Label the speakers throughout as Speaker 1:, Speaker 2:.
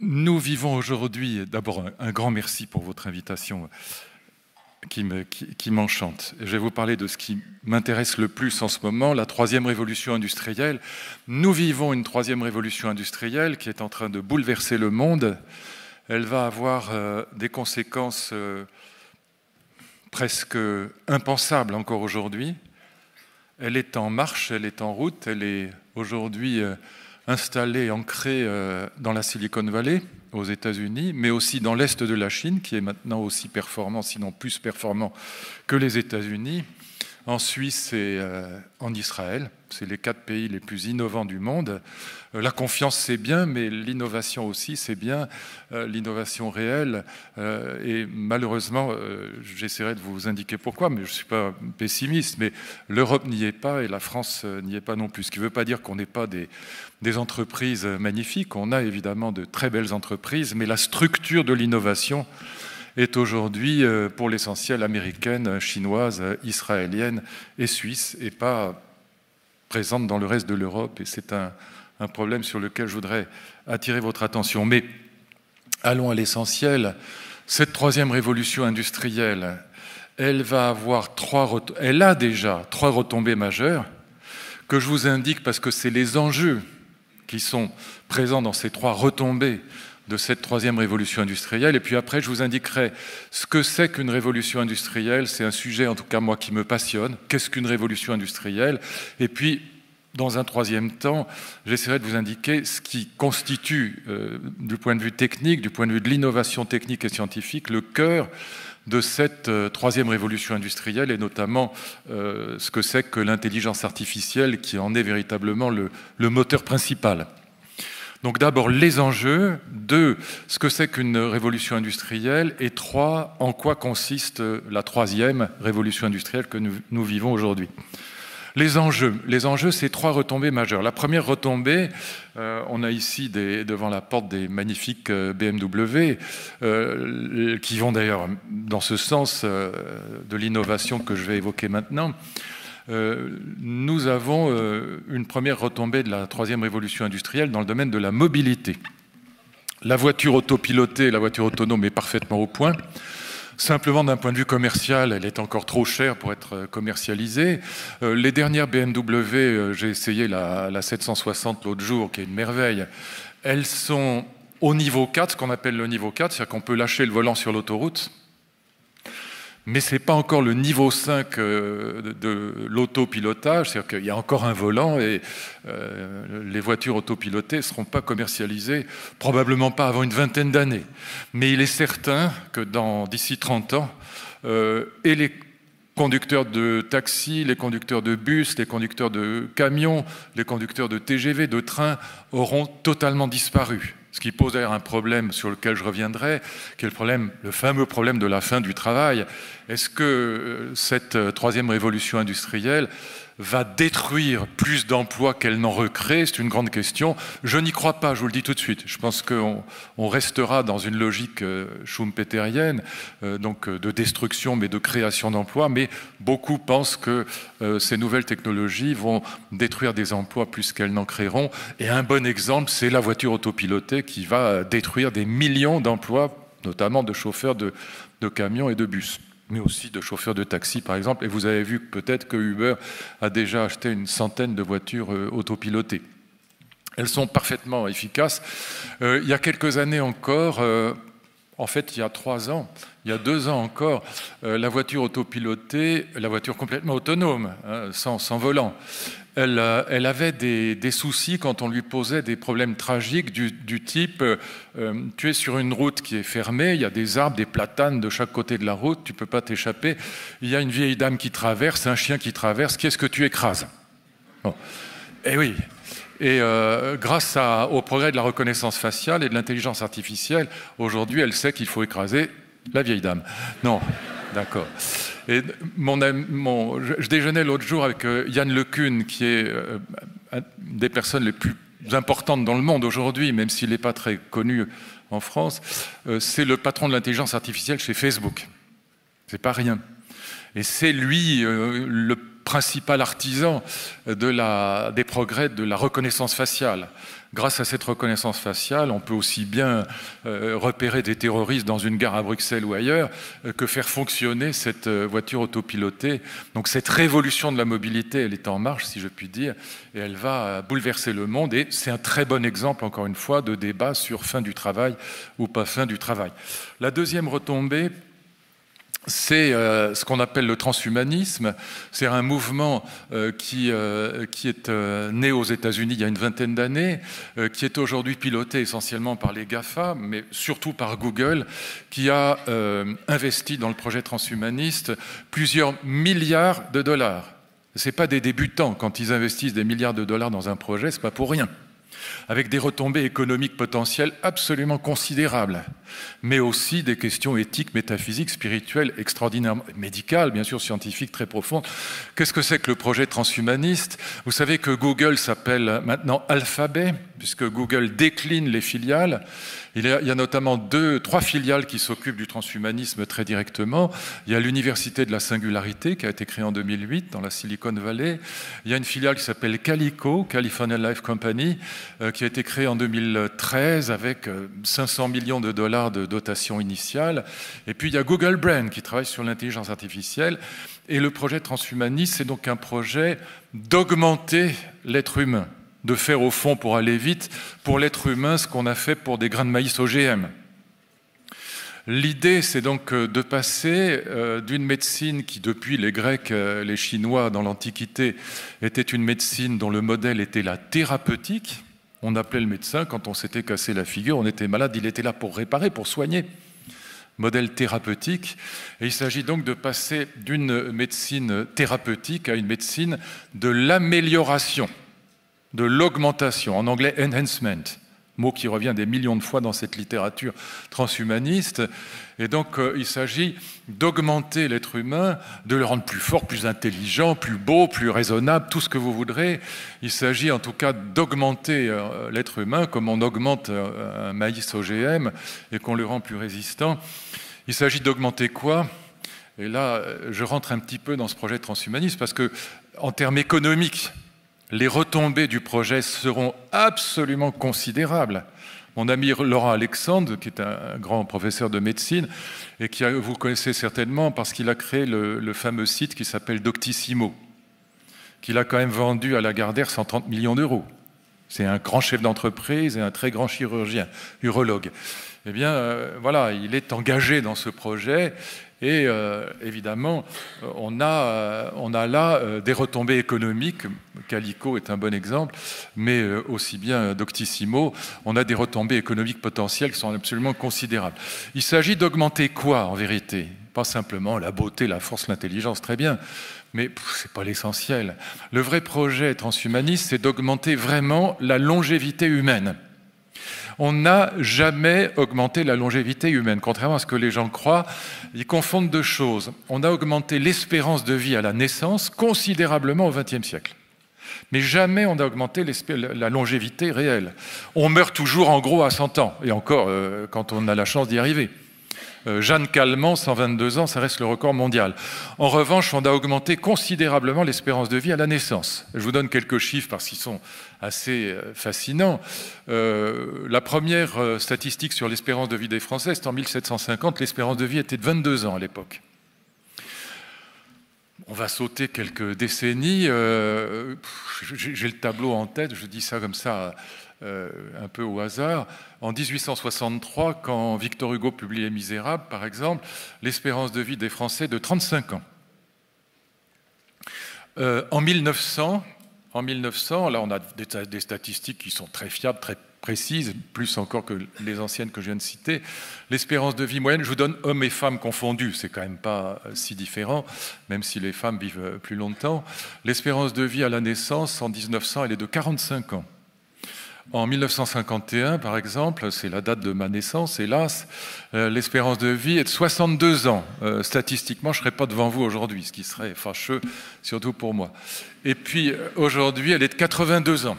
Speaker 1: Nous vivons aujourd'hui, d'abord un grand merci pour votre invitation qui m'enchante. Je vais vous parler de ce qui m'intéresse le plus en ce moment, la troisième révolution industrielle. Nous vivons une troisième révolution industrielle qui est en train de bouleverser le monde. Elle va avoir des conséquences presque impensables encore aujourd'hui. Elle est en marche, elle est en route, elle est aujourd'hui installée, ancrée dans la Silicon Valley, aux États-Unis, mais aussi dans l'Est de la Chine, qui est maintenant aussi performant, sinon plus performant que les États-Unis, en Suisse et en Israël. C'est les 4 pays les plus innovants du monde. La confiance, c'est bien, mais l'innovation aussi, c'est bien, l'innovation réelle. Et malheureusement, j'essaierai de vous indiquer pourquoi, mais je ne suis pas pessimiste, mais l'Europe n'y est pas et la France n'y est pas non plus. Ce qui ne veut pas dire qu'on n'est pas des entreprises magnifiques. On a évidemment de très belles entreprises, mais la structure de l'innovation est aujourd'hui, pour l'essentiel, américaine, chinoise, israélienne et suisse, et pas présente dans le reste de l'Europe. Et c'est un problème sur lequel je voudrais attirer votre attention. Mais allons à l'essentiel. Cette troisième révolution industrielle, elle a déjà 3 retombées majeures que je vous indique parce que c'est les enjeux qui sont présents dans ces 3 retombées de cette troisième révolution industrielle. Et puis après, je vous indiquerai ce que c'est qu'une révolution industrielle. C'est un sujet, en tout cas, moi, qui me passionne. Qu'est-ce qu'une révolution industrielle? Et puis, dans un troisième temps, j'essaierai de vous indiquer ce qui constitue, du point de vue technique, du point de vue de l'innovation technique et scientifique, le cœur de cette troisième révolution industrielle, et notamment ce que c'est que l'intelligence artificielle, qui en est véritablement le moteur principal. Donc d'abord les enjeux, 2, ce que c'est qu'une révolution industrielle, et 3, en quoi consiste la troisième révolution industrielle que nous vivons aujourd'hui. Les enjeux, c'est 3 retombées majeures. La première retombée, on a ici devant la porte des magnifiques BMW, qui vont d'ailleurs dans ce sens de l'innovation que je vais évoquer maintenant. Nous avons une première retombée de la troisième révolution industrielle dans le domaine de la mobilité. La voiture autopilotée, la voiture autonome est parfaitement au point. Simplement, d'un point de vue commercial, elle est encore trop chère pour être commercialisée. Les dernières BMW, j'ai essayé la 760 l'autre jour, qui est une merveille. Elles sont au niveau 4, ce qu'on appelle le niveau 4, c'est-à-dire qu'on peut lâcher le volant sur l'autoroute. Mais ce n'est pas encore le niveau 5 de l'autopilotage, c'est-à-dire qu'il y a encore un volant et les voitures autopilotées ne seront pas commercialisées, probablement pas avant une vingtaine d'années. Mais il est certain que d'ici 30 ans, et les conducteurs de taxi, les conducteurs de bus, les conducteurs de camions, les conducteurs de TGV, de train auront totalement disparu. Ce qui pose d'ailleurs un problème sur lequel je reviendrai, qui est le fameux problème de la fin du travail. Est-ce que cette troisième révolution industrielle va détruire plus d'emplois qu'elle n'en recrée? C'est une grande question. Je n'y crois pas, je vous le dis tout de suite. Je pense qu'on restera dans une logique schumpeterienne, donc de destruction mais de création d'emplois. Mais beaucoup pensent que ces nouvelles technologies vont détruire des emplois plus qu'elles n'en créeront. Et un bon exemple, c'est la voiture autopilotée qui va détruire des millions d'emplois, notamment de chauffeurs de camions et de bus, mais aussi de chauffeurs de taxi, par exemple. Et vous avez vu peut-être que Uber a déjà acheté une centaine de voitures autopilotées. Elles sont parfaitement efficaces. Il y a quelques années encore, en fait, il y a 3 ans, il y a 2 ans encore, la voiture autopilotée, la voiture complètement autonome, hein, sans volant, elle avait des soucis quand on lui posait des problèmes tragiques du type tu es sur une route qui est fermée, il y a des arbres, des platanes de chaque côté de la route, tu ne peux pas t'échapper, il y a une vieille dame qui traverse, un chien qui traverse, qu'est-ce que tu écrases? Bon. Eh oui. Et grâce au progrès de la reconnaissance faciale et de l'intelligence artificielle, aujourd'hui, elle sait qu'il faut écraser la vieille dame. Non, d'accord. Et je déjeunais l'autre jour avec Yann LeCun, qui est une des personnes les plus importantes dans le monde aujourd'hui, même s'il n'est pas très connu en France. C'est le patron de l'intelligence artificielle chez Facebook. C'est pas rien. Et c'est lui le principal artisan des progrès de la reconnaissance faciale. Grâce à cette reconnaissance faciale, on peut aussi bien repérer des terroristes dans une gare à Bruxelles ou ailleurs que faire fonctionner cette voiture autopilotée. Donc cette révolution de la mobilité, elle est en marche, si je puis dire, et elle va bouleverser le monde. Et c'est un très bon exemple, encore une fois, de débat sur fin du travail ou pas fin du travail. La deuxième retombée, c'est ce qu'on appelle le transhumanisme. C'est un mouvement qui est né aux États-Unis il y a une vingtaine d'années, qui est aujourd'hui piloté essentiellement par les GAFA, mais surtout par Google, qui a investi dans le projet transhumaniste plusieurs milliards de dollars. Ce n'est pas des débutants. Quand ils investissent des milliards de dollars dans un projet, ce n'est pas pour rien. Avec des retombées économiques potentielles absolument considérables, mais aussi des questions éthiques, métaphysiques, spirituelles, extraordinairement médicales, bien sûr scientifiques, très profondes. Qu'est-ce que c'est que le projet transhumaniste? Vous savez que Google s'appelle maintenant Alphabet, puisque Google décline les filiales. Il y a notamment 3 filiales qui s'occupent du transhumanisme très directement. Il y a l'Université de la Singularité, qui a été créée en 2008 dans la Silicon Valley. Il y a une filiale qui s'appelle Calico, California Life Company, qui a été créée en 2013 avec 500 millions de dollars de dotation initiale. Et puis il y a Google Brain, qui travaille sur l'intelligence artificielle. Et le projet transhumaniste, c'est donc un projet d'augmenter l'être humain, de faire au fond, pour aller vite, pour l'être humain, ce qu'on a fait pour des grains de maïs OGM. L'idée, c'est donc de passer d'une médecine qui, depuis les Grecs, les Chinois, dans l'Antiquité, était une médecine dont le modèle était la thérapeutique. On appelait le médecin, quand on s'était cassé la figure, on était malade, il était là pour réparer, pour soigner. Modèle thérapeutique. Et il s'agit donc de passer d'une médecine thérapeutique à une médecine de l'amélioration, de l'augmentation, en anglais « enhancement », mot qui revient des millions de fois dans cette littérature transhumaniste. Et donc, il s'agit d'augmenter l'être humain, de le rendre plus fort, plus intelligent, plus beau, plus raisonnable, tout ce que vous voudrez. Il s'agit en tout cas d'augmenter l'être humain comme on augmente un maïs OGM et qu'on le rend plus résistant. Il s'agit d'augmenter quoi? Et là, je rentre un petit peu dans ce projet transhumaniste parce que, en termes économiques, les retombées du projet seront absolument considérables. Mon ami Laurent Alexandre, qui est un grand professeur de médecine, et vous connaissez certainement parce qu'il a créé le fameux site qui s'appelle Doctissimo, qu'il a quand même vendu à Lagardère 130 millions d'euros. C'est un grand chef d'entreprise et un très grand chirurgien, urologue. Eh bien, voilà, il est engagé dans ce projet. Et évidemment, on a là des retombées économiques. Calico est un bon exemple, mais aussi bien Doctissimo, on a des retombées économiques potentielles qui sont absolument considérables. Il s'agit d'augmenter quoi, en vérité? Pas simplement la beauté, la force, l'intelligence, très bien, mais ce n'est pas l'essentiel. Le vrai projet transhumaniste, c'est d'augmenter vraiment la longévité humaine. On n'a jamais augmenté la longévité humaine. Contrairement à ce que les gens croient, ils confondent deux choses. On a augmenté l'espérance de vie à la naissance considérablement au XXe siècle. Mais jamais on a augmenté la longévité réelle. On meurt toujours en gros à 100 ans, et encore quand on a la chance d'y arriver. Jeanne Calment, 122 ans, ça reste le record mondial. En revanche, on a augmenté considérablement l'espérance de vie à la naissance. Je vous donne quelques chiffres parce qu'ils sont assez fascinants. La première statistique sur l'espérance de vie des Français, c'est en 1750, l'espérance de vie était de 22 ans à l'époque. On va sauter quelques décennies. J'ai le tableau en tête, je dis ça comme ça un peu au hasard. En 1863, quand Victor Hugo publie Les Misérables, par exemple, l'espérance de vie des Français est de 35 ans. En 1900, là on a des statistiques qui sont très fiables, très précises, plus encore que les anciennes que je viens de citer. L'espérance de vie moyenne, je vous donne hommes et femmes confondus, c'est quand même pas si différent, même si les femmes vivent plus longtemps. L'espérance de vie à la naissance, en 1900, elle est de 45 ans. En 1951, par exemple, c'est la date de ma naissance, hélas, l'espérance de vie est de 62 ans. Statistiquement, je ne serais pas devant vous aujourd'hui, ce qui serait fâcheux, surtout pour moi. Et puis, aujourd'hui, elle est de 82 ans.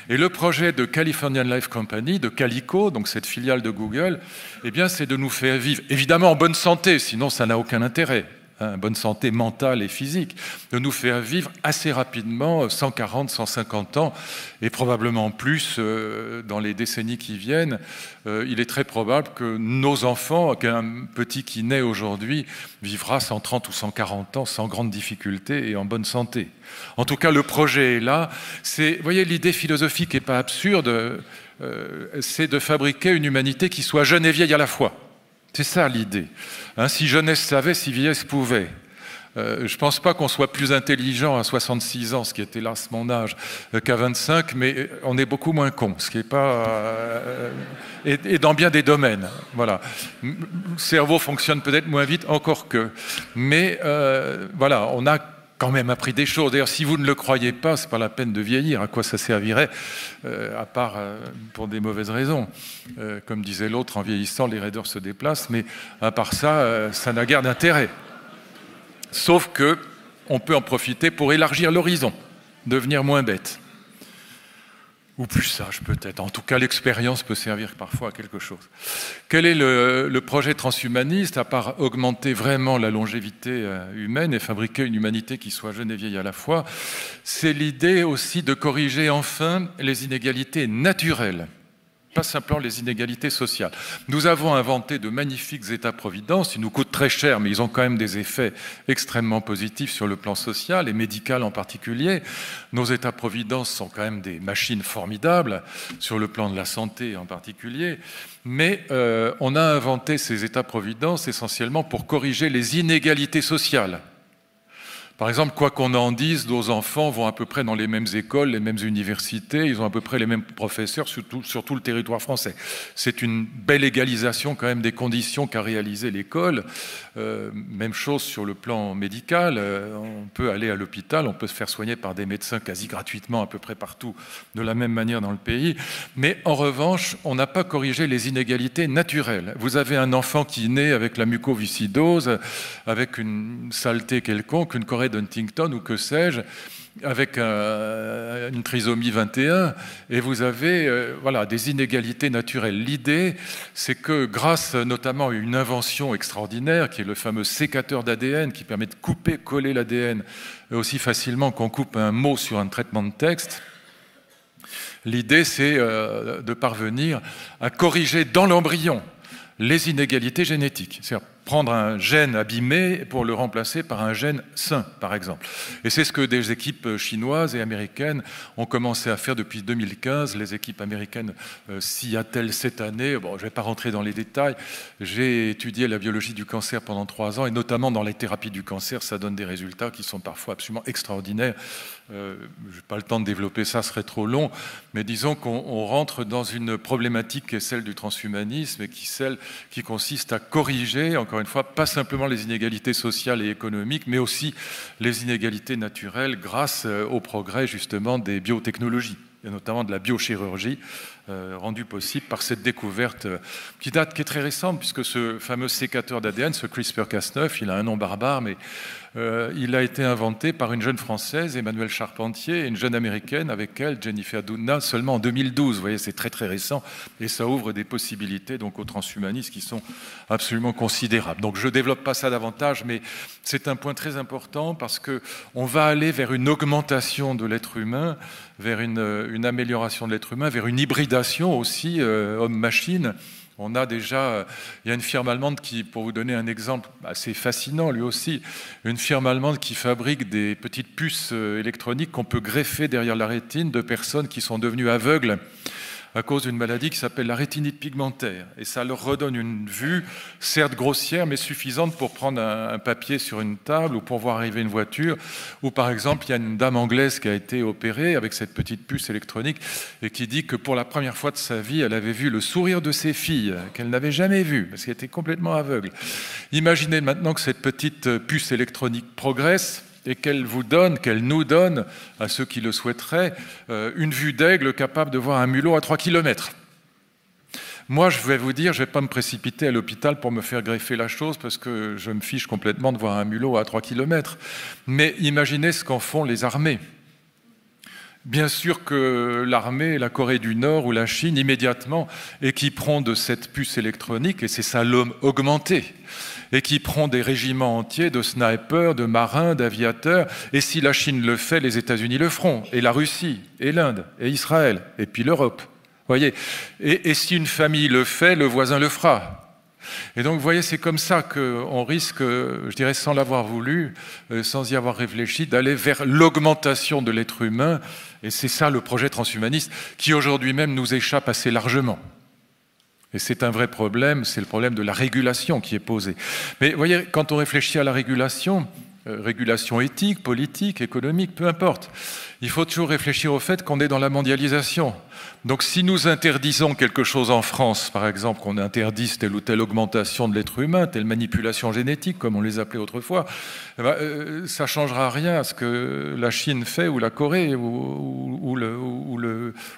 Speaker 1: Et le projet de California Life Company, de Calico, donc cette filiale de Google, eh bien, c'est de nous faire vivre, évidemment en bonne santé, sinon ça n'a aucun intérêt. hein, bonne santé mentale et physique, de nous faire vivre assez rapidement 140, 150 ans, et probablement plus dans les décennies qui viennent. Il est très probable que nos enfants, qu'un petit qui naît aujourd'hui, vivra 130 ou 140 ans sans grande difficulté et en bonne santé. En tout cas, le projet est là. Vous voyez, l'idée philosophique n'est pas absurde, c'est de fabriquer une humanité qui soit jeune et vieille à la fois. C'est ça l'idée. Hein, si jeunesse savait, si vieillesse pouvait. Je ne pense pas qu'on soit plus intelligent à 66 ans, ce qui était hélas mon âge, qu'à 25, mais on est beaucoup moins con, ce qui n'est pas... et dans bien des domaines. Voilà. Le cerveau fonctionne peut-être moins vite, encore que. Mais voilà, on a quand même appris des choses. D'ailleurs, si vous ne le croyez pas, ce n'est pas la peine de vieillir. À quoi ça servirait, à part pour des mauvaises raisons. Comme disait l'autre, en vieillissant, les raideurs se déplacent, mais à part ça, ça n'a guère d'intérêt. Sauf qu'on peut en profiter pour élargir l'horizon, devenir moins bête. Ou plus sage peut-être. En tout cas, l'expérience peut servir parfois à quelque chose. Quel est le projet transhumaniste, à part augmenter vraiment la longévité humaine et fabriquer une humanité qui soit jeune et vieille à la fois? C'est l'idée aussi de corriger enfin les inégalités naturelles, pas simplement les inégalités sociales. Nous avons inventé de magnifiques États-providence, ils nous coûtent très cher, mais ils ont quand même des effets extrêmement positifs sur le plan social et médical en particulier. Nos États-providence sont quand même des machines formidables, sur le plan de la santé en particulier, mais on a inventé ces États-providence essentiellement pour corriger les inégalités sociales. Par exemple, quoi qu'on en dise, nos enfants vont à peu près dans les mêmes écoles, les mêmes universités, ils ont à peu près les mêmes professeurs sur tout le territoire français. C'est une belle égalisation quand même des conditions qu'a réalisé l'école. Même chose sur le plan médical, on peut aller à l'hôpital, on peut se faire soigner par des médecins quasi gratuitement à peu près partout, de la même manière dans le pays. Mais en revanche, on n'a pas corrigé les inégalités naturelles. Vous avez un enfant qui naît avec la mucoviscidose, avec une saleté quelconque, une chorée d'Huntington ou que sais-je, avec une trisomie 21, et vous avez voilà, des inégalités naturelles. L'idée, c'est que grâce notamment à une invention extraordinaire, qui est le fameux sécateur d'ADN, qui permet de couper, coller l'ADN aussi facilement qu'on coupe un mot sur un traitement de texte, l'idée, c'est de parvenir à corriger dans l'embryon les inégalités génétiques. C'est-à-dire prendre un gène abîmé pour le remplacer par un gène sain, par exemple. Et c'est ce que des équipes chinoises et américaines ont commencé à faire depuis 2015. Les équipes américaines s'y attellent cette année. Bon, je ne vais pas rentrer dans les détails. J'ai étudié la biologie du cancer pendant 3 ans, et notamment dans les thérapies du cancer, ça donne des résultats qui sont parfois absolument extraordinaires. Je n'ai pas le temps de développer ça, ce serait trop long, mais disons qu'on rentre dans une problématique qui est celle du transhumanisme et qui consiste à corriger, encore une fois, pas simplement les inégalités sociales et économiques, mais aussi les inégalités naturelles grâce au progrès justement des biotechnologies, et notamment de la biochirurgie, rendue possible par cette découverte qui est très récente, puisque ce fameux sécateur d'ADN, ce CRISPR-Cas9, il a un nom barbare, mais il a été inventé par une jeune Française, Emmanuelle Charpentier, et une jeune Américaine avec elle, Jennifer Doudna, seulement en 2012. Vous voyez, c'est très très récent, et ça ouvre des possibilités donc aux transhumanistes qui sont absolument considérables. Donc je ne développe pas ça davantage, mais c'est un point très important parce qu'on va aller vers une augmentation de l'être humain, vers une amélioration de l'être humain, vers une hybridation aussi homme-machine. On a déjà, il y a une firme allemande qui, pour vous donner un exemple assez fascinant lui aussi, une firme allemande qui fabrique des petites puces électroniques qu'on peut greffer derrière la rétine de personnes qui sont devenues aveugles à cause d'une maladie qui s'appelle la rétinite pigmentaire. Et ça leur redonne une vue, certes grossière, mais suffisante pour prendre un papier sur une table ou pour voir arriver une voiture. Ou par exemple, il y a une dame anglaise qui a été opérée avec cette petite puce électronique et qui dit que pour la première fois de sa vie, elle avait vu le sourire de ses filles, qu'elle n'avait jamais vu, parce qu'elle était complètement aveugle. Imaginez maintenant que cette petite puce électronique progresse et qu'elle nous donne, à ceux qui le souhaiteraient, une vue d'aigle capable de voir un mulot à 3 km. Moi, je vais vous dire, je ne vais pas me précipiter à l'hôpital pour me faire greffer la chose parce que je me fiche complètement de voir un mulot à 3 km. Mais imaginez ce qu'en font les armées. Bien sûr que l'armée, la Corée du Nord ou la Chine, immédiatement, équiperont de cette puce électronique, et c'est ça l'homme augmenté, équiperont des régiments entiers de snipers, de marins, d'aviateurs, et si la Chine le fait, les États-Unis le feront, et la Russie, et l'Inde, et Israël, et puis l'Europe. Voyez, et si une famille le fait, le voisin le fera. Et donc, vous voyez, c'est comme ça qu'on risque, je dirais, sans l'avoir voulu, sans y avoir réfléchi, d'aller vers l'augmentation de l'être humain. Et c'est ça le projet transhumaniste qui aujourd'hui même nous échappe assez largement. Et c'est un vrai problème, c'est le problème de la régulation qui est posé. Mais vous voyez, quand on réfléchit à la régulation éthique, politique, économique, peu importe, il faut toujours réfléchir au fait qu'on est dans la mondialisation. Donc si nous interdisons quelque chose en France, par exemple, qu'on interdise telle ou telle augmentation de l'être humain, telle manipulation génétique, comme on les appelait autrefois, ça ne changera rien à ce que la Chine fait, ou la Corée, ou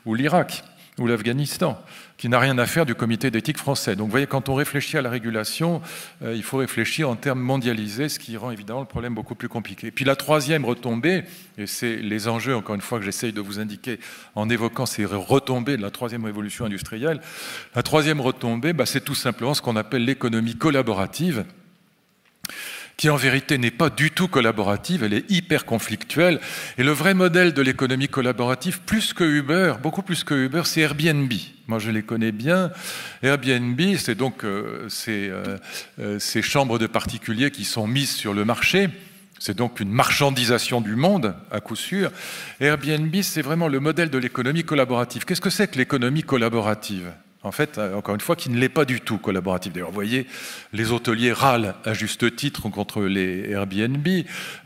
Speaker 1: l'Irak, ou l'Afghanistan, qui n'a rien à faire du comité d'éthique français. Donc vous voyez, quand on réfléchit à la régulation, il faut réfléchir en termes mondialisés, ce qui rend évidemment le problème beaucoup plus compliqué. Et puis la troisième retombée, et c'est les enjeux, encore une fois, que j'essaye de vous indiquer en évoquant ces retombées de la troisième révolution industrielle, la troisième retombée, c'est tout simplement ce qu'on appelle l'économie collaborative, qui en vérité n'est pas du tout collaborative, elle est hyper conflictuelle. Et le vrai modèle de l'économie collaborative, plus que Uber, beaucoup plus que Uber, c'est Airbnb. Moi, je les connais bien. Airbnb, c'est donc ces chambres de particuliers qui sont mises sur le marché. C'est donc une marchandisation du monde, à coup sûr. Airbnb, c'est vraiment le modèle de l'économie collaborative. Qu'est-ce que c'est que l'économie collaborative ? En fait, encore une fois, qui ne l'est pas du tout collaboratif. D'ailleurs, vous voyez, les hôteliers râlent à juste titre contre les Airbnb,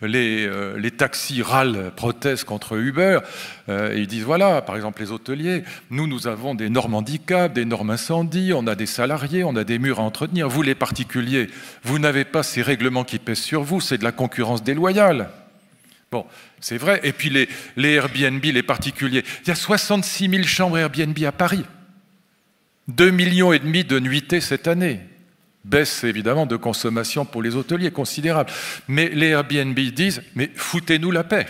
Speaker 1: les taxis râlent, protestent contre Uber, et ils disent, voilà, par exemple, les hôteliers, nous avons des normes handicap, des normes incendie, on a des salariés, on a des murs à entretenir. Vous, les particuliers, vous n'avez pas ces règlements qui pèsent sur vous, c'est de la concurrence déloyale. Bon, c'est vrai. Et puis les Airbnb, les particuliers, il y a 66 000 chambres Airbnb à Paris. 2,5 millions de nuitées cette année. Baisse évidemment de consommation pour les hôteliers considérable. Mais les Airbnb disent, mais foutez-nous la paix.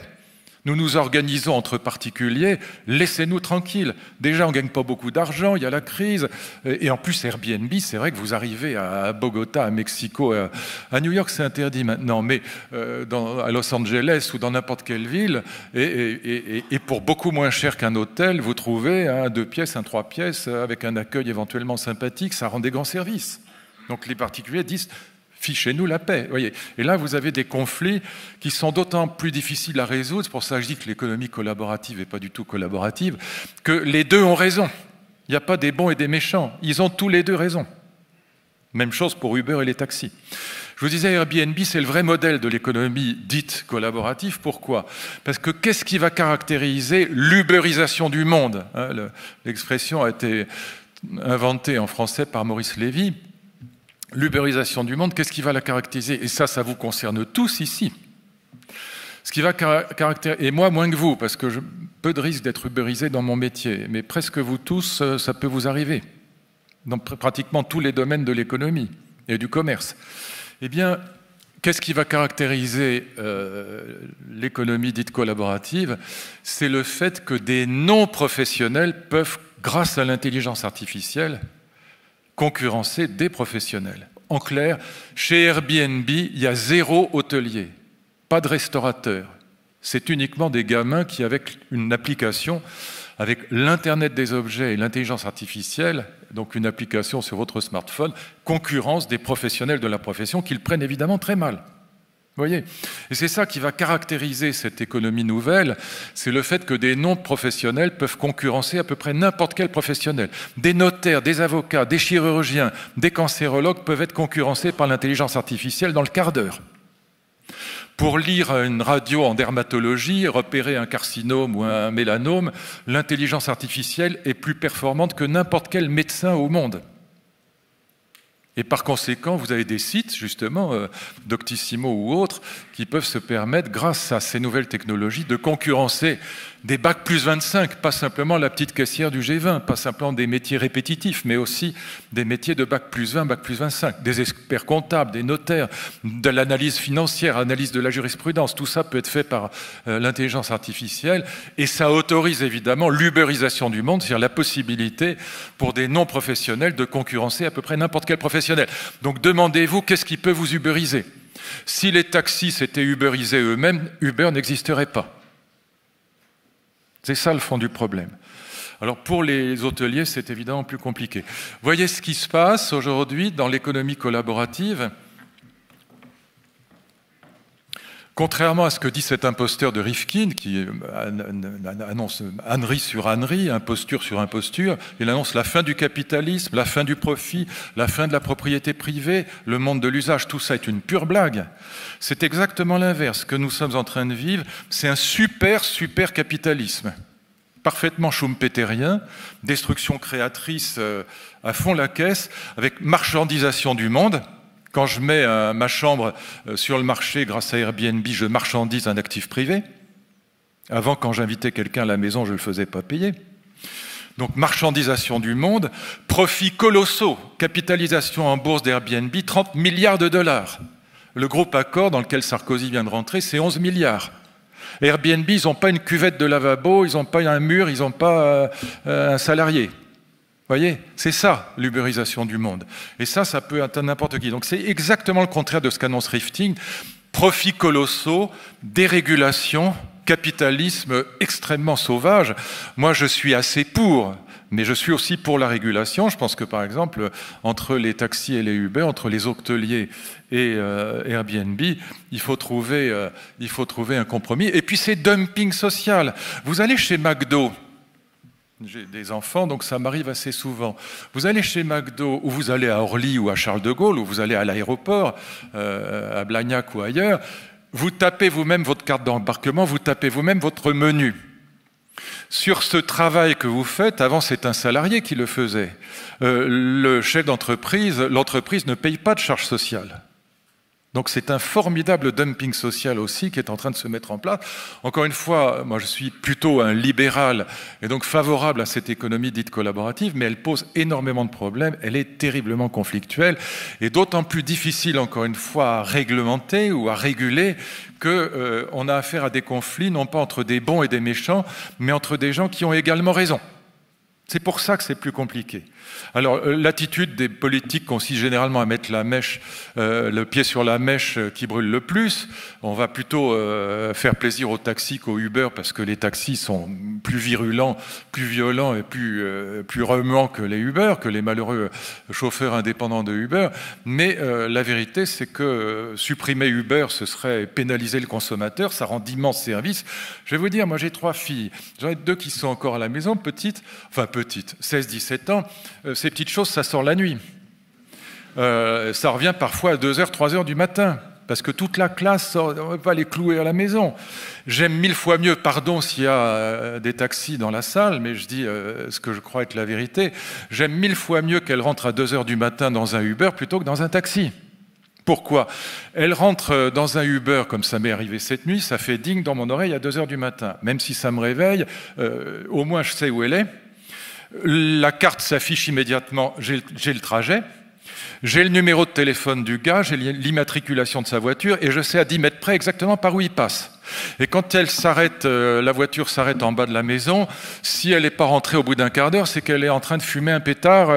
Speaker 1: Nous nous organisons entre particuliers, laissez-nous tranquilles. Déjà, on ne gagne pas beaucoup d'argent, il y a la crise. Et en plus, Airbnb, c'est vrai que vous arrivez à Bogota, à Mexico, à New York, c'est interdit maintenant, mais à Los Angeles ou dans n'importe quelle ville, et pour beaucoup moins cher qu'un hôtel, vous trouvez un 2 pièces, un 3 pièces, avec un accueil éventuellement sympathique, ça rend des grands services. Donc les particuliers disent, fichez-nous la paix. Voyez. Et là, vous avez des conflits qui sont d'autant plus difficiles à résoudre, c'est pour ça que je dis que l'économie collaborative n'est pas du tout collaborative, que les deux ont raison. Il n'y a pas des bons et des méchants. Ils ont tous les deux raison. Même chose pour Uber et les taxis. Je vous disais, Airbnb, c'est le vrai modèle de l'économie dite collaborative. Pourquoi ? Parce que qu'est-ce qui va caractériser l'uberisation du monde ? L'expression a été inventée en français par Maurice Lévy. L'uberisation du monde, qu'est-ce qui va la caractériser ? Et ça vous concerne tous ici. Ce qui va caractériser, et moi moins que vous, parce que j'ai peu de risque d'être uberisé dans mon métier, mais presque vous tous, ça peut vous arriver, dans pratiquement tous les domaines de l'économie et du commerce. Eh bien, qu'est-ce qui va caractériser l'économie dite collaborative ? C'est le fait que des non-professionnels peuvent, grâce à l'intelligence artificielle, concurrencer des professionnels. En clair, chez Airbnb, il y a 0 hôtelier, pas de restaurateur. C'est uniquement des gamins qui, avec une application, avec l'Internet des objets et l'intelligence artificielle, donc une application sur votre smartphone, concurrencent des professionnels de la profession qu'ils prennent évidemment très mal. Vous voyez ? Et c'est ça qui va caractériser cette économie nouvelle, c'est le fait que des non-professionnels peuvent concurrencer à peu près n'importe quel professionnel. Des notaires, des avocats, des chirurgiens, des cancérologues peuvent être concurrencés par l'intelligence artificielle dans le quart d'heure. Pour lire une radio en dermatologie, repérer un carcinome ou un mélanome, l'intelligence artificielle est plus performante que n'importe quel médecin au monde. Et par conséquent, vous avez des sites, justement, Doctissimo ou autres, qui peuvent se permettre, grâce à ces nouvelles technologies, de concurrencer des bacs plus 25, pas simplement la petite caissière du G20, pas simplement des métiers répétitifs, mais aussi des métiers de bac plus 20, bac plus 25, des experts comptables, des notaires, de l'analyse financière, analyse de la jurisprudence. Tout ça peut être fait par l'intelligence artificielle et ça autorise évidemment l'ubérisation du monde, c'est-à-dire la possibilité pour des non-professionnels de concurrencer à peu près n'importe quel professionnel. Donc demandez-vous qu'est-ce qui peut vous ubériser. Si les taxis s'étaient ubérisés eux-mêmes, Uber n'existerait pas. C'est ça le fond du problème. Alors pour les hôteliers, c'est évidemment plus compliqué. Voyez ce qui se passe aujourd'hui dans l'économie collaborative. Contrairement à ce que dit cet imposteur de Rifkin, qui annonce ânerie sur ânerie, imposture sur imposture, il annonce la fin du capitalisme, la fin du profit, la fin de la propriété privée, le monde de l'usage, tout ça est une pure blague. C'est exactement l'inverse. Ce que nous sommes en train de vivre, c'est un super capitalisme, parfaitement schumpeterien, destruction créatrice à fond la caisse, avec marchandisation du monde. Quand je mets ma chambre sur le marché grâce à Airbnb, je marchandise un actif privé. Avant, quand j'invitais quelqu'un à la maison, je ne le faisais pas payer. Donc, marchandisation du monde, profits colossaux, capitalisation en bourse d'Airbnb, 30 milliards de dollars. Le groupe Accor, dans lequel Sarkozy vient de rentrer, c'est 11 milliards. Airbnb, ils n'ont pas une cuvette de lavabo, ils n'ont pas un mur, ils n'ont pas un salarié. Vous voyez, c'est ça, l'ubérisation du monde. Et ça peut atteindre n'importe qui. Donc c'est exactement le contraire de ce qu'annonce Rifkin. Profits colossaux, dérégulation, capitalisme extrêmement sauvage. Moi, je suis assez pour, mais je suis aussi pour la régulation. Je pense que, par exemple, entre les taxis et les Uber, entre les hôteliers et Airbnb, il faut trouver un compromis. Et puis, c'est dumping social. Vous allez chez McDo. J'ai des enfants, donc ça m'arrive assez souvent. Vous allez chez McDo, ou vous allez à Orly ou à Charles de Gaulle, ou vous allez à l'aéroport, à Blagnac ou ailleurs, vous tapez vous-même votre carte d'embarquement, vous tapez vous-même votre menu. Sur ce travail que vous faites, avant c'est un salarié qui le faisait. Le chef d'entreprise, l'entreprise ne paye pas de charges sociales. Donc c'est un formidable dumping social aussi qui est en train de se mettre en place. Encore une fois, moi je suis plutôt un libéral et donc favorable à cette économie dite collaborative, mais elle pose énormément de problèmes, elle est terriblement conflictuelle et d'autant plus difficile encore une fois à réglementer ou à réguler qu'on a affaire à des conflits non pas entre des bons et des méchants, mais entre des gens qui ont également raison. C'est pour ça que c'est plus compliqué. Alors, l'attitude des politiques consiste généralement à mettre la mèche, le pied sur la mèche qui brûle le plus. On va plutôt faire plaisir aux taxis qu'aux Uber parce que les taxis sont plus virulents, plus violents et plus remuants que les Uber, que les malheureux chauffeurs indépendants de Uber. Mais la vérité, c'est que supprimer Uber, ce serait pénaliser le consommateur. Ça rend d'immenses services. Je vais vous dire, moi j'ai 3 filles. J'en ai 2 qui sont encore à la maison, petites, 16-17 ans. Ces petites choses, ça sort la nuit. Ça revient parfois à 2h, 3h du matin, parce que toute la classe, on ne va pas les clouer à la maison. J'aime 1000 fois mieux, pardon s'il y a des taxis dans la salle, mais je dis ce que je crois être la vérité, j'aime 1000 fois mieux qu'elle rentre à 2h du matin dans un Uber plutôt que dans un taxi. Pourquoi? Elle rentre dans un Uber, comme ça m'est arrivé cette nuit, ça fait ding dans mon oreille à 2h du matin. Même si ça me réveille, au moins je sais où elle est. La carte s'affiche immédiatement, j'ai le trajet, j'ai le numéro de téléphone du gars, j'ai l'immatriculation de sa voiture et je sais à 10 mètres près exactement par où il passe. Et quand elle s'arrête, la voiture s'arrête en bas de la maison, si elle n'est pas rentrée au bout d'un quart d'heure, c'est qu'elle est en train de fumer un pétard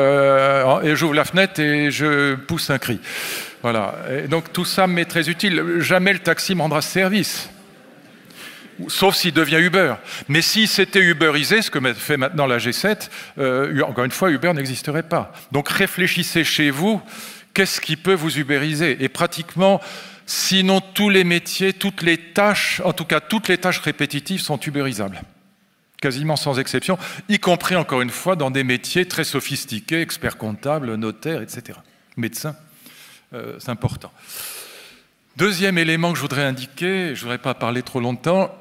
Speaker 1: et j'ouvre la fenêtre et je pousse un cri. Voilà. Et donc tout ça m'est très utile. Jamais le taxi me rendra service. Sauf s'il devient Uber. Mais si c'était Uberisé, ce que fait maintenant la G7, encore une fois, Uber n'existerait pas. Donc réfléchissez chez vous, qu'est-ce qui peut vous ubériser? Et pratiquement, sinon tous les métiers, toutes les tâches, en tout cas toutes les tâches répétitives sont ubérisables. Quasiment sans exception, y compris, encore une fois, dans des métiers très sophistiqués, experts comptables, notaires, etc. Médecins, c'est important. Deuxième élément que je voudrais indiquer, je ne voudrais pas parler trop longtemps,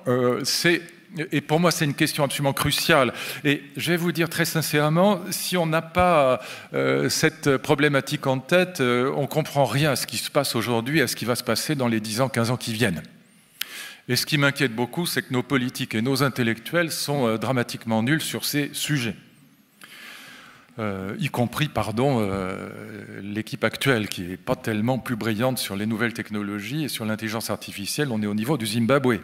Speaker 1: et pour moi c'est une question absolument cruciale, et je vais vous dire très sincèrement, si on n'a pas cette problématique en tête, on ne comprend rien à ce qui se passe aujourd'hui, à ce qui va se passer dans les 10 ans, 15 ans qui viennent. Et ce qui m'inquiète beaucoup, c'est que nos politiques et nos intellectuels sont dramatiquement nuls sur ces sujets. Y compris, l'équipe actuelle, qui n'est pas tellement plus brillante sur les nouvelles technologies et sur l'intelligence artificielle. On est au niveau du Zimbabwe.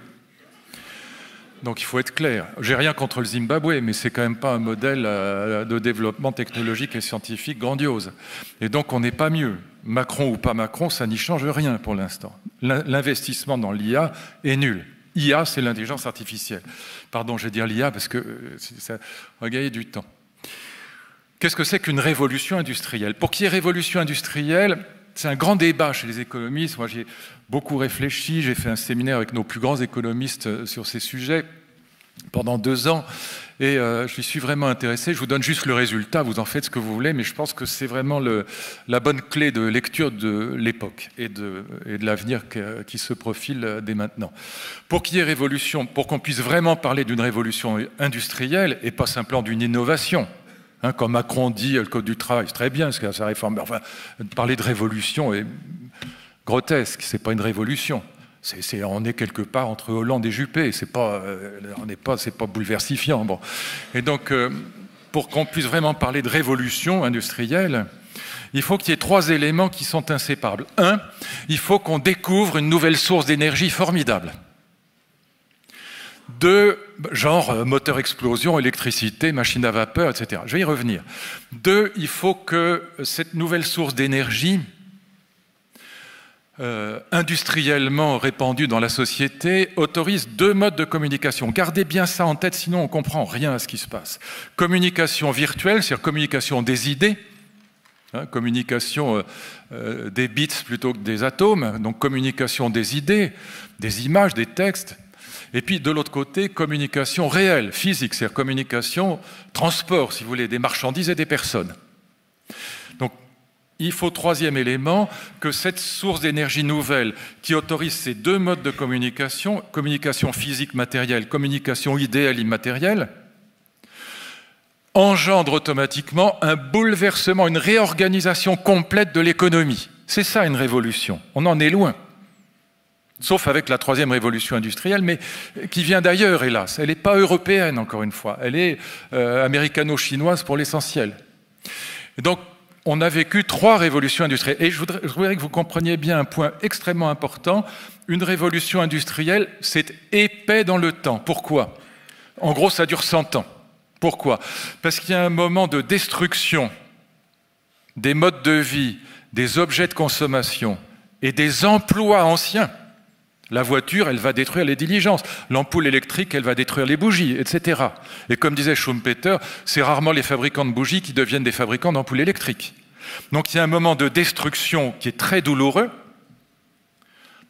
Speaker 1: Donc il faut être clair. J'ai rien contre le Zimbabwe, mais c'est quand même pas un modèle de développement technologique et scientifique grandiose. Et donc on n'est pas mieux. Macron ou pas Macron, ça n'y change rien pour l'instant. L'investissement dans l'IA est nul. IA, c'est l'intelligence artificielle. Pardon, je vais dire l'IA parce que ça va gagner du temps. Qu'est-ce que c'est qu'une révolution industrielle? Pour qu'il y ait révolution industrielle, c'est un grand débat chez les économistes. Moi, j'ai beaucoup réfléchi. J'ai fait un séminaire avec nos plus grands économistes sur ces sujets pendant 2 ans. Et je suis vraiment intéressé. Je vous donne juste le résultat. Vous en faites ce que vous voulez. Mais je pense que c'est vraiment la bonne clé de lecture de l'époque et de l'avenir qui se profile dès maintenant. Pour qu'il y ait révolution, pour qu'on puisse vraiment parler d'une révolution industrielle et pas simplement d'une innovation, comme Macron dit, le Code du travail, c'est très bien, parce que sa réforme. Enfin, parler de révolution est grotesque, c'est pas une révolution. On est quelque part entre Hollande et Juppé, c'est pas bouleversifiant. Bon. Et donc, pour qu'on puisse vraiment parler de révolution industrielle, il faut qu'il y ait 3 éléments qui sont inséparables. 1, il faut qu'on découvre une nouvelle source d'énergie formidable. 2, genre moteur explosion, électricité, machine à vapeur, etc. Je vais y revenir. 2, il faut que cette nouvelle source d'énergie industriellement répandue dans la société autorise 2 modes de communication. Gardez bien ça en tête, sinon on ne comprend rien à ce qui se passe. Communication virtuelle, c'est-à-dire communication des idées, communication des bits plutôt que des atomes, donc communication des idées, des images, des textes. Et puis, de l'autre côté, communication réelle, physique, c'est-à-dire communication, transport, si vous voulez, des marchandises et des personnes. Donc, il faut, 3e élément, que cette source d'énergie nouvelle qui autorise ces 2 modes de communication, communication physique matérielle, communication idéale immatérielle, engendre automatiquement un bouleversement, une réorganisation complète de l'économie. C'est ça une révolution. On en est loin. Sauf avec la 3e révolution industrielle, mais qui vient d'ailleurs, hélas. Elle n'est pas européenne, encore une fois. Elle est américano-chinoise pour l'essentiel. Donc, on a vécu 3 révolutions industrielles. Et je voudrais que vous compreniez bien un point extrêmement important. Une révolution industrielle, c'est épais dans le temps. Pourquoi? En gros, ça dure 100 ans. Pourquoi? Parce qu'il y a un moment de destruction des modes de vie, des objets de consommation et des emplois anciens. La voiture, elle va détruire les diligences. L'ampoule électrique, elle va détruire les bougies, etc. Et comme disait Schumpeter, c'est rarement les fabricants de bougies qui deviennent des fabricants d'ampoules électriques. Donc il y a un moment de destruction qui est très douloureux.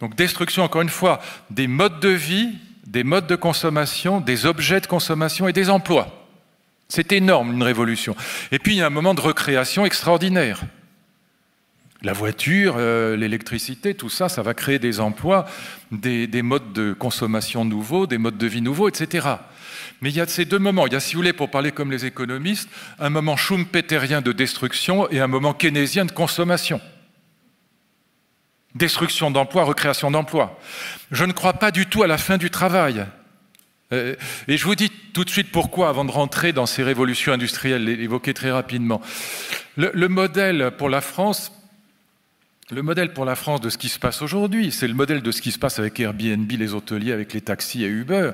Speaker 1: Donc destruction, encore une fois, des modes de vie, des modes de consommation, des objets de consommation et des emplois. C'est énorme, une révolution. Et puis il y a un moment de recréation extraordinaire. La voiture, l'électricité, tout ça, ça va créer des emplois, des modes de consommation nouveaux, des modes de vie nouveaux, etc. Mais il y a ces 2 moments. Il y a, si vous voulez, pour parler comme les économistes, un moment schumpeterien de destruction et un moment keynésien de consommation. Destruction d'emplois, recréation d'emplois. Je ne crois pas du tout à la fin du travail. Et je vous dis tout de suite pourquoi, avant de rentrer dans ces révolutions industrielles, évoquées très rapidement. Le modèle pour la France... Le modèle pour la France de ce qui se passe aujourd'hui, c'est le modèle de ce qui se passe avec Airbnb, les hôteliers, avec les taxis et Uber.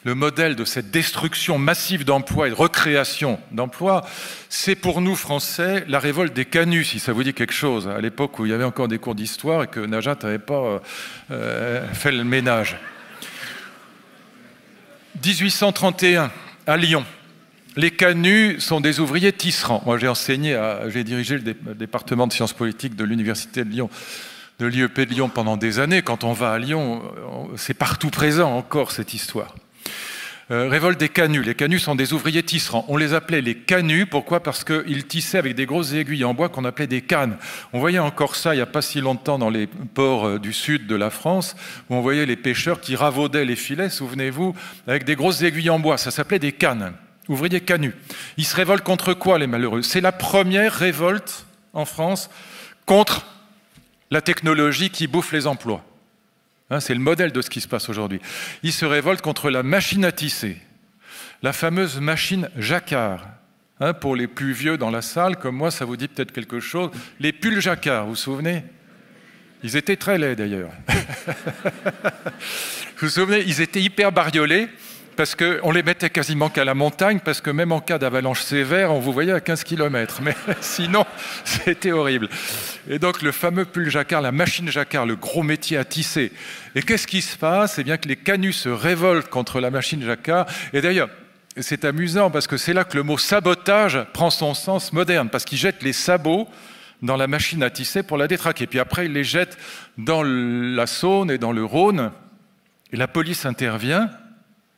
Speaker 1: Le modèle de cette destruction massive d'emplois et de recréation d'emplois, c'est pour nous, Français, la révolte des canuts, si ça vous dit quelque chose, à l'époque où il y avait encore des cours d'histoire et que Najat n'avait pas fait le ménage. 1831, à Lyon. Les canuts sont des ouvriers tisserands. Moi, j'ai dirigé le département de sciences politiques de l'Université de Lyon, de l'IEP de Lyon pendant des années. Quand on va à Lyon, c'est partout présent encore cette histoire. Révolte des canuts. Les canuts sont des ouvriers tisserands. On les appelait les canuts. Pourquoi? Parce qu'ils tissaient avec des grosses aiguilles en bois qu'on appelait des cannes. On voyait encore ça il n'y a pas si longtemps dans les ports du sud de la France, où on voyait les pêcheurs qui ravaudaient les filets, souvenez-vous, avec des grosses aiguilles en bois. Ça s'appelait des cannes. Ouvriers canuts. Ils se révoltent contre quoi, les malheureux? C'est la première révolte en France contre la technologie qui bouffe les emplois. Hein, c'est le modèle de ce qui se passe aujourd'hui. Ils se révoltent contre la machine à tisser, la fameuse machine jacquard. Hein, pour les plus vieux dans la salle, comme moi, ça vous dit peut-être quelque chose. Les pulls jacquard, vous vous souvenez? Ils étaient très laids d'ailleurs. Vous vous souvenez? Ils étaient hyper bariolés, parce qu'on les mettait quasiment qu'à la montagne, parce que même en cas d'avalanche sévère, on vous voyait à 15 km. Mais sinon, c'était horrible. Et donc, le fameux pull jacquard, la machine jacquard, le gros métier à tisser. Et qu'est-ce qui se passe? Eh bien, que les canuts se révoltent contre la machine jacquard. Et d'ailleurs, c'est amusant, parce que c'est là que le mot sabotage prend son sens moderne, parce qu'ils jettent les sabots dans la machine à tisser pour la détraquer. Puis après, ils les jettent dans la Saône et dans le Rhône. Et la police intervient.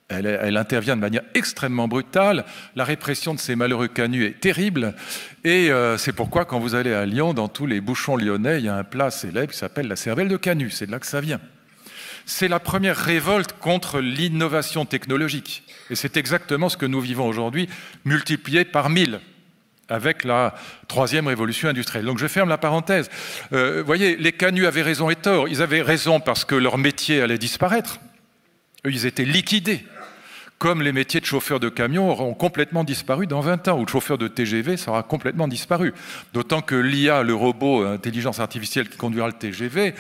Speaker 1: Elle intervient de manière extrêmement brutale. La répression de ces malheureux canuts est terrible. Et c'est pourquoi, quand vous allez à Lyon, dans tous les bouchons lyonnais, il y a un plat célèbre qui s'appelle la cervelle de canut. C'est de là que ça vient. C'est la première révolte contre l'innovation technologique. Et c'est exactement ce que nous vivons aujourd'hui, multiplié par 1000, avec la troisième révolution industrielle. Donc je ferme la parenthèse. Vous voyez, les canuts avaient raison et tort. Ils avaient raison parce que leur métier allait disparaître. Eux, ils étaient liquidés. Comme les métiers de chauffeur de camion auront complètement disparu dans 20 ans, ou de chauffeur de TGV, ça aura complètement disparu. D'autant que l'IA, le robot, intelligence artificielle qui conduira le TGV,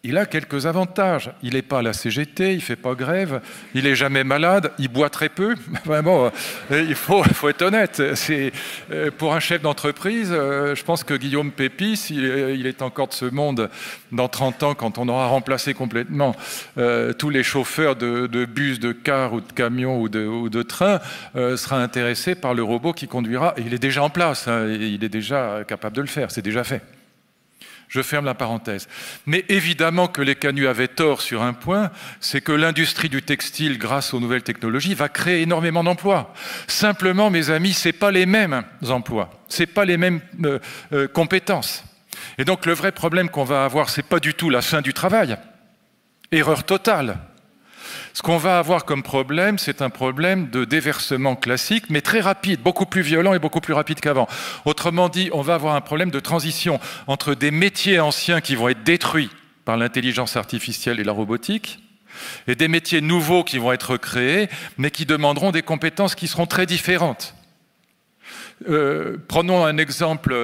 Speaker 1: il a quelques avantages. Il n'est pas à la CGT, il ne fait pas grève, il n'est jamais malade, il boit très peu. Enfin bon, il faut être honnête. Pour un chef d'entreprise, je pense que Guillaume Pépis, il est encore de ce monde dans 30 ans, quand on aura remplacé complètement tous les chauffeurs de bus, de cars ou de camions ou de trains, sera intéressé par le robot qui conduira. Et il est déjà en place, hein, il est déjà capable de le faire, c'est déjà fait. Je ferme la parenthèse. Mais évidemment que les canuts avaient tort sur un point, c'est que l'industrie du textile, grâce aux nouvelles technologies, va créer énormément d'emplois. Simplement, mes amis, ce n'est pas les mêmes emplois, ce n'est pas les mêmes compétences. Et donc le vrai problème qu'on va avoir, ce n'est pas du tout la fin du travail. Erreur totale. Ce qu'on va avoir comme problème, c'est un problème de déversement classique, mais très rapide, beaucoup plus violent et beaucoup plus rapide qu'avant. Autrement dit, on va avoir un problème de transition entre des métiers anciens qui vont être détruits par l'intelligence artificielle et la robotique, et des métiers nouveaux qui vont être créés, mais qui demanderont des compétences qui seront très différentes. Prenons un exemple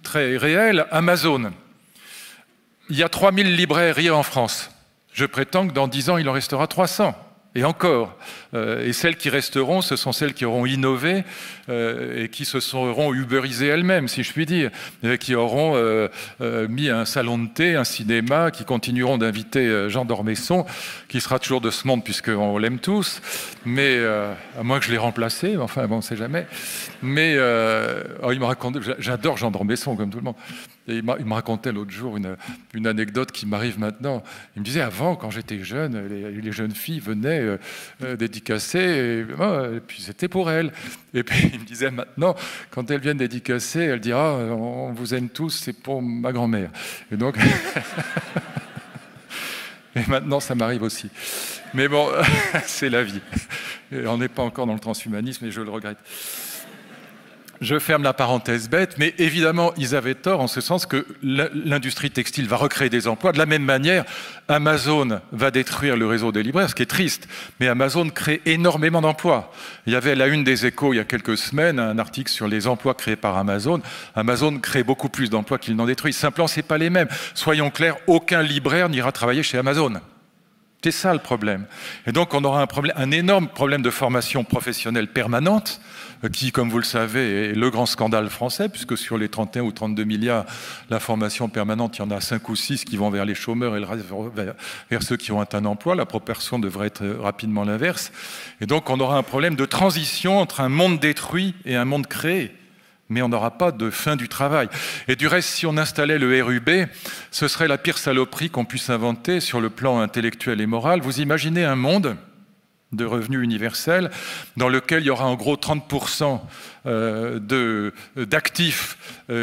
Speaker 1: très réel, Amazon. Il y a 3000 librairies en France. Je prétends que dans 10 ans, il en restera 300. Et encore. Et celles qui resteront, ce sont celles qui auront innové et qui se seront ubérisées elles-mêmes, si je puis dire. Et qui auront mis un salon de thé, un cinéma, qui continueront d'inviter Jean d'Ormesson, qui sera toujours de ce monde puisqu'on l'aime tous. Mais, à moins que je l'ai remplacé, enfin bon, on ne sait jamais. Mais il me raconte, j'adore Jean d'Ormesson, comme tout le monde. Et il me racontait l'autre jour une anecdote qui m'arrive maintenant. Il me disait, avant, quand j'étais jeune, les jeunes filles venaient dédicacer, et puis c'était pour elles. Et puis il me disait, maintenant, quand elles viennent dédicacer, elles disent, ah, on vous aime tous, c'est pour ma grand-mère. Et donc, et maintenant, ça m'arrive aussi. Mais bon, c'est la vie. Et on n'est pas encore dans le transhumanisme, et je le regrette. Je ferme la parenthèse bête, mais évidemment, ils avaient tort en ce sens que l'industrie textile va recréer des emplois. De la même manière, Amazon va détruire le réseau des libraires, ce qui est triste. Mais Amazon crée énormément d'emplois. Il y avait à la une des Échos, il y a quelques semaines, un article sur les emplois créés par Amazon. Amazon crée beaucoup plus d'emplois qu'il n'en détruit. Simplement, ce n'est pas les mêmes. Soyons clairs, aucun libraire n'ira travailler chez Amazon. C'est ça le problème. Et donc on aura un énorme problème de formation professionnelle permanente, qui, comme vous le savez, est le grand scandale français, puisque sur les 31 ou 32 milliards, la formation permanente, il y en a 5 ou 6 qui vont vers les chômeurs et le reste vers ceux qui ont un emploi. La proportion devrait être rapidement l'inverse. Et donc on aura un problème de transition entre un monde détruit et un monde créé. Mais on n'aura pas de fin du travail. Et du reste, si on installait le RUB, ce serait la pire saloperie qu'on puisse inventer sur le plan intellectuel et moral. Vous imaginez un monde de revenus universels dans lequel il y aura en gros 30% d'actifs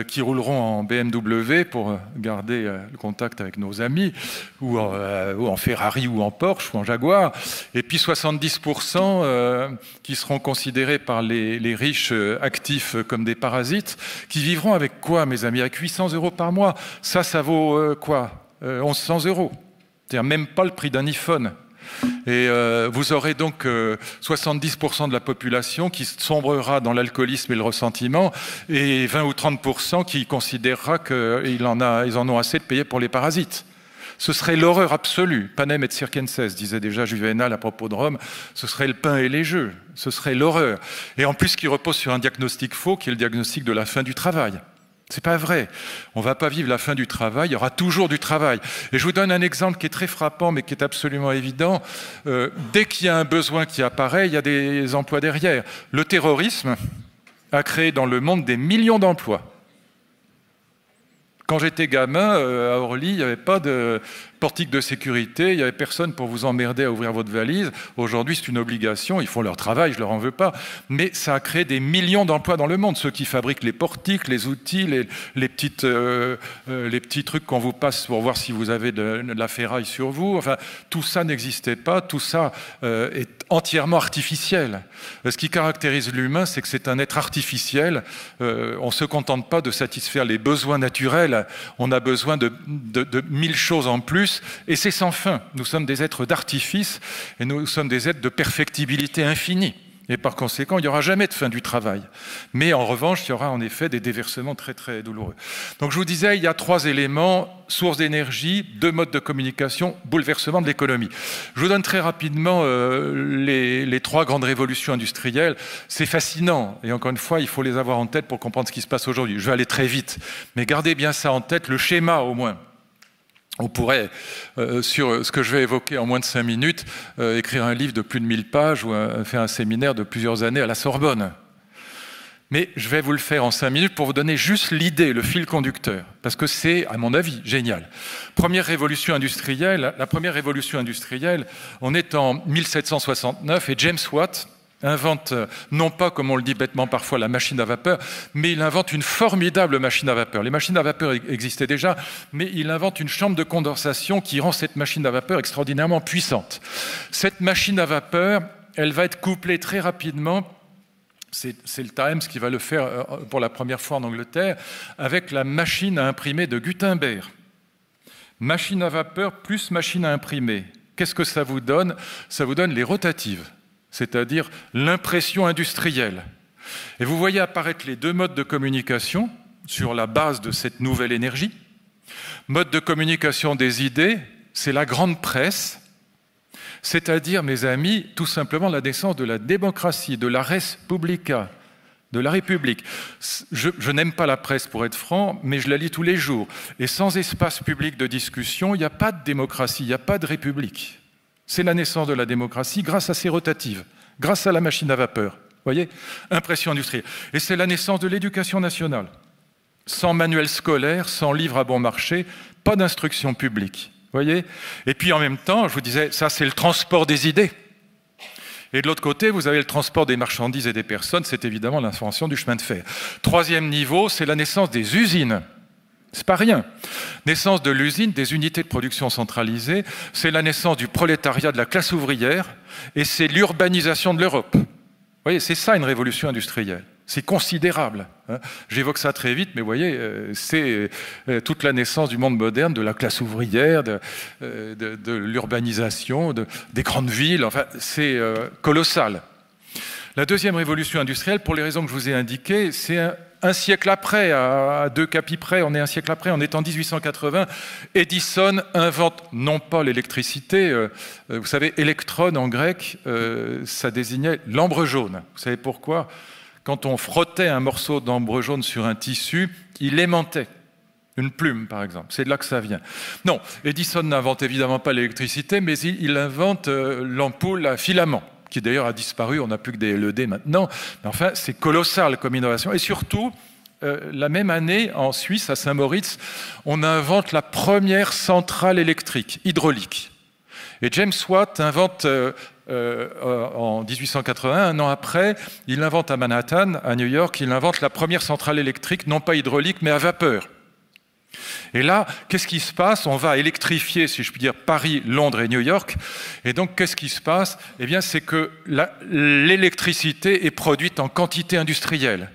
Speaker 1: qui rouleront en BMW pour garder le contact avec nos amis, ou en Ferrari ou en Porsche ou en Jaguar, et puis 70% qui seront considérés par les riches actifs comme des parasites, qui vivront avec quoi, mes amis? Avec 800 € par mois. Ça vaut quoi? 1100 €. C'est-à-dire même pas le prix d'un iPhone. Et vous aurez donc 70% de la population qui sombrera dans l'alcoolisme et le ressentiment, et 20 ou 30% qui considérera qu'ils en ont assez de payer pour les parasites. Ce serait l'horreur absolue. Panem et circenses, disait déjà Juvénal à propos de Rome. Ce serait le pain et les jeux. Ce serait l'horreur. Et en plus, qui repose sur un diagnostic faux, qui est le diagnostic de la fin du travail. C'est pas vrai. On va pas vivre la fin du travail. Il y aura toujours du travail. Et je vous donne un exemple qui est très frappant, mais qui est absolument évident. Dès qu'il y a un besoin qui apparaît, il y a des emplois derrière. Le terrorisme a créé dans le monde des millions d'emplois. Quand j'étais gamin, à Orly, il n'y avait pas de portique de sécurité, il n'y avait personne pour vous emmerder à ouvrir votre valise. Aujourd'hui, c'est une obligation, ils font leur travail, je ne leur en veux pas. Mais ça a créé des millions d'emplois dans le monde. Ceux qui fabriquent les portiques, les outils, les petits trucs qu'on vous passe pour voir si vous avez de la ferraille sur vous. Enfin, tout ça n'existait pas, tout ça est entièrement artificiel. Ce qui caractérise l'humain, c'est que c'est un être artificiel. On ne se contente pas de satisfaire les besoins naturels, on a besoin de 1000 choses en plus. Et c'est sans fin. Nous sommes des êtres d'artifice et nous sommes des êtres de perfectibilité infinie. Et par conséquent, il n'y aura jamais de fin du travail. Mais en revanche, il y aura en effet des déversements très très douloureux. Donc je vous disais, il y a 3 éléments: source d'énergie, 2 modes de communication, bouleversement de l'économie. Je vous donne très rapidement les 3 grandes révolutions industrielles. C'est fascinant. Et encore une fois, il faut les avoir en tête pour comprendre ce qui se passe aujourd'hui. Je vais aller très vite. Mais gardez bien ça en tête, le schéma au moins. On pourrait, sur ce que je vais évoquer en moins de 5 minutes, écrire un livre de plus de 1000 pages ou faire un séminaire de plusieurs années à la Sorbonne. Mais je vais vous le faire en 5 minutes pour vous donner juste l'idée, le fil conducteur, parce que c'est, à mon avis, génial. Première révolution industrielle, la première révolution industrielle, on est en 1769 et James Watt invente, non pas, comme on le dit bêtement parfois, la machine à vapeur, mais il invente une formidable machine à vapeur. Les machines à vapeur existaient déjà, mais il invente une chambre de condensation qui rend cette machine à vapeur extraordinairement puissante. Cette machine à vapeur, elle va être couplée très rapidement, c'est le Times qui va le faire pour la première fois en Angleterre, avec la machine à imprimer de Gutenberg. Machine à vapeur plus machine à imprimer. Qu'est-ce que ça vous donne? Ça vous donne les rotatives, c'est-à-dire l'impression industrielle. Et vous voyez apparaître les 2 modes de communication sur la base de cette nouvelle énergie. Mode de communication des idées, c'est la grande presse, c'est-à-dire, mes amis, tout simplement la naissance de la démocratie, de la res publica, de la République. Je n'aime pas la presse, pour être franc, mais je la lis tous les jours. Et sans espace public de discussion, il n'y a pas de démocratie, il n'y a pas de République. C'est la naissance de la démocratie grâce à ces rotatives, grâce à la machine à vapeur. Vous voyez? Impression industrielle. Et c'est la naissance de l'éducation nationale. Sans manuel scolaire, sans livre à bon marché, pas d'instruction publique. Vous voyez? Et puis en même temps, je vous disais, ça c'est le transport des idées. Et de l'autre côté, vous avez le transport des marchandises et des personnes, c'est évidemment l'invention du chemin de fer. 3e niveau, c'est la naissance des usines. C'est pas rien. Naissance de l'usine, des unités de production centralisées, c'est la naissance du prolétariat, de la classe ouvrière, et c'est l'urbanisation de l'Europe. Vous voyez, c'est ça une révolution industrielle. C'est considérable. J'évoque ça très vite, mais vous voyez, c'est toute la naissance du monde moderne, de la classe ouvrière, de l'urbanisation, des grandes villes. Enfin, c'est colossal. La 2e révolution industrielle, pour les raisons que je vous ai indiquées, c'est un siècle après, à 2 capis près, on est un siècle après, on est en 1880, Edison invente non pas l'électricité, vous savez, électron en grec, ça désignait l'ambre jaune. Vous savez pourquoi? Quand on frottait un morceau d'ambre jaune sur un tissu, il aimantait. Une plume, par exemple. C'est de là que ça vient. Non, Edison n'invente évidemment pas l'électricité, mais il invente l'ampoule à filament, qui d'ailleurs a disparu, on n'a plus que des LED maintenant. Mais enfin, c'est colossal comme innovation. Et surtout, la même année, en Suisse, à Saint-Moritz, on invente la première centrale électrique, hydraulique. Et James Watt invente, en 1881, un an après, il invente à Manhattan, à New York, il invente la première centrale électrique, non pas hydraulique, mais à vapeur. Et là, qu'est-ce qui se passe? On va électrifier, si je puis dire, Paris, Londres et New York. Et donc, qu'est-ce qui se passe? Eh bien, c'est que l'électricité est produite en quantité industrielle.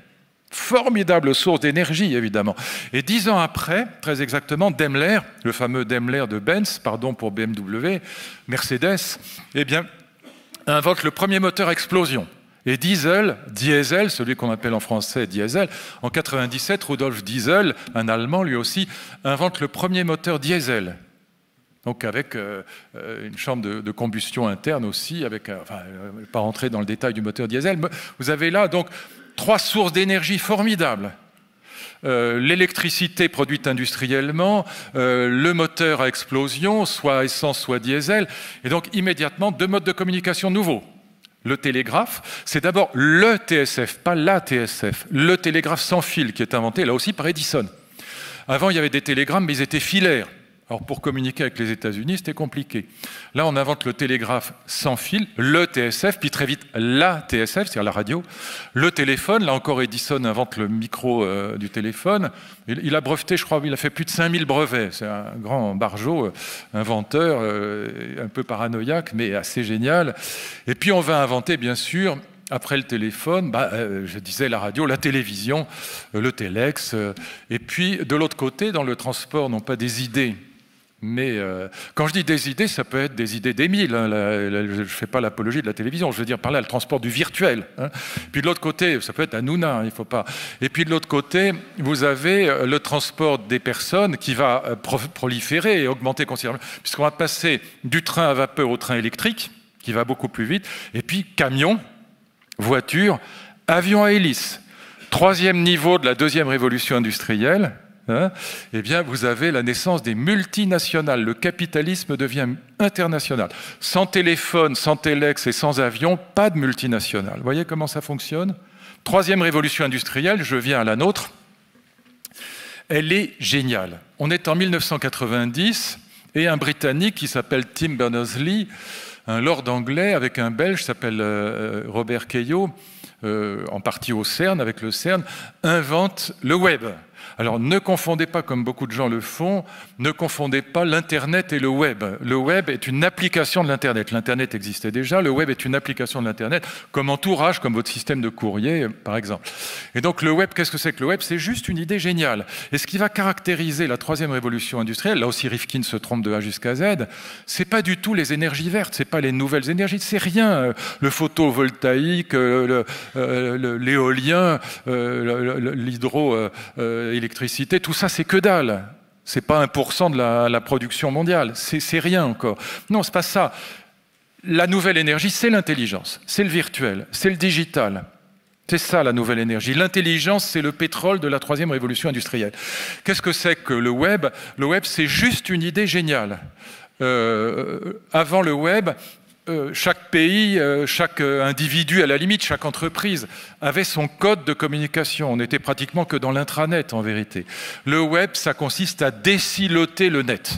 Speaker 1: Formidable source d'énergie, évidemment. Et 10 ans après, très exactement, Daimler, le fameux Daimler de Benz, pardon pour BMW, Mercedes, eh bien, invente le premier moteur à explosion. Et Diesel, celui qu'on appelle en français diesel, en 97, Rudolf Diesel, un Allemand lui aussi, invente le premier moteur diesel. Donc avec une chambre de combustion interne aussi, avec, enfin, je ne vais pas rentrer dans le détail du moteur diesel, mais vous avez là donc 3 sources d'énergie formidables. L'électricité produite industriellement, le moteur à explosion, soit essence, soit diesel, et donc immédiatement 2 modes de communication nouveaux. Le télégraphe, c'est d'abord le TSF, pas la TSF, le télégraphe sans fil qui est inventé, là aussi par Edison. Avant, il y avait des télégrammes, mais ils étaient filaires. Alors pour communiquer avec les États-Unis, c'était compliqué. Là, on invente le télégraphe sans fil, le TSF, puis très vite la TSF, c'est-à-dire la radio. Le téléphone, là encore Edison invente le micro du téléphone. Il a breveté, je crois, il a fait plus de 5000 brevets. C'est un grand barjot, inventeur, un peu paranoïaque, mais assez génial. Et puis on va inventer, bien sûr, après le téléphone, je disais la radio, la télévision, le téléx. Et puis de l'autre côté, dans le transport, non pas des idées, mais quand je dis des idées, ça peut être des idées d'Émile. Hein, je ne fais pas l'apologie de la télévision. Je veux dire par là le transport du virtuel. Hein. Puis de l'autre côté, ça peut être Hanouna. Il faut pas. Et puis de l'autre côté, vous avez le transport des personnes qui va proliférer et augmenter considérablement, puisqu'on va passer du train à vapeur au train électrique, qui va beaucoup plus vite. Et puis camion, voiture, avion à hélice. 3e niveau de la 2e révolution industrielle. Hein, eh bien, vous avez la naissance des multinationales. Le capitalisme devient international. Sans téléphone, sans téléx et sans avion, pas de multinationales. Vous voyez comment ça fonctionne? 3e révolution industrielle, je viens à la nôtre. Elle est géniale. On est en 1990 et un Britannique qui s'appelle Tim Berners-Lee, un lord anglais avec un Belge qui s'appelle Robert Cailliot, en partie au CERN, avec le CERN, invente le web. Alors ne confondez pas, comme beaucoup de gens le font, ne confondez pas l'Internet et le web. Le web est une application de l'Internet. L'Internet existait déjà, le web est une application de l'Internet, comme entourage, comme votre système de courrier, par exemple. Et donc le web, qu'est-ce que c'est que le web? C'est juste une idée géniale. Et ce qui va caractériser la 3e révolution industrielle, là aussi Rifkin se trompe de A jusqu'à Z, c'est pas du tout les énergies vertes, c'est pas les nouvelles énergies, c'est rien. Le photovoltaïque, l'éolien, l'hydroélectricité, tout ça, c'est que dalle. C'est pas 1% de la production mondiale. C'est rien encore. Non, c'est pas ça. La nouvelle énergie, c'est l'intelligence, c'est le virtuel, c'est le digital. C'est ça la nouvelle énergie. L'intelligence, c'est le pétrole de la 3e révolution industrielle. Qu'est-ce que c'est que le web? Le web, c'est juste une idée géniale. Avant le web, chaque pays, chaque individu, à la limite, chaque entreprise avait son code de communication. On n'était pratiquement que dans l'intranet, en vérité. Le web, ça consiste à désiloter le net,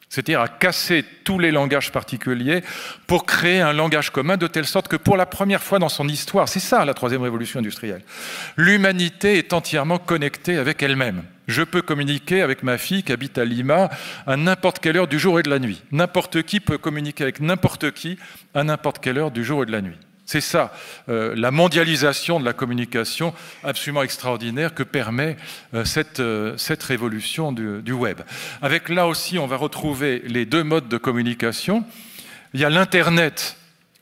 Speaker 1: c'est-à-dire à casser tous les langages particuliers pour créer un langage commun de telle sorte que pour la première fois dans son histoire, c'est ça la 3e révolution industrielle, l'humanité est entièrement connectée avec elle-même. Je peux communiquer avec ma fille qui habite à Lima à n'importe quelle heure du jour et de la nuit. N'importe qui peut communiquer avec n'importe qui à n'importe quelle heure du jour et de la nuit. C'est ça, la mondialisation de la communication absolument extraordinaire que permet cette révolution du web. Avec là aussi, on va retrouver les 2 modes de communication. Il y a l'Internet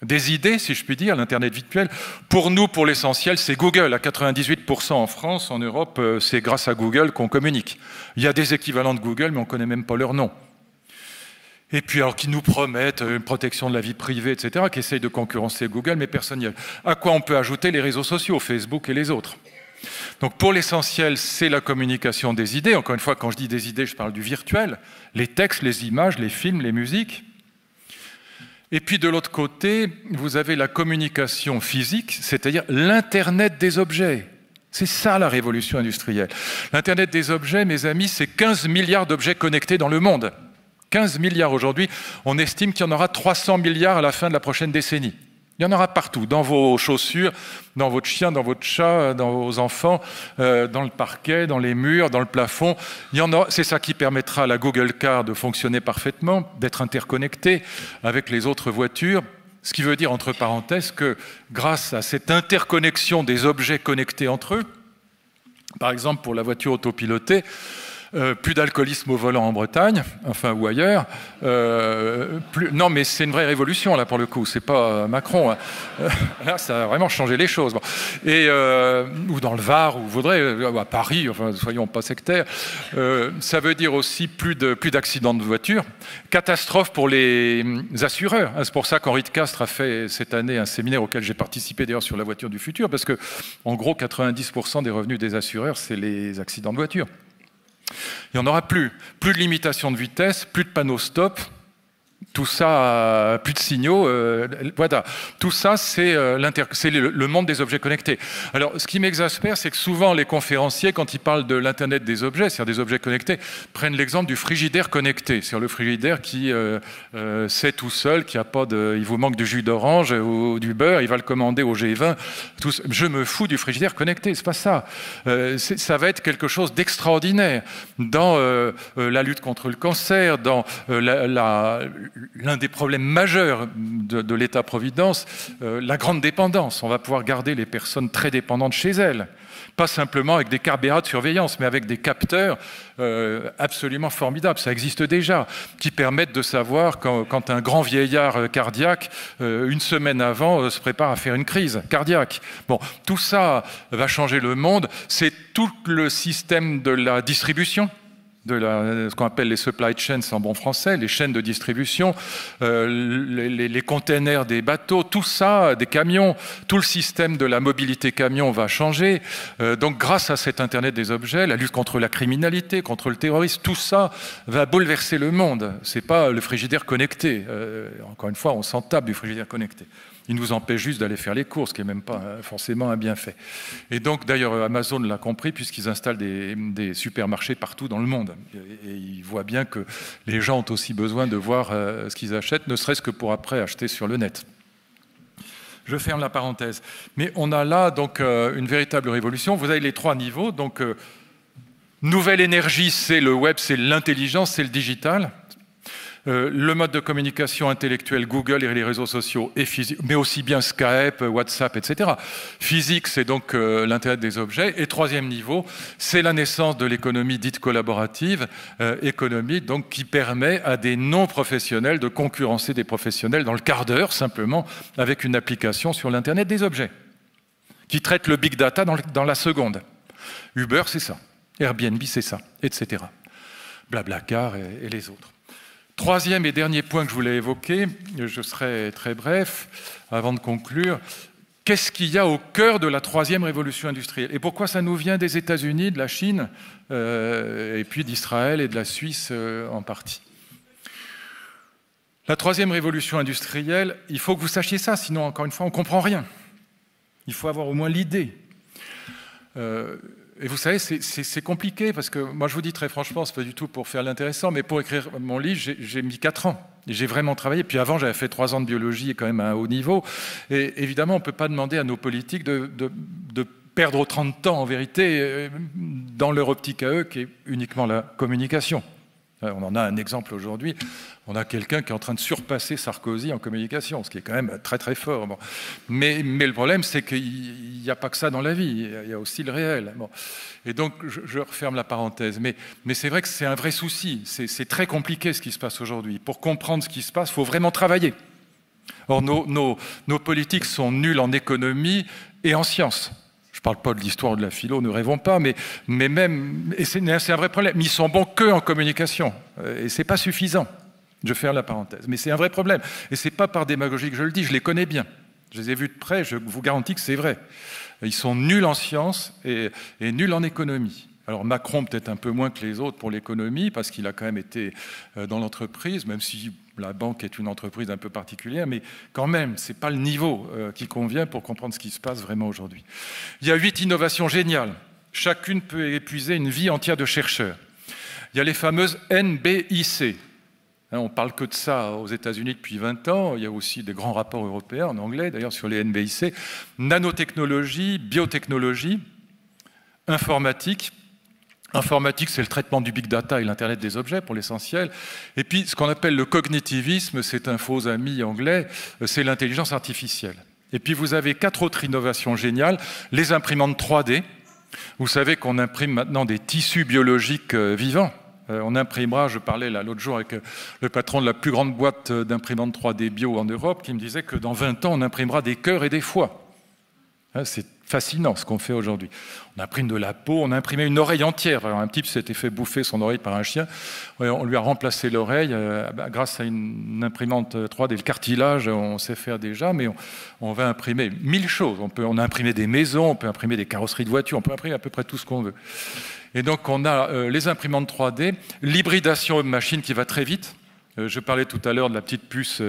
Speaker 1: des idées, si je puis dire, l'Internet virtuel. Pour nous, pour l'essentiel, c'est Google. À 98% en France, en Europe, c'est grâce à Google qu'on communique. Il y a des équivalents de Google, mais on ne connaît même pas leur nom. Et puis, alors, qui nous promettent une protection de la vie privée, etc., qui essayent de concurrencer Google, mais personne n'y a. À quoi on peut ajouter les réseaux sociaux, Facebook et les autres. Donc, pour l'essentiel, c'est la communication des idées. Encore une fois, quand je dis des idées, je parle du virtuel. Les textes, les images, les films, les musiques. Et puis de l'autre côté, vous avez la communication physique, c'est-à-dire l'Internet des objets. C'est ça la révolution industrielle. L'Internet des objets, mes amis, c'est 15 milliards d'objets connectés dans le monde. 15 milliards aujourd'hui, on estime qu'il y en aura 300 milliards à la fin de la prochaine décennie. Il y en aura partout, dans vos chaussures, dans votre chien, dans votre chat, dans vos enfants, dans le parquet, dans les murs, dans le plafond. C'est ça qui permettra à la Google Car de fonctionner parfaitement, d'être interconnectée avec les autres voitures. Ce qui veut dire, entre parenthèses, que grâce à cette interconnexion des objets connectés entre eux, Par exemple, pour la voiture autopilotée, plus d'alcoolisme au volant en Bretagne, enfin ou ailleurs. Non, mais c'est une vraie révolution là pour le coup. C'est pas Macron. Hein. Là, ça a vraiment changé les choses. Bon. Et ou dans le Var, ou Vaudreuil, à Paris. Enfin, soyons pas sectaires. Ça veut dire aussi plus d'accidents de voiture. Catastrophe pour les assureurs. C'est pour ça qu'Henri de Castres a fait cette année un séminaire auquel j'ai participé d'ailleurs sur la voiture du futur, parce que en gros, 90% des revenus des assureurs, c'est les accidents de voiture. Il n'y en aura plus. Plus de limitation de vitesse, plus de panneaux stop, tout ça, plus de signaux. Voilà. Tout ça, c'est le monde des objets connectés. Alors, ce qui m'exaspère, c'est que souvent, les conférenciers, quand ils parlent de l'Internet des objets, c'est-à-dire des objets connectés, prennent l'exemple du frigidaire connecté. C'est-à-dire le frigidaire qui sait tout seul qu'il il vous manque du jus d'orange ou du beurre, il va le commander au G20. Je me fous du frigidaire connecté, c'est pas ça. Ça va être quelque chose d'extraordinaire dans la lutte contre le cancer, dans l'un des problèmes majeurs de l'État-providence, la grande dépendance. On va pouvoir garder les personnes très dépendantes chez elles. Pas simplement avec des caméras de surveillance, mais avec des capteurs absolument formidables. Ça existe déjà, qui permettent de savoir quand un grand vieillard cardiaque, une semaine avant, se prépare à faire une crise cardiaque. Bon, tout ça va changer le monde. C'est tout le système de la distribution, ce qu'on appelle les supply chains en bon français, les chaînes de distribution, les containers des bateaux, tout ça, des camions, tout le système de la mobilité camion va changer. Donc grâce à cet Internet des objets, la lutte contre la criminalité, contre le terrorisme, tout ça va bouleverser le monde. C'est pas le frigidaire connecté. Encore une fois, on s'en tape du frigidaire connecté. Il nous empêche juste d'aller faire les courses, ce qui n'est même pas forcément un bienfait. Et donc, d'ailleurs, Amazon l'a compris, puisqu'ils installent des supermarchés partout dans le monde. Et ils voient bien que les gens ont aussi besoin de voir ce qu'ils achètent, ne serait-ce que pour après acheter sur le net. Je ferme la parenthèse. Mais on a là donc une véritable révolution. Vous avez les 3 niveaux. Donc, nouvelle énergie, c'est le web, c'est l'intelligence, c'est le digital. Le mode de communication intellectuelle, Google et les réseaux sociaux, et physique, mais aussi bien Skype, WhatsApp, etc. Physique, c'est donc l'Internet des objets. Et 3e niveau, c'est la naissance de l'économie dite collaborative, économie donc, qui permet à des non-professionnels de concurrencer des professionnels dans le quart d'heure, simplement, avec une application sur l'Internet des objets, qui traite le big data dans la seconde. Uber, c'est ça. Airbnb, c'est ça, etc. Blablacar et les autres. 3e et dernier point que je voulais évoquer, je serai très bref avant de conclure. Qu'est-ce qu'il y a au cœur de la 3e révolution industrielle? Et pourquoi ça nous vient des États-Unis, de la Chine, et puis d'Israël et de la Suisse en partie? La 3e révolution industrielle, il faut que vous sachiez ça, sinon, encore une fois, on ne comprend rien. Il faut avoir au moins l'idée. Et vous savez, c'est compliqué, parce que moi je vous dis très franchement, c'est pas du tout pour faire l'intéressant, mais pour écrire mon livre, j'ai mis 4 ans. Et j'ai vraiment travaillé. Puis avant, j'avais fait 3 ans de biologie, quand même à un haut niveau. Et évidemment, on ne peut pas demander à nos politiques de perdre autant de temps, en vérité, dans leur optique à eux, qui est uniquement la communication. On en a un exemple aujourd'hui. On a quelqu'un qui est en train de surpasser Sarkozy en communication, ce qui est quand même très très fort. Bon. Mais le problème, c'est qu'il n'y a pas que ça dans la vie, il y a aussi le réel. Bon. Et donc, je referme la parenthèse. Mais c'est vrai que c'est un vrai souci. C'est très compliqué ce qui se passe aujourd'hui. Pour comprendre ce qui se passe, il faut vraiment travailler. Or, nos politiques sont nuls en économie et en sciences. Je ne parle pas de l'histoire ou de la philo, ne rêvons pas, mais même, et c'est un vrai problème, ils sont bons que en communication, et ce n'est pas suffisant. Je ferme la parenthèse, mais c'est un vrai problème. Et ce n'est pas par démagogie que je le dis, je les connais bien. Je les ai vus de près, je vous garantis que c'est vrai. Ils sont nuls en sciences et nuls en économie. Alors Macron peut-être un peu moins que les autres pour l'économie, parce qu'il a quand même été dans l'entreprise, même si la banque est une entreprise un peu particulière, mais quand même, ce n'est pas le niveau qui convient pour comprendre ce qui se passe vraiment aujourd'hui. Il y a 8 innovations géniales. Chacune peut épuiser une vie entière de chercheurs. Il y a les fameuses NBIC. On ne parle que de ça aux États-Unis depuis 20 ans. Il y a aussi des grands rapports européens, en anglais d'ailleurs, sur les NBIC. Nanotechnologie, biotechnologie, informatique. Informatique, c'est le traitement du big data et l'Internet des objets pour l'essentiel. Et puis, ce qu'on appelle le cognitivisme, c'est un faux ami anglais, c'est l'intelligence artificielle. Et puis, vous avez 4 autres innovations géniales. Les imprimantes 3D, Vous savez qu'on imprime maintenant des tissus biologiques vivants. On imprimera, je parlais là l'autre jour avec le patron de la plus grande boîte d'imprimantes 3D bio en Europe, qui me disait que dans 20 ans, on imprimera des cœurs et des foies. C'est fascinant ce qu'on fait aujourd'hui. On imprime de la peau, on a imprimé une oreille entière. Alors, un type s'était fait bouffer son oreille par un chien. On lui a remplacé l'oreille grâce à une imprimante 3D. Le cartilage, on sait faire déjà, mais on va imprimer 1000 choses. On a imprimé des maisons, on peut imprimer des carrosseries de voitures, on peut imprimer à peu près tout ce qu'on veut. Et donc on a les imprimantes 3D, l'hybridation homme-machine qui va très vite. Je parlais tout à l'heure de la petite puce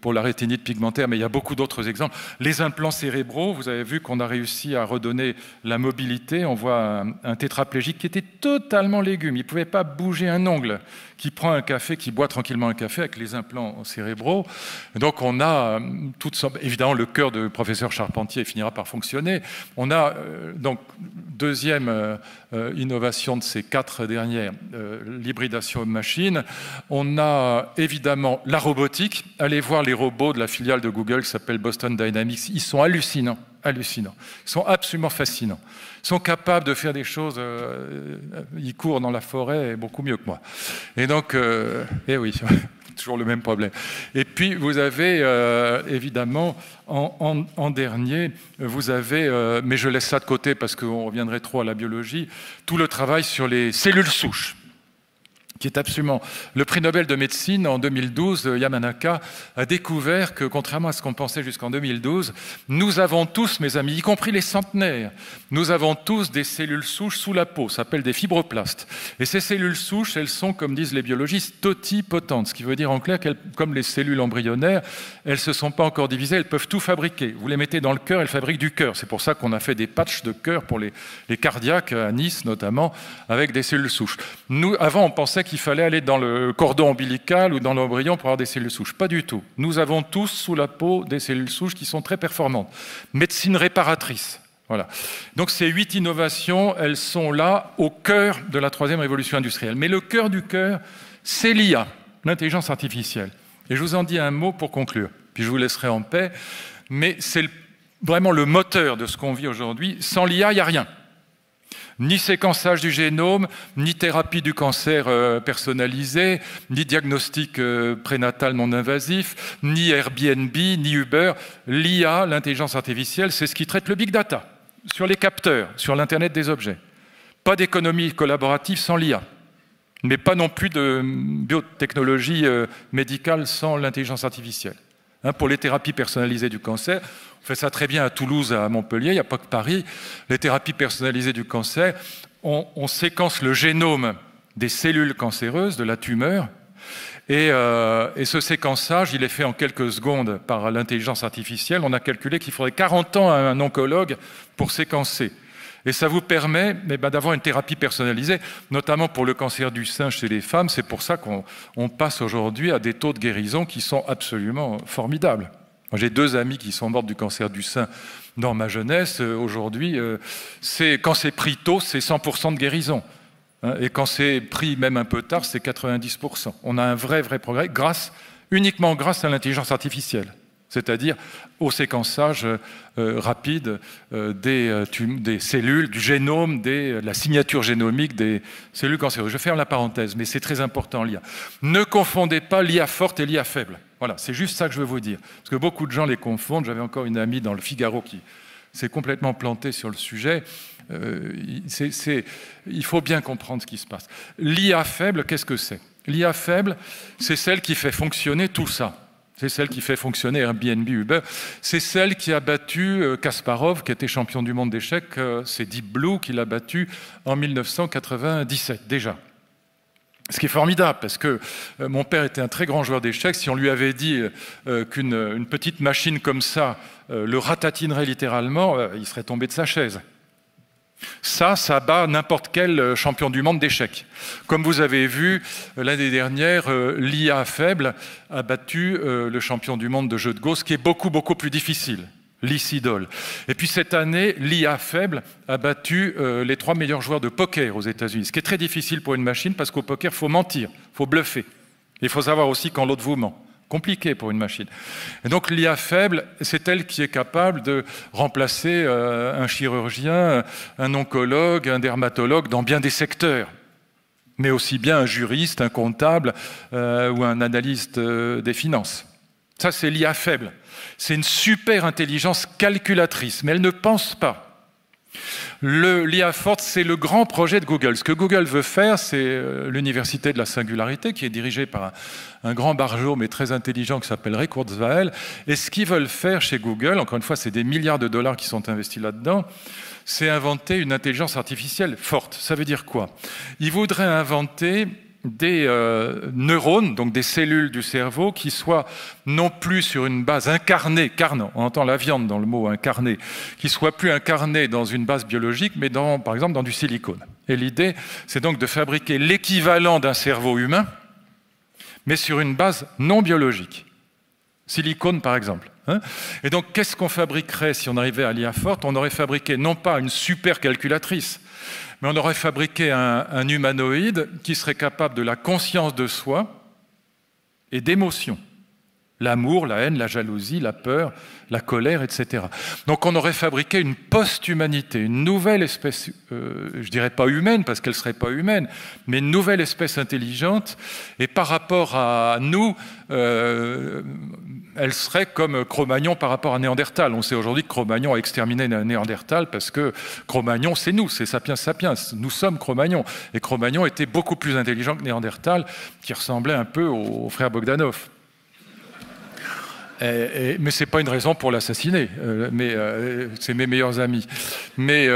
Speaker 1: pour la rétinite pigmentaire, mais il y a beaucoup d'autres exemples. Les implants cérébraux, vous avez vu qu'on a réussi à redonner la mobilité. On voit un tétraplégique qui était totalement légume. Il ne pouvait pas bouger un ongle, qui prend un café, qui boit tranquillement un café avec les implants cérébraux. Et donc on a toutes sortes... Évidemment, le cœur de professeur Charpentier finira par fonctionner. On a donc deuxième innovation de ces 4 dernières, l'hybridation homme-machine. On a évidemment la robotique. Allez voir les robots de la filiale de Google qui s'appelle Boston Dynamics. Ils sont hallucinants. Ils sont absolument fascinants. Ils sont capables de faire des choses. Ils courent dans la forêt beaucoup mieux que moi. Et donc, oui, toujours le même problème. Et puis, vous avez évidemment, en dernier, vous avez, mais je laisse ça de côté parce qu'on reviendrait trop à la biologie, tout le travail sur les cellules souches, qui est absolument... Le prix Nobel de médecine, en 2012, Yamanaka a découvert que, contrairement à ce qu'on pensait jusqu'en 2012, nous avons tous, mes amis, y compris les centenaires, nous avons tous des cellules souches sous la peau, ça s'appelle des fibroblastes. Et ces cellules souches, elles sont, comme disent les biologistes, totipotentes, ce qui veut dire en clair qu'elles, comme les cellules embryonnaires, elles ne se sont pas encore divisées, elles peuvent tout fabriquer. Vous les mettez dans le cœur, elles fabriquent du cœur. C'est pour ça qu'on a fait des patchs de cœur pour les cardiaques, à Nice notamment, avec des cellules souches. Nous, avant, on pensait qu'il fallait aller dans le cordon ombilical ou dans l'embryon pour avoir des cellules souches. Pas du tout. Nous avons tous sous la peau des cellules souches qui sont très performantes. Médecine réparatrice. Voilà. Donc ces 8 innovations, elles sont là au cœur de la 3e révolution industrielle. Mais le cœur du cœur, c'est l'IA, l'intelligence artificielle. Et je vous en dis un mot pour conclure, puis je vous laisserai en paix. Mais c'est vraiment le moteur de ce qu'on vit aujourd'hui. Sans l'IA, il n'y a rien. Ni séquençage du génome, ni thérapie du cancer personnalisée, ni diagnostic prénatal non invasif, ni Airbnb, ni Uber. L'IA, l'intelligence artificielle, c'est ce qui traite le big data, sur les capteurs, sur l'Internet des objets. Pas d'économie collaborative sans l'IA, mais pas non plus de biotechnologie médicale sans l'intelligence artificielle. Pour les thérapies personnalisées du cancer, on fait ça très bien à Toulouse, à Montpellier, il n'y a pas que Paris. Les thérapies personnalisées du cancer, on séquence le génome des cellules cancéreuses, de la tumeur, et ce séquençage, il est fait en quelques secondes par l'intelligence artificielle. On a calculé qu'il faudrait 40 ans à un oncologue pour séquencer. Et ça vous permet d'avoir une thérapie personnalisée, notamment pour le cancer du sein chez les femmes. C'est pour ça qu'on passe aujourd'hui à des taux de guérison qui sont absolument formidables. J'ai 2 amis qui sont morts du cancer du sein dans ma jeunesse. Aujourd'hui, quand c'est pris tôt, c'est 100% de guérison. Et quand c'est pris même un peu tard, c'est 90%. On a un vrai progrès uniquement grâce à l'intelligence artificielle. C'est-à-dire au séquençage rapide des cellules, du génome, de la signature génomique des cellules cancéreuses. Je ferme la parenthèse, mais c'est très important l'IA. Ne confondez pas l'IA forte et l'IA faible. Voilà, c'est juste ça que je veux vous dire. Parce que beaucoup de gens les confondent. J'avais encore une amie dans le Figaro qui s'est complètement plantée sur le sujet. Il faut bien comprendre ce qui se passe. L'IA faible, qu'est-ce que c'est? L'IA faible, c'est celle qui fait fonctionner tout ça. C'est celle qui fait fonctionner Airbnb, Uber. C'est celle qui a battu Kasparov, qui était champion du monde d'échecs. C'est Deep Blue qui l'a battu en 1997, déjà. Ce qui est formidable, parce que mon père était un très grand joueur d'échecs. Si on lui avait dit qu'une petite machine comme ça le ratatinerait littéralement, il serait tombé de sa chaise. Ça bat n'importe quel champion du monde d'échecs. Comme vous avez vu, l'année dernière, l'IA faible a battu le champion du monde de jeu de Go, ce qui est beaucoup plus difficile, Lee Sedol. Et puis cette année, l'IA faible a battu les 3 meilleurs joueurs de poker aux États-Unis, ce qui est très difficile pour une machine, parce qu'au poker, il faut mentir, il faut bluffer. Il faut savoir aussi quand l'autre vous ment. compliqué pour une machine. Et donc l'IA faible, c'est elle qui est capable de remplacer un chirurgien, un oncologue, un dermatologue dans bien des secteurs, mais aussi bien un juriste, un comptable ou un analyste des finances. Ça, c'est l'IA faible. C'est une super intelligence calculatrice, mais elle ne pense pas. L'IA forte, c'est le grand projet de Google. Ce que Google veut faire, c'est l'université de la singularité, qui est dirigée par un grand barjot, mais très intelligent, qui s'appelle Ray Kurzweil. Et ce qu'ils veulent faire chez Google, encore une fois, c'est des milliards de dollars qui sont investis là-dedans, c'est inventer une intelligence artificielle forte. Ça veut dire quoi? Ils voudraient inventer des neurones, donc des cellules du cerveau, qui soient non plus sur une base incarnée, carne, on entend la viande dans le mot incarné, qui soient plus incarnées dans une base biologique, mais par exemple dans du silicone. Et l'idée, c'est donc de fabriquer l'équivalent d'un cerveau humain, mais sur une base non biologique. Silicone, par exemple. Et donc, qu'est-ce qu'on fabriquerait si on arrivait à l'IA forte? On aurait fabriqué non pas une super calculatrice, mais on aurait fabriqué un humanoïde qui serait capable de la conscience de soi et d'émotions. L'amour, la haine, la jalousie, la peur, la colère, etc. Donc on aurait fabriqué une post-humanité, une nouvelle espèce, je dirais pas humaine, parce qu'elle serait pas humaine, mais une nouvelle espèce intelligente, et par rapport à nous, elle serait comme Cro-Magnon par rapport à Néandertal. On sait aujourd'hui que Cro-Magnon a exterminé Néandertal, parce que Cro-Magnon, c'est nous, c'est Sapiens Sapiens, nous sommes Cro-Magnon. Et Cro-Magnon était beaucoup plus intelligent que Néandertal, qui ressemblait un peu au frère Bogdanov. Mais ce n'est pas une raison pour l'assassiner, c'est mes meilleurs amis. Mais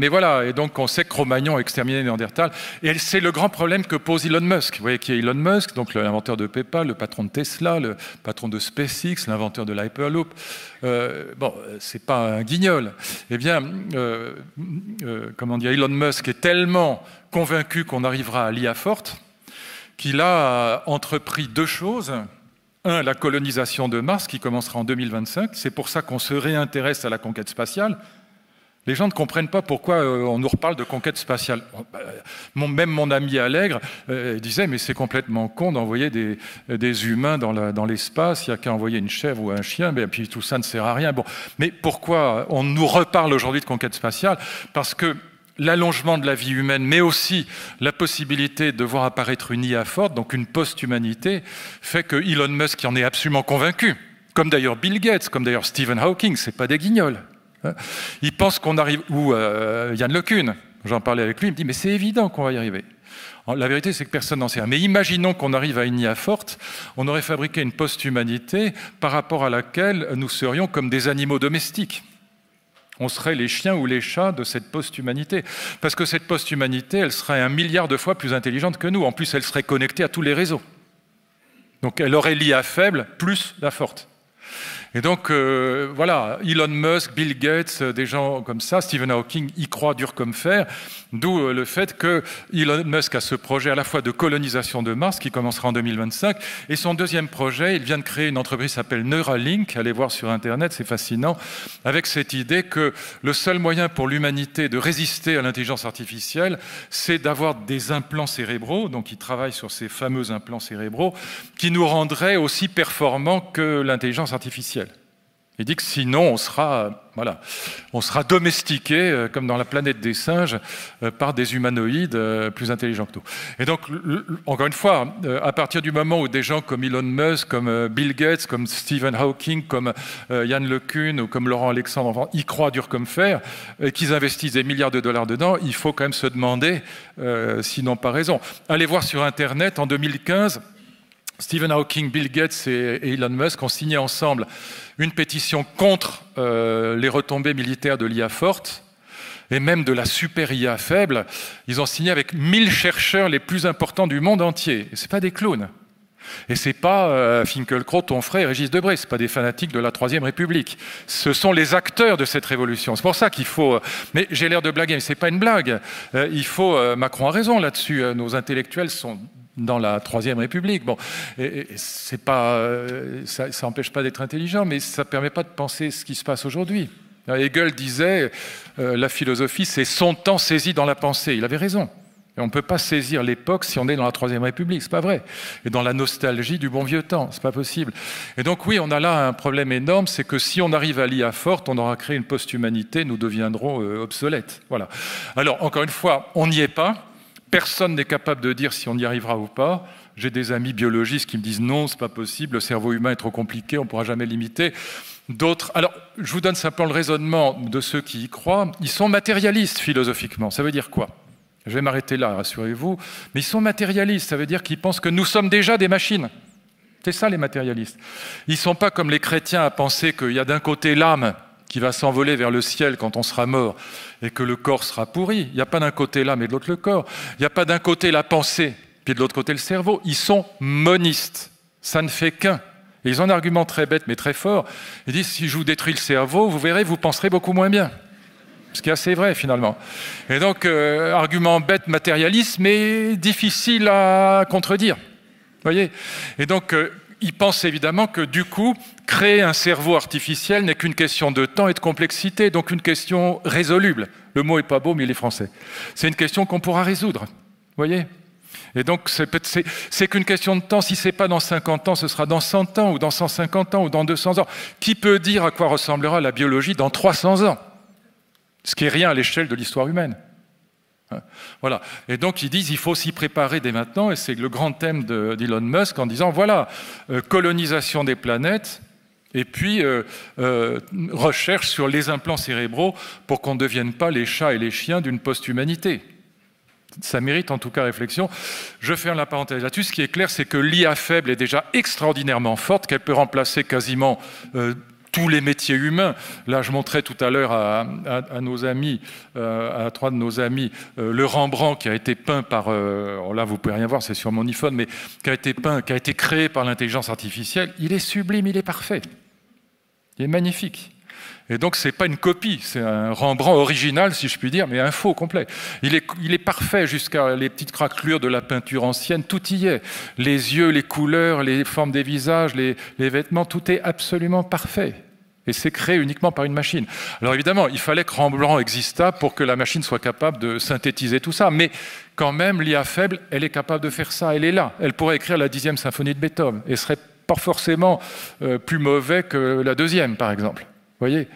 Speaker 1: voilà, et donc on sait que Cro-Magnon a exterminé Néandertal. Et c'est le grand problème que pose Elon Musk. Vous voyez qui est Elon Musk, donc l'inventeur de PayPal, le patron de Tesla, le patron de SpaceX, l'inventeur de l'Hyperloop. Bon, c'est pas un guignol. Eh bien, comment dire, Elon Musk est tellement convaincu qu'on arrivera à l'IA forte qu'il a entrepris deux choses. Un, la colonisation de Mars qui commencera en 2025. C'est pour ça qu'on se réintéresse à la conquête spatiale. Les gens ne comprennent pas pourquoi on nous reparle de conquête spatiale. Même mon ami Allègre disait « mais c'est complètement con d'envoyer des humains dans l'espace, il n'y a qu'à envoyer une chèvre ou un chien, et puis tout ça ne sert à rien. » Bon, mais pourquoi on nous reparle aujourd'hui de conquête spatiale? Parce que l'allongement de la vie humaine, mais aussi la possibilité de voir apparaître une IA forte, donc une post-humanité, fait que Elon Musk qui en est absolument convaincu, comme d'ailleurs Bill Gates, comme d'ailleurs Stephen Hawking, c'est pas des guignols. Il pense qu'on arrive, ou Yann LeCun, j'en parlais avec lui, il me dit mais c'est évident qu'on va y arriver. La vérité, c'est que personne n'en sait rien. Mais imaginons qu'on arrive à une IA forte, on aurait fabriqué une post-humanité par rapport à laquelle nous serions comme des animaux domestiques. On serait les chiens ou les chats de cette post-humanité. Parce que cette post-humanité, elle serait 1 milliard de fois plus intelligente que nous. En plus, elle serait connectée à tous les réseaux. Donc elle aurait l'IA faible plus la forte. Et donc, voilà, Elon Musk, Bill Gates, des gens comme ça, Stephen Hawking y croit dur comme fer, d'où le fait que Elon Musk a ce projet à la fois de colonisation de Mars qui commencera en 2025, et son deuxième projet, il vient de créer une entreprise qui s'appelle Neuralink, allez voir sur Internet, c'est fascinant, avec cette idée que le seul moyen pour l'humanité de résister à l'intelligence artificielle, c'est d'avoir des implants cérébraux, donc il travaille sur ces fameux implants cérébraux, qui nous rendraient aussi performants que l'intelligence artificielle. Il dit que sinon, on sera domestiqué, comme dans la planète des singes, par des humanoïdes plus intelligents que nous. Et donc, encore une fois, à partir du moment où des gens comme Elon Musk, comme Bill Gates, comme Stephen Hawking, comme Yann LeCun ou comme Laurent Alexandre y croient dur comme fer, et qu'ils investissent des milliards de dollars dedans, il faut quand même se demander s'ils n'ont pas raison. Allez voir sur Internet, en 2015, Stephen Hawking, Bill Gates et Elon Musk ont signé ensemble une pétition contre les retombées militaires de l'IA forte et même de la super IA faible. Ils ont signé avec 1000 chercheurs les plus importants du monde entier. Et ce n'est pas des clowns. Et ce n'est pas Finkielkraut, Onfray et Régis Debray, ce n'est pas des fanatiques de la Troisième République. Ce sont les acteurs de cette révolution. C'est pour ça qu'il faut... Mais j'ai l'air de blaguer, mais ce n'est pas une blague. Macron a raison là-dessus. Nos intellectuels sont dans la Troisième République. Bon, c'est pas, ça n'empêche pas d'être intelligent, mais ça ne permet pas de penser ce qui se passe aujourd'hui. Hegel disait la philosophie, c'est son temps saisi dans la pensée. Il avait raison. Et on ne peut pas saisir l'époque si on est dans la Troisième République, c'est pas vrai. Et dans la nostalgie du bon vieux temps, c'est pas possible. Et donc oui, on a là un problème énorme, c'est que si on arrive à l'IA forte, on aura créé une post-humanité, nous deviendrons obsolètes. Voilà. Alors, encore une fois, on n'y est pas. Personne n'est capable de dire si on y arrivera ou pas. J'ai des amis biologistes qui me disent non, c'est pas possible, le cerveau humain est trop compliqué, on ne pourra jamais l'imiter. D'autres, alors je vous donne simplement le raisonnement de ceux qui y croient, ils sont matérialistes philosophiquement. Ça veut dire quoi? Je vais m'arrêter là, rassurez-vous, mais ils sont matérialistes, ça veut dire qu'ils pensent que nous sommes déjà des machines. C'est ça les matérialistes. Ils ne sont pas comme les chrétiens à penser qu'il y a d'un côté l'âme qui va s'envoler vers le ciel quand on sera mort et que le corps sera pourri. Il n'y a pas d'un côté l'âme et de l'autre le corps. Il n'y a pas d'un côté la pensée, puis de l'autre côté le cerveau. Ils sont monistes. Ça ne fait qu'un. Et ils ont un argument très bête mais très fort. Ils disent, si je vous détruis le cerveau, vous verrez, vous penserez beaucoup moins bien. Ce qui est assez vrai finalement. Et donc, argument bête, matérialiste, mais difficile à contredire. Vous voyez? Et donc, ils pensent évidemment que du coup, créer un cerveau artificiel n'est qu'une question de temps et de complexité, donc une question résoluble. Le mot n'est pas beau, mais il est français. C'est une question qu'on pourra résoudre. Vous voyez? Et donc, c'est qu'une question de temps. Si ce n'est pas dans 50 ans, ce sera dans 100 ans, ou dans 150 ans, ou dans 200 ans. Qui peut dire à quoi ressemblera la biologie dans 300 ans? Ce qui est rien à l'échelle de l'histoire humaine. Voilà. Et donc ils disent qu'il faut s'y préparer dès maintenant, et c'est le grand thème d'Elon Musk en disant voilà, colonisation des planètes, et puis recherche sur les implants cérébraux pour qu'on ne devienne pas les chats et les chiens d'une post-humanité. Ça mérite en tout cas réflexion. Je ferme la parenthèse là-dessus. Ce qui est clair, c'est que l'IA faible est déjà extraordinairement forte, qu'elle peut remplacer quasiment tous les métiers humains. Là, je montrais tout à l'heure à nos amis, à trois de nos amis, le Rembrandt qui a été peint par, là vous pouvez rien voir, c'est sur mon iPhone, mais qui a été peint, qui a été créé par l'intelligence artificielle. Il est sublime, il est parfait, il est magnifique. Et donc, ce n'est pas une copie, c'est un Rembrandt original, si je puis dire, mais un faux complet. Il est parfait jusqu'à les petites craquelures de la peinture ancienne, tout y est. Les yeux, les couleurs, les formes des visages, les vêtements, tout est absolument parfait. Et c'est créé uniquement par une machine. Alors évidemment, il fallait que Rembrandt existât pour que la machine soit capable de synthétiser tout ça. Mais quand même, l'IA faible, elle est capable de faire ça, elle est là. Elle pourrait écrire la 10e symphonie de Beethoven et serait pas forcément plus mauvais que la 2e, par exemple. Vous voyez,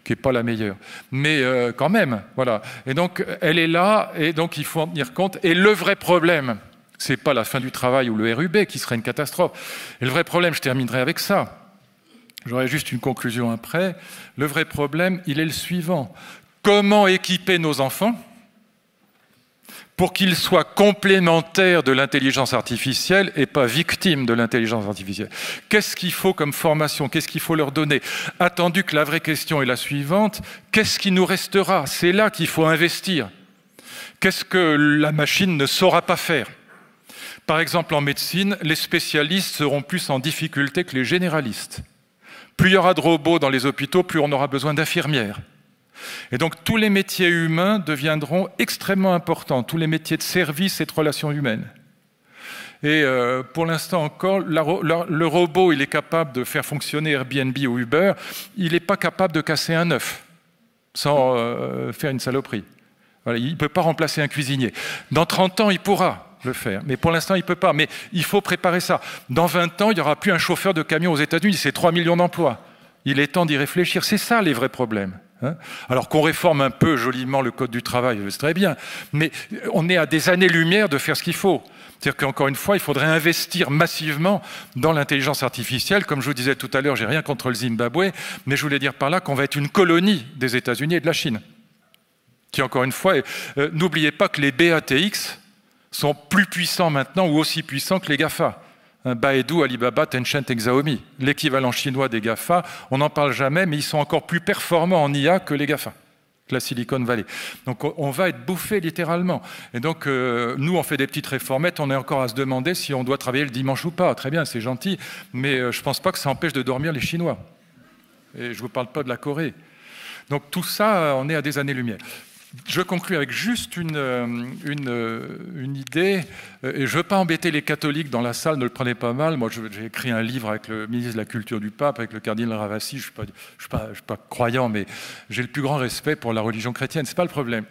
Speaker 1: qui n'est pas la meilleure. Mais quand même, voilà. Et donc, elle est là, et donc il faut en tenir compte. Et le vrai problème, ce n'est pas la fin du travail ou le RUB qui serait une catastrophe. Et le vrai problème, je terminerai avec ça. J'aurai juste une conclusion après. Le vrai problème, il est le suivant. Comment équiper nos enfants pour qu'ils soient complémentaires de l'intelligence artificielle et pas victimes de l'intelligence artificielle? Qu'est-ce qu'il faut comme formation? Qu'est-ce qu'il faut leur donner? Attendu que la vraie question est la suivante, qu'est-ce qui nous restera? C'est là qu'il faut investir. Qu'est-ce que la machine ne saura pas faire? Par exemple, en médecine, les spécialistes seront plus en difficulté que les généralistes. Plus il y aura de robots dans les hôpitaux, plus on aura besoin d'infirmières. Et donc tous les métiers humains deviendront extrêmement importants, tous les métiers de service et de relations humaines. Et pour l'instant encore, le robot, il est capable de faire fonctionner Airbnb ou Uber, il n'est pas capable de casser un œuf sans faire une saloperie. Voilà, il ne peut pas remplacer un cuisinier. Dans 30 ans, il pourra le faire, mais pour l'instant, il ne peut pas. Mais il faut préparer ça. Dans 20 ans, il n'y aura plus un chauffeur de camion aux États-Unis, c'est 3 millions d'emplois. Il est temps d'y réfléchir, c'est ça les vrais problèmes. Alors qu'on réforme un peu joliment le code du travail, c'est très bien, mais on est à des années-lumière de faire ce qu'il faut. C'est-à-dire qu'encore une fois, il faudrait investir massivement dans l'intelligence artificielle. Comme je vous disais tout à l'heure, j'ai rien contre le Zimbabwe, mais je voulais dire par là qu'on va être une colonie des États-Unis et de la Chine. Qui, encore une fois, n'oubliez pas que les BATX sont plus puissants maintenant ou aussi puissants que les GAFA. Baidu, Alibaba, Tencent et Xiaomi, l'équivalent chinois des GAFA, on n'en parle jamais, mais ils sont encore plus performants en IA que les GAFA, que la Silicon Valley. Donc on va être bouffé littéralement. Et donc nous, on fait des petites réformettes, on est encore à se demander si on doit travailler le dimanche ou pas. Très bien, c'est gentil, mais je ne pense pas que ça empêche de dormir les Chinois. Et je ne vous parle pas de la Corée. Donc tout ça, on est à des années-lumière. Je conclue avec juste une idée, et je ne veux pas embêter les catholiques dans la salle, ne le prenez pas mal. Moi, j'ai écrit un livre avec le ministre de la Culture du Pape, avec le cardinal Ravasi. Je ne suis pas croyant, mais j'ai le plus grand respect pour la religion chrétienne. Ce n'est pas le problème.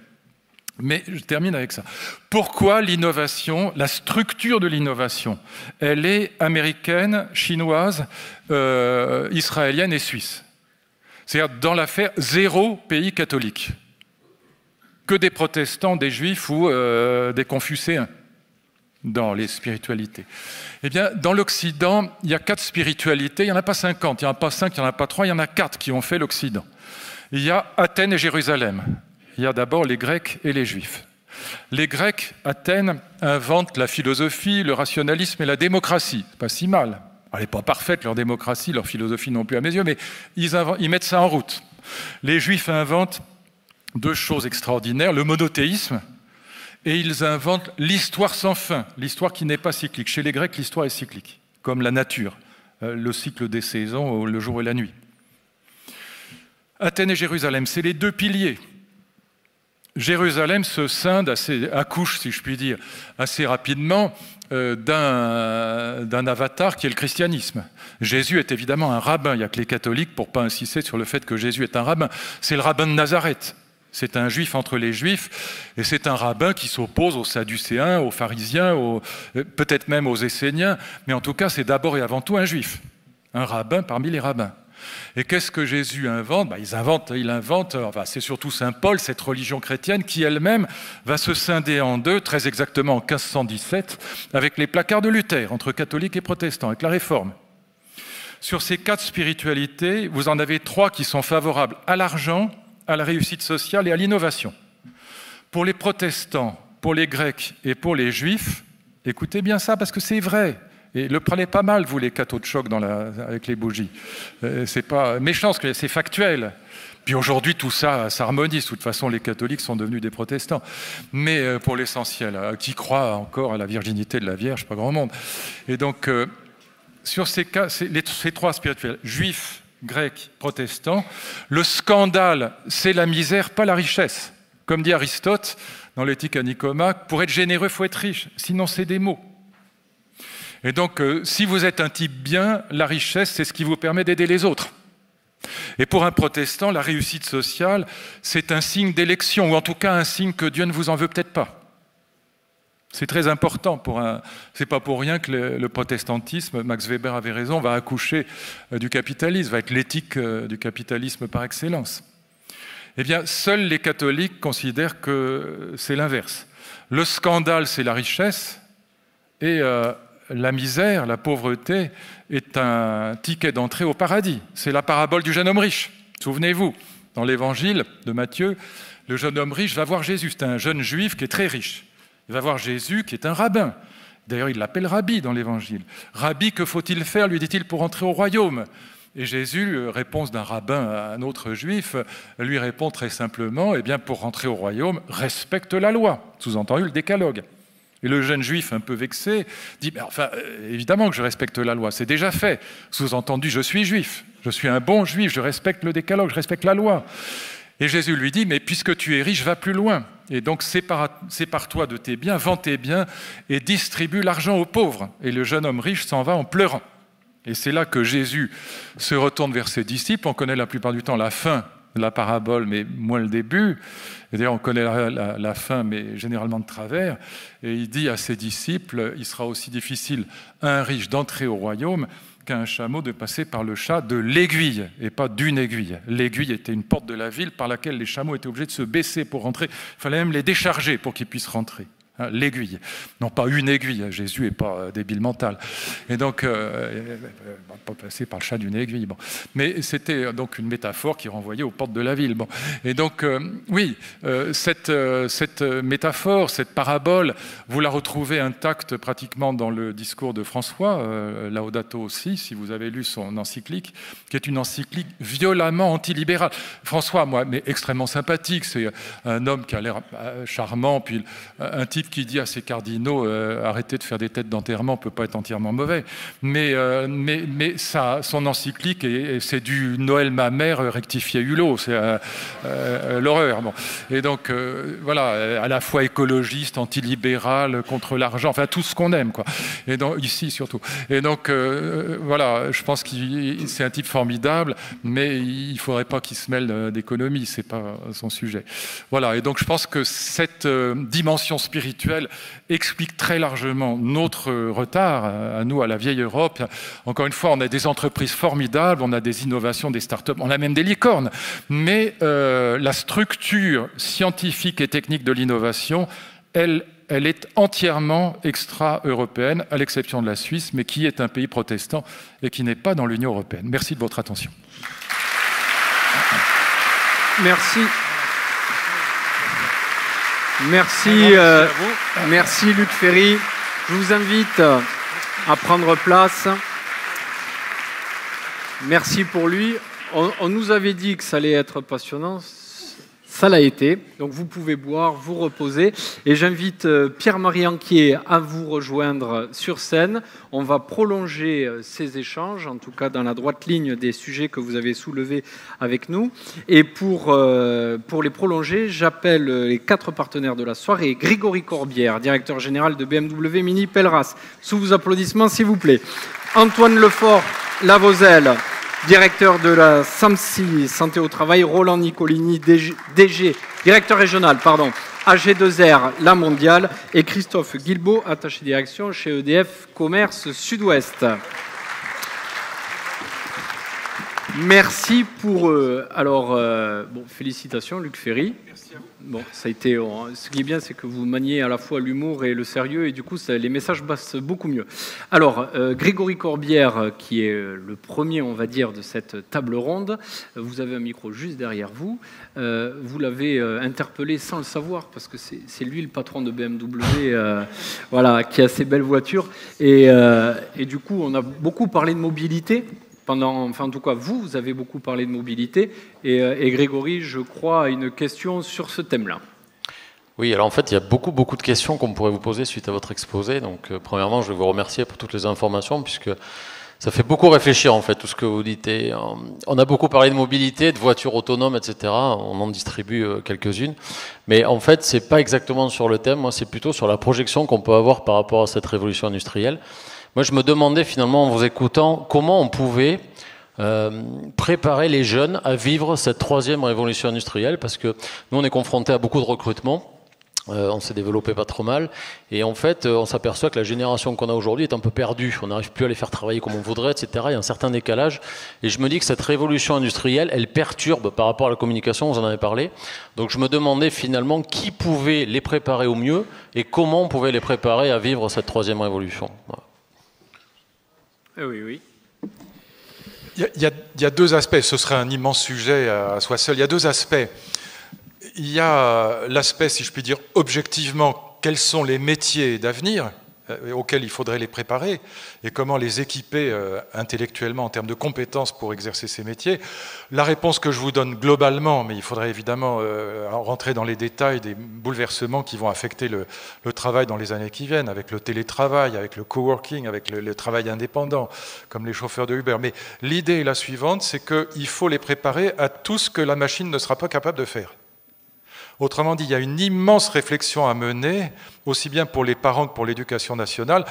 Speaker 1: Mais je termine avec ça. Pourquoi l'innovation, la structure de l'innovation, elle est américaine, chinoise, israélienne et suisse? C'est-à-dire, dans l'affaire, 0 pays catholique. Que des protestants, des juifs ou des confucéens dans les spiritualités. Eh bien, dans l'Occident, il y a 4 spiritualités, il n'y en a pas 50, il n'y en a pas 5, il n'y en a pas 3, il y en a 4 qui ont fait l'Occident. Il y a Athènes et Jérusalem. Il y a d'abord les Grecs et les Juifs. Les Grecs, Athènes, inventent la philosophie, le rationalisme et la démocratie. C'est pas si mal. Elle n'est pas parfaite, leur démocratie, leur philosophie non plus à mes yeux, mais ils mettent ça en route. Les Juifs inventent 2 choses extraordinaires, le monothéisme, et ils inventent l'histoire sans fin, l'histoire qui n'est pas cyclique. Chez les Grecs, l'histoire est cyclique, comme la nature, le cycle des saisons, le jour et la nuit. Athènes et Jérusalem, c'est les 2 piliers. Jérusalem se scinde, accouche, si je puis dire, assez rapidement d'un avatar qui est le christianisme. Jésus est évidemment un rabbin. Il n'y a que les catholiques pour ne pas insister sur le fait que Jésus est un rabbin. C'est le rabbin de Nazareth. C'est un juif entre les juifs, et c'est un rabbin qui s'oppose aux sadducéens, aux pharisiens, peut-être même aux esséniens, mais en tout cas, c'est d'abord et avant tout un juif, un rabbin parmi les rabbins. Et qu'est-ce que Jésus invente? Il invente, c'est surtout saint Paul, cette religion chrétienne qui elle-même va se scinder en 2, très exactement en 1517, avec les placards de Luther, entre catholiques et protestants, avec la Réforme. Sur ces 4 spiritualités, vous en avez 3 qui sont favorables à l'argent, à la réussite sociale et à l'innovation. Pour les protestants, pour les grecs et pour les juifs, écoutez bien ça parce que c'est vrai. Et le prenez pas mal, vous, les cathos de choc avec les bougies. C'est pas méchant, c'est factuel. Puis aujourd'hui, tout ça s'harmonise. De toute façon, les catholiques sont devenus des protestants. Mais pour l'essentiel, qui croit encore à la virginité de la Vierge, pas grand monde. Et donc, sur ces 3 spirituels, juifs, grecs, protestants, le scandale, c'est la misère, pas la richesse. Comme dit Aristote dans l'Éthique à Nicomaque, pour être généreux, il faut être riche, sinon c'est des mots. Et donc, si vous êtes un type bien, la richesse, c'est ce qui vous permet d'aider les autres. Et pour un protestant, la réussite sociale, c'est un signe d'élection, ou en tout cas un signe que Dieu ne vous en veut peut-être pas. C'est très important. C'est pas pour rien que le protestantisme, Max Weber avait raison, va accoucher du capitalisme, va être l'éthique du capitalisme par excellence. Eh bien, seuls les catholiques considèrent que c'est l'inverse. Le scandale, c'est la richesse, et la misère, la pauvreté est un ticket d'entrée au paradis. C'est la parabole du jeune homme riche. Souvenez-vous, dans l'évangile de Matthieu, le jeune homme riche va voir Jésus. C'est un jeune juif qui est très riche. Il va voir Jésus qui est un rabbin. D'ailleurs, il l'appelle Rabbi dans l'évangile. Rabbi, que faut-il faire, lui dit-il, pour entrer au royaume? Et Jésus, réponse d'un rabbin à un autre juif, lui répond très simplement, eh bien, pour rentrer au royaume, respecte la loi. Sous-entendu, le décalogue. Et le jeune juif, un peu vexé, dit « évidemment que je respecte la loi, c'est déjà fait. » Sous-entendu, je suis juif, je suis un bon juif, je respecte le décalogue, je respecte la loi. Et Jésus lui dit « Mais puisque tu es riche, va plus loin. Et donc sépare-toi de tes biens, vends tes biens et distribue l'argent aux pauvres. » Et le jeune homme riche s'en va en pleurant. Et c'est là que Jésus se retourne vers ses disciples. On connaît la plupart du temps la fin de la parabole, mais moins le début. Et d'ailleurs, on connaît la fin, mais généralement de travers. Et il dit à ses disciples, il sera aussi difficile à un riche d'entrer au royaume qu'à un chameau de passer par le chat de l'aiguille, et pas d'une aiguille. L'aiguille était une porte de la ville par laquelle les chameaux étaient obligés de se baisser pour rentrer. Il fallait même les décharger pour qu'ils puissent rentrer. L'aiguille, non pas une aiguille, Jésus n'est pas débile mental. Et donc, pas passer par le chat d'une aiguille. Bon. Mais c'était donc une métaphore qui renvoyait aux portes de la ville. Bon. Et donc, cette métaphore, cette parabole, vous la retrouvez intacte pratiquement dans le discours de François, Laudato aussi, si vous avez lu son encyclique, qui est une encyclique violemment antilibérale. François, moi, mais extrêmement sympathique, c'est un homme qui a l'air charmant, puis un type type qui dit à ses cardinaux arrêtez de faire des têtes d'enterrement peut pas être entièrement mauvais. Mais son encyclique, c'est du Noël ma mère rectifié Hulot, c'est l'horreur. Bon. Et donc, voilà, à la fois écologiste, antilibéral, contre l'argent, enfin tout ce qu'on aime, quoi. Et donc, ici surtout. Et donc, voilà, je pense que c'est un type formidable, mais il ne faudrait pas qu'il se mêle d'économie, ce n'est pas son sujet. Voilà, et donc je pense que cette dimension spirituelle explique très largement notre retard, à nous, à la vieille Europe. Encore une fois, on a des entreprises formidables, on a des innovations, des start-up, on a même des licornes, mais la structure scientifique et technique de l'innovation, elle est entièrement extra-européenne, à l'exception de la Suisse, mais qui est un pays protestant et qui n'est pas dans l'Union européenne. Merci de votre attention.
Speaker 2: Merci. Merci Luc Ferry. Je vous invite à prendre place. Merci pour lui. On nous avait dit que ça allait être passionnant. Ça l'a été, donc vous pouvez boire, vous reposer. Et j'invite Pierre-Marie Anquier à vous rejoindre sur scène. On va prolonger ces échanges, en tout cas dans la droite ligne des sujets que vous avez soulevés avec nous. Et pour les prolonger, j'appelle les 4 partenaires de la soirée. Grégory Corbière, directeur général de BMW Mini Pelleras. Sous vos applaudissements, s'il vous plaît. Antoine Lefort-Lavozelle, directeur de la SAMSI, Santé au Travail, Roland Nicolini, DG, directeur régional, AG2R, La Mondiale, et Christophe Guilbault, attaché direction chez EDF Commerce Sud-Ouest. Merci pour eux. Alors, félicitations Luc Ferry. Merci à vous. Bon, ça a été, ce qui est bien, c'est que vous maniez à la fois l'humour et le sérieux, et du coup, les messages passent beaucoup mieux. Alors, Grégory Corbière, qui est le premier, on va dire, de cette table ronde, vous avez un micro juste derrière vous. Vous l'avez interpellé sans le savoir, parce que c'est lui le patron de BMW, voilà, qui a ces belles voitures. Et du coup, on a beaucoup parlé de mobilité. En tout cas, vous avez beaucoup parlé de mobilité, et Grégory, je crois, a une question sur ce thème-là.
Speaker 3: Oui, alors en fait, il y a beaucoup de questions qu'on pourrait vous poser suite à votre exposé. Donc, premièrement, je vais vous remercier pour toutes les informations, puisque ça fait beaucoup réfléchir, en fait, tout ce que vous dites. Et, on a beaucoup parlé de mobilité, de voitures autonomes, etc. On en distribue quelques-unes. Mais en fait, c'est pas exactement sur le thème. Moi, c'est plutôt sur la projection qu'on peut avoir par rapport à cette révolution industrielle. Moi, je me demandais finalement, en vous écoutant, comment on pouvait préparer les jeunes à vivre cette 3e révolution industrielle, parce que nous, on est confrontés à beaucoup de recrutement, on s'est développé pas trop mal, et en fait, on s'aperçoit que la génération qu'on a aujourd'hui est un peu perdue, on n'arrive plus à les faire travailler comme on voudrait, etc. Il y a un certain décalage, et je me dis que cette révolution industrielle, elle perturbe par rapport à la communication, vous en avez parlé, donc je me demandais finalement qui pouvait les préparer au mieux, et comment on pouvait les préparer à vivre cette 3e révolution. Voilà.
Speaker 2: Oui.
Speaker 4: Il y a 2 aspects, ce serait un immense sujet à soi seul. Il y a 2 aspects. Il y a l'aspect, si je puis dire, objectivement, quels sont les métiers d'avenir auxquels il faudrait les préparer et comment les équiper intellectuellement en termes de compétences pour exercer ces métiers. La réponse que je vous donne globalement, mais il faudrait évidemment rentrer dans les détails des bouleversements qui vont affecter le travail dans les années qui viennent, avec le télétravail, avec le coworking, avec le travail indépendant, comme les chauffeurs de Uber. Mais l'idée est la suivante, c'est qu'il faut les préparer à tout ce que la machine ne sera pas capable de faire. Autrement dit, il y a une immense réflexion à mener, aussi bien pour les parents que pour l'éducation nationale.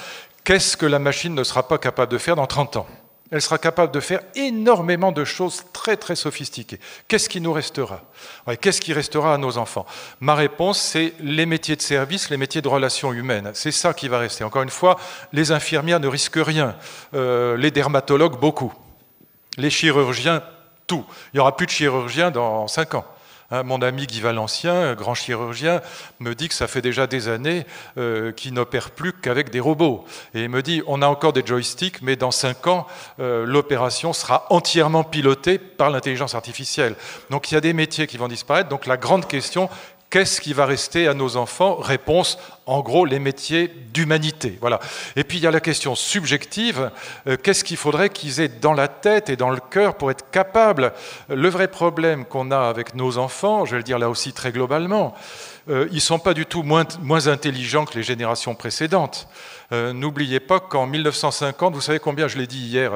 Speaker 4: Qu'est-ce que la machine ne sera pas capable de faire dans 30 ans ? Elle sera capable de faire énormément de choses très très sophistiquées. Qu'est-ce qui nous restera ? Qu'est-ce qui restera à nos enfants ? Ma réponse, c'est les métiers de service, les métiers de relations humaines. C'est ça qui va rester. Encore une fois, les infirmières ne risquent rien, les dermatologues beaucoup, les chirurgiens tout. Il n'y aura plus de chirurgiens dans 5 ans. Mon ami Guy Valencien, grand chirurgien, me dit que ça fait déjà des années qu'il n'opère plus qu'avec des robots. Et il me dit, on a encore des joysticks, mais dans 5 ans, l'opération sera entièrement pilotée par l'intelligence artificielle. Donc il y a des métiers qui vont disparaître. Donc la grande question, qu'est-ce qui va rester à nos enfants ? Réponse, en gros les métiers d'humanité. Voilà. Et puis il y a la question subjective, qu'est-ce qu'il faudrait qu'ils aient dans la tête et dans le cœur pour être capables? Le vrai problème qu'on a avec nos enfants, je vais le dire là aussi très globalement, ils ne sont pas du tout moins intelligents que les générations précédentes. N'oubliez pas qu'en 1950, vous savez combien, je l'ai dit hier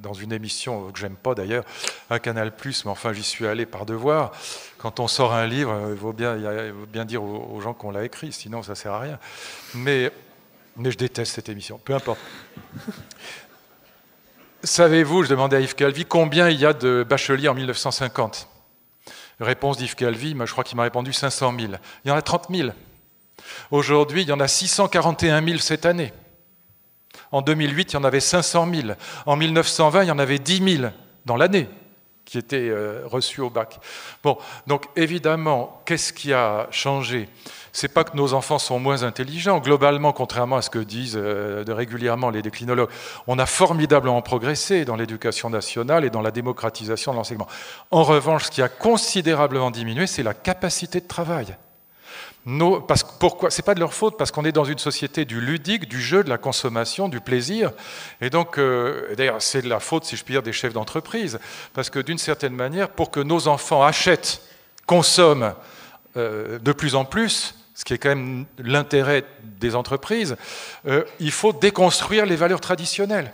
Speaker 4: dans une émission que j'aime pas d'ailleurs, à Canal+, mais enfin j'y suis allé par devoir. Quand on sort un livre, il faut bien dire aux gens qu'on l'a écrit, sinon ça sert à rien. Mais je déteste cette émission, peu importe. Savez-vous, je demandais à Yves Calvi, combien il y a de bacheliers en 1950 ? Réponse d'Yves Calvi, je crois qu'il m'a répondu 500 000. Il y en a 30 000. Aujourd'hui, il y en a 641 000 cette année. En 2008, il y en avait 500 000. En 1920, il y en avait 10 000 dans l'année qui étaient reçus au bac. Bon, donc évidemment, qu'est-ce qui a changé ? C'est pas que nos enfants sont moins intelligents. Globalement, contrairement à ce que disent régulièrement les déclinologues, on a formidablement progressé dans l'éducation nationale et dans la démocratisation de l'enseignement. En revanche, ce qui a considérablement diminué, c'est la capacité de travail. Pourquoi ? C'est pas de leur faute, parce qu'on est dans une société du ludique, du jeu, de la consommation, du plaisir. Et donc, d'ailleurs, c'est de la faute, si je puis dire, des chefs d'entreprise. Parce que d'une certaine manière, pour que nos enfants achètent, consomment de plus en plus, ce qui est quand même l'intérêt des entreprises, il faut déconstruire les valeurs traditionnelles.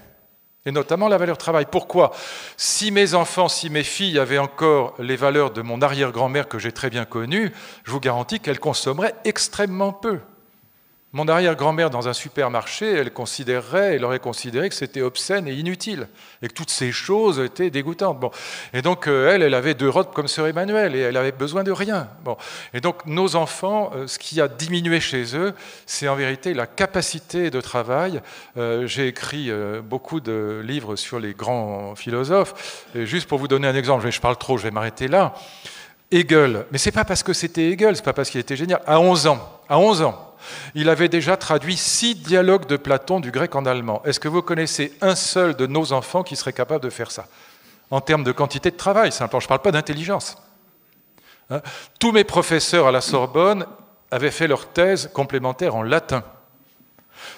Speaker 4: Et notamment la valeur travail. Pourquoi ? Si mes enfants, si mes filles avaient encore les valeurs de mon arrière-grand-mère que j'ai très bien connue, je vous garantis qu'elles consommeraient extrêmement peu. Mon arrière-grand-mère, dans un supermarché, elle aurait considéré que c'était obscène et inutile, et que toutes ces choses étaient dégoûtantes. Bon. Et donc, elle avait 2 robes comme sœur Emmanuel, et elle avait besoin de rien. Bon. Et donc, nos enfants, ce qui a diminué chez eux, c'est en vérité la capacité de travail. J'ai écrit beaucoup de livres sur les grands philosophes, et juste pour vous donner un exemple, je parle trop, je vais m'arrêter là. Hegel, mais c'est pas parce que c'était Hegel, c'est pas parce qu'il était génial. À 11 ans, il avait déjà traduit 6 dialogues de Platon du grec en allemand. Est-ce que vous connaissez un seul de nos enfants qui serait capable de faire ça ? En termes de quantité de travail, simplement, je ne parle pas d'intelligence. Hein ? Tous mes professeurs à la Sorbonne avaient fait leur thèse complémentaire en latin.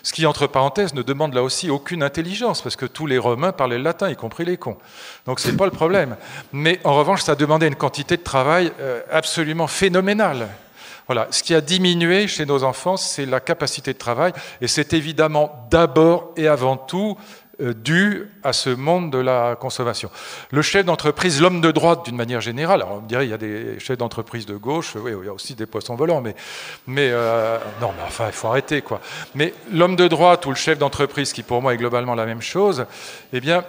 Speaker 4: Ce qui, entre parenthèses, ne demande là aussi aucune intelligence, parce que tous les Romains parlaient le latin, y compris les cons. Donc ce n'est pas le problème. Mais en revanche, ça demandait une quantité de travail absolument phénoménale. Voilà. Ce qui a diminué chez nos enfants, c'est la capacité de travail, et c'est évidemment d'abord et avant tout dû à ce monde de la consommation. Le chef d'entreprise, l'homme de droite d'une manière générale, alors on me dirait il y a des chefs d'entreprise de gauche, oui, il y a aussi des poissons volants, non, mais enfin il faut arrêter quoi. Mais l'homme de droite ou le chef d'entreprise, qui pour moi est globalement la même chose, eh bien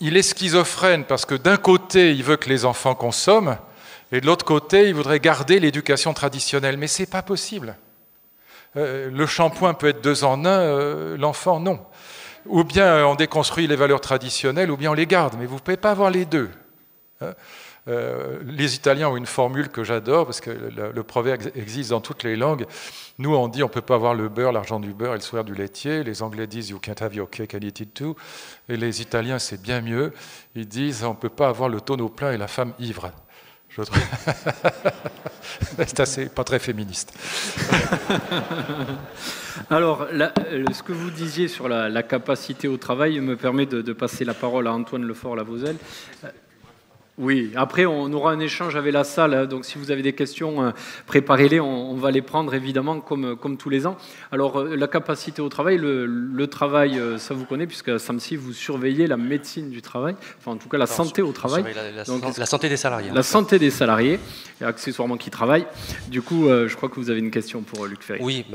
Speaker 4: il est schizophrène parce que d'un côté il veut que les enfants consomment, et de l'autre côté il voudrait garder l'éducation traditionnelle, mais c'est pas possible. Le shampoing peut être 2 en 1, l'enfant non. Ou bien on déconstruit les valeurs traditionnelles, ou bien on les garde, mais vous ne pouvez pas avoir les deux. Les Italiens ont une formule que j'adore, parce que le proverbe existe dans toutes les langues. Nous, on dit on ne peut pas avoir le beurre, l'argent du beurre et le sourire du laitier. Les Anglais disent « You can't have your cake and eat it too ». Et les Italiens, c'est bien mieux. Ils disent « On ne peut pas avoir le tonneau plein et la femme ivre ». Je trouve... c'est assez, pas très féministe.
Speaker 2: Alors, ce que vous disiez sur la capacité au travail me permet de passer la parole à Antoine Lefort-Lavozelle. Oui, après on aura un échange avec la salle, donc si vous avez des questions, préparez-les, on va les prendre évidemment comme tous les ans. Alors la capacité au travail, le travail, ça vous connaît, puisque à SAMSI vous surveillez la médecine du travail, enfin en tout cas la santé au travail.
Speaker 5: La santé des salariés.
Speaker 2: La santé des salariés, et accessoirement qui travaillent. Du coup, je crois que vous avez une question pour Luc Ferry.
Speaker 5: Oui,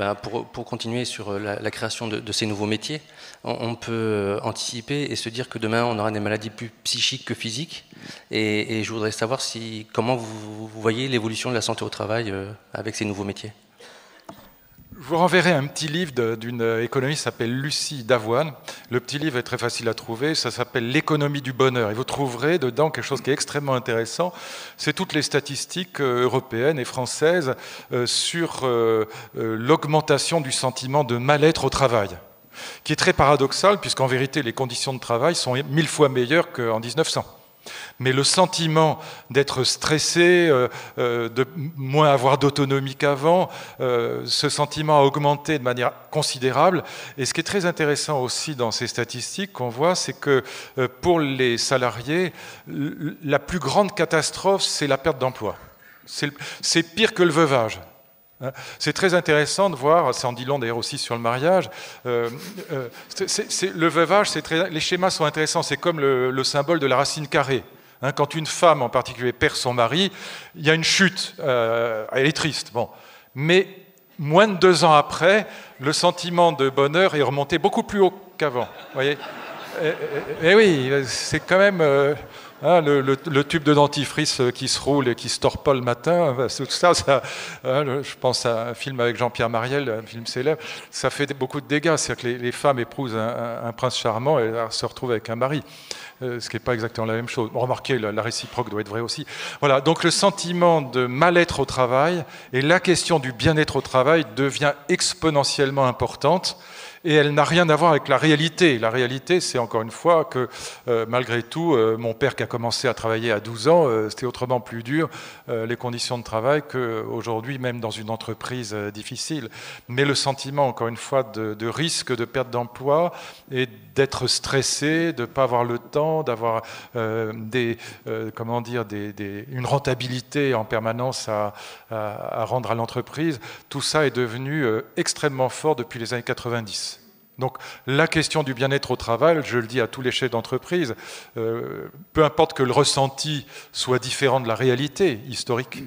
Speaker 5: pour continuer sur la création de ces nouveaux métiers, on peut anticiper et se dire que demain on aura des maladies plus psychiques que physiques. Et je voudrais savoir comment vous voyez l'évolution de la santé au travail avec ces nouveaux métiers.
Speaker 4: Je vous renverrai un petit livre d'une économiste qui s'appelle Lucie Davoine. Le petit livre est très facile à trouver, ça s'appelle « L'économie du bonheur ». Et vous trouverez dedans quelque chose qui est extrêmement intéressant. C'est toutes les statistiques européennes et françaises sur l'augmentation du sentiment de mal-être au travail, qui est très paradoxal, puisqu'en vérité, les conditions de travail sont 1000 fois meilleures qu'en 1900. Mais le sentiment d'être stressé, de moins avoir d'autonomie qu'avant, ce sentiment a augmenté de manière considérable. Et ce qui est très intéressant aussi dans ces statistiques qu'on voit, c'est que pour les salariés, la plus grande catastrophe, c'est la perte d'emploi. C'est pire que le veuvage. C'est très intéressant de voir, ça en dit long d'ailleurs aussi sur le mariage, le veuvage, les schémas sont intéressants, c'est comme le symbole de la racine carrée. Quand une femme en particulier perd son mari, il y a une chute, elle est triste. Bon. Mais moins de 2 ans après, le sentiment de bonheur est remonté beaucoup plus haut qu'avant. Voyez. Et oui, c'est quand même... le tube de dentifrice qui se roule et qui se tord pas le matin, tout ça, je pense à un film avec Jean-Pierre Mariel, un film célèbre, ça fait beaucoup de dégâts. C'est-à-dire que les femmes épousent un prince charmant et elles se retrouvent avec un mari, ce qui n'est pas exactement la même chose. Bon, remarquez, la réciproque doit être vraie aussi. Voilà, donc le sentiment de mal-être au travail et la question du bien-être au travail devient exponentiellement importante. Et elle n'a rien à voir avec la réalité. La réalité, c'est encore une fois que malgré tout, mon père qui a commencé à travailler à 12 ans, c'était autrement plus dur, les conditions de travail, qu'aujourd'hui, même dans une entreprise difficile. Mais le sentiment, encore une fois, de risque de perte d'emploi et d'être stressé, de ne pas avoir le temps, d'avoir une rentabilité en permanence à rendre à l'entreprise, tout ça est devenu extrêmement fort depuis les années 90. Donc la question du bien-être au travail, je le dis à tous les chefs d'entreprise, peu importe que le ressenti soit différent de la réalité historique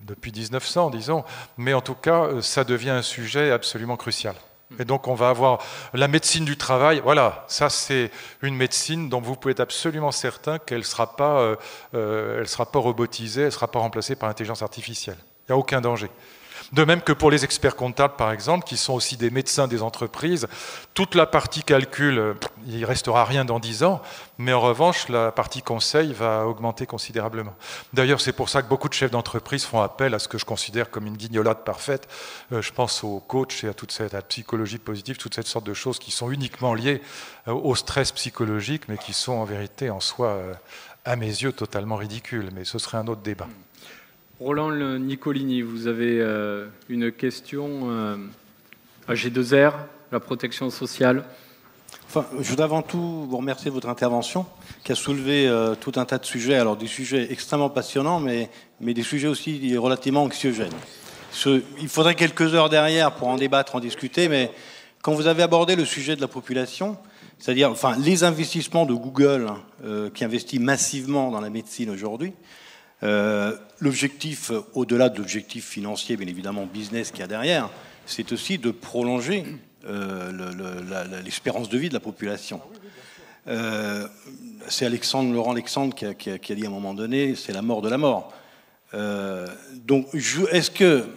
Speaker 4: depuis 1900, disons, mais en tout cas, ça devient un sujet absolument crucial. Et donc on va avoir la médecine du travail, voilà, ça c'est une médecine dont vous pouvez être absolument certain qu'elle ne sera pas robotisée, elle ne sera pas remplacée par l'intelligence artificielle. Il n'y a aucun danger. De même que pour les experts comptables, par exemple, qui sont aussi des médecins des entreprises, toute la partie calcul, il ne restera rien dans 10 ans, mais en revanche, la partie conseil va augmenter considérablement. D'ailleurs, c'est pour ça que beaucoup de chefs d'entreprise font appel à ce que je considère comme une guignolade parfaite. Je pense aux coachs et à toute cette psychologie positive, toute cette sorte de choses qui sont uniquement liées au stress psychologique, mais qui sont en vérité en soi, à mes yeux, totalement ridicules. Mais ce serait un autre débat.
Speaker 2: Roland Nicolini, vous avez une question à G2R, la protection sociale.
Speaker 6: Enfin, je voudrais avant tout vous remercier de votre intervention qui a soulevé tout un tas de sujets, alors des sujets extrêmement passionnants, mais des sujets aussi relativement anxiogènes. Il faudrait quelques heures derrière pour en débattre, en discuter, mais quand vous avez abordé le sujet de la population, c'est-à-dire les investissements de Google qui investit massivement dans la médecine aujourd'hui, l'objectif, au-delà de l'objectif financier, bien évidemment business qu'il y a derrière, c'est aussi de prolonger l'espérance de vie de la population. C'est Laurent Alexandre qui a dit à un moment donné, c'est la mort de la mort. Donc, est-ce que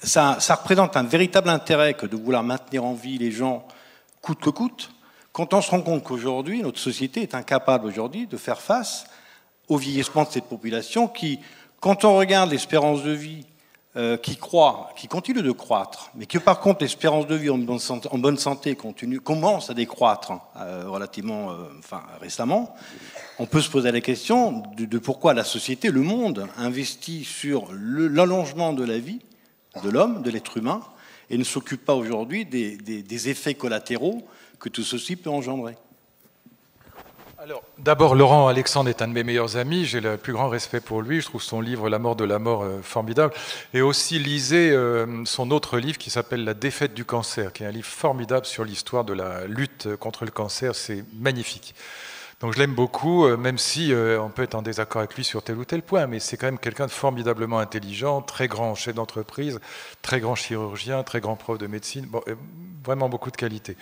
Speaker 6: ça représente un véritable intérêt que de vouloir maintenir en vie les gens coûte que coûte, quand on se rend compte qu'aujourd'hui, notre société est incapable aujourd'hui de faire face au vieillissement de cette population qui, quand on regarde l'espérance de vie qui continue de croître, mais que par contre l'espérance de vie en bonne santé commence à décroître relativement récemment, on peut se poser la question de pourquoi la société, le monde, investit sur l'allongement de la vie de l'homme, de l'être humain, et ne s'occupe pas aujourd'hui des effets collatéraux que tout ceci peut engendrer.
Speaker 4: Alors, d'abord, Laurent Alexandre est un de mes meilleurs amis, j'ai le plus grand respect pour lui, je trouve son livre « La mort de la mort » formidable, et aussi lisez son autre livre qui s'appelle « La défaite du cancer », qui est un livre formidable sur l'histoire de la lutte contre le cancer, c'est magnifique. Donc je l'aime beaucoup, même si on peut être en désaccord avec lui sur tel ou tel point, mais c'est quand même quelqu'un de formidablement intelligent, très grand chef d'entreprise, très grand chirurgien, très grand prof de médecine, bon, vraiment beaucoup de qualités.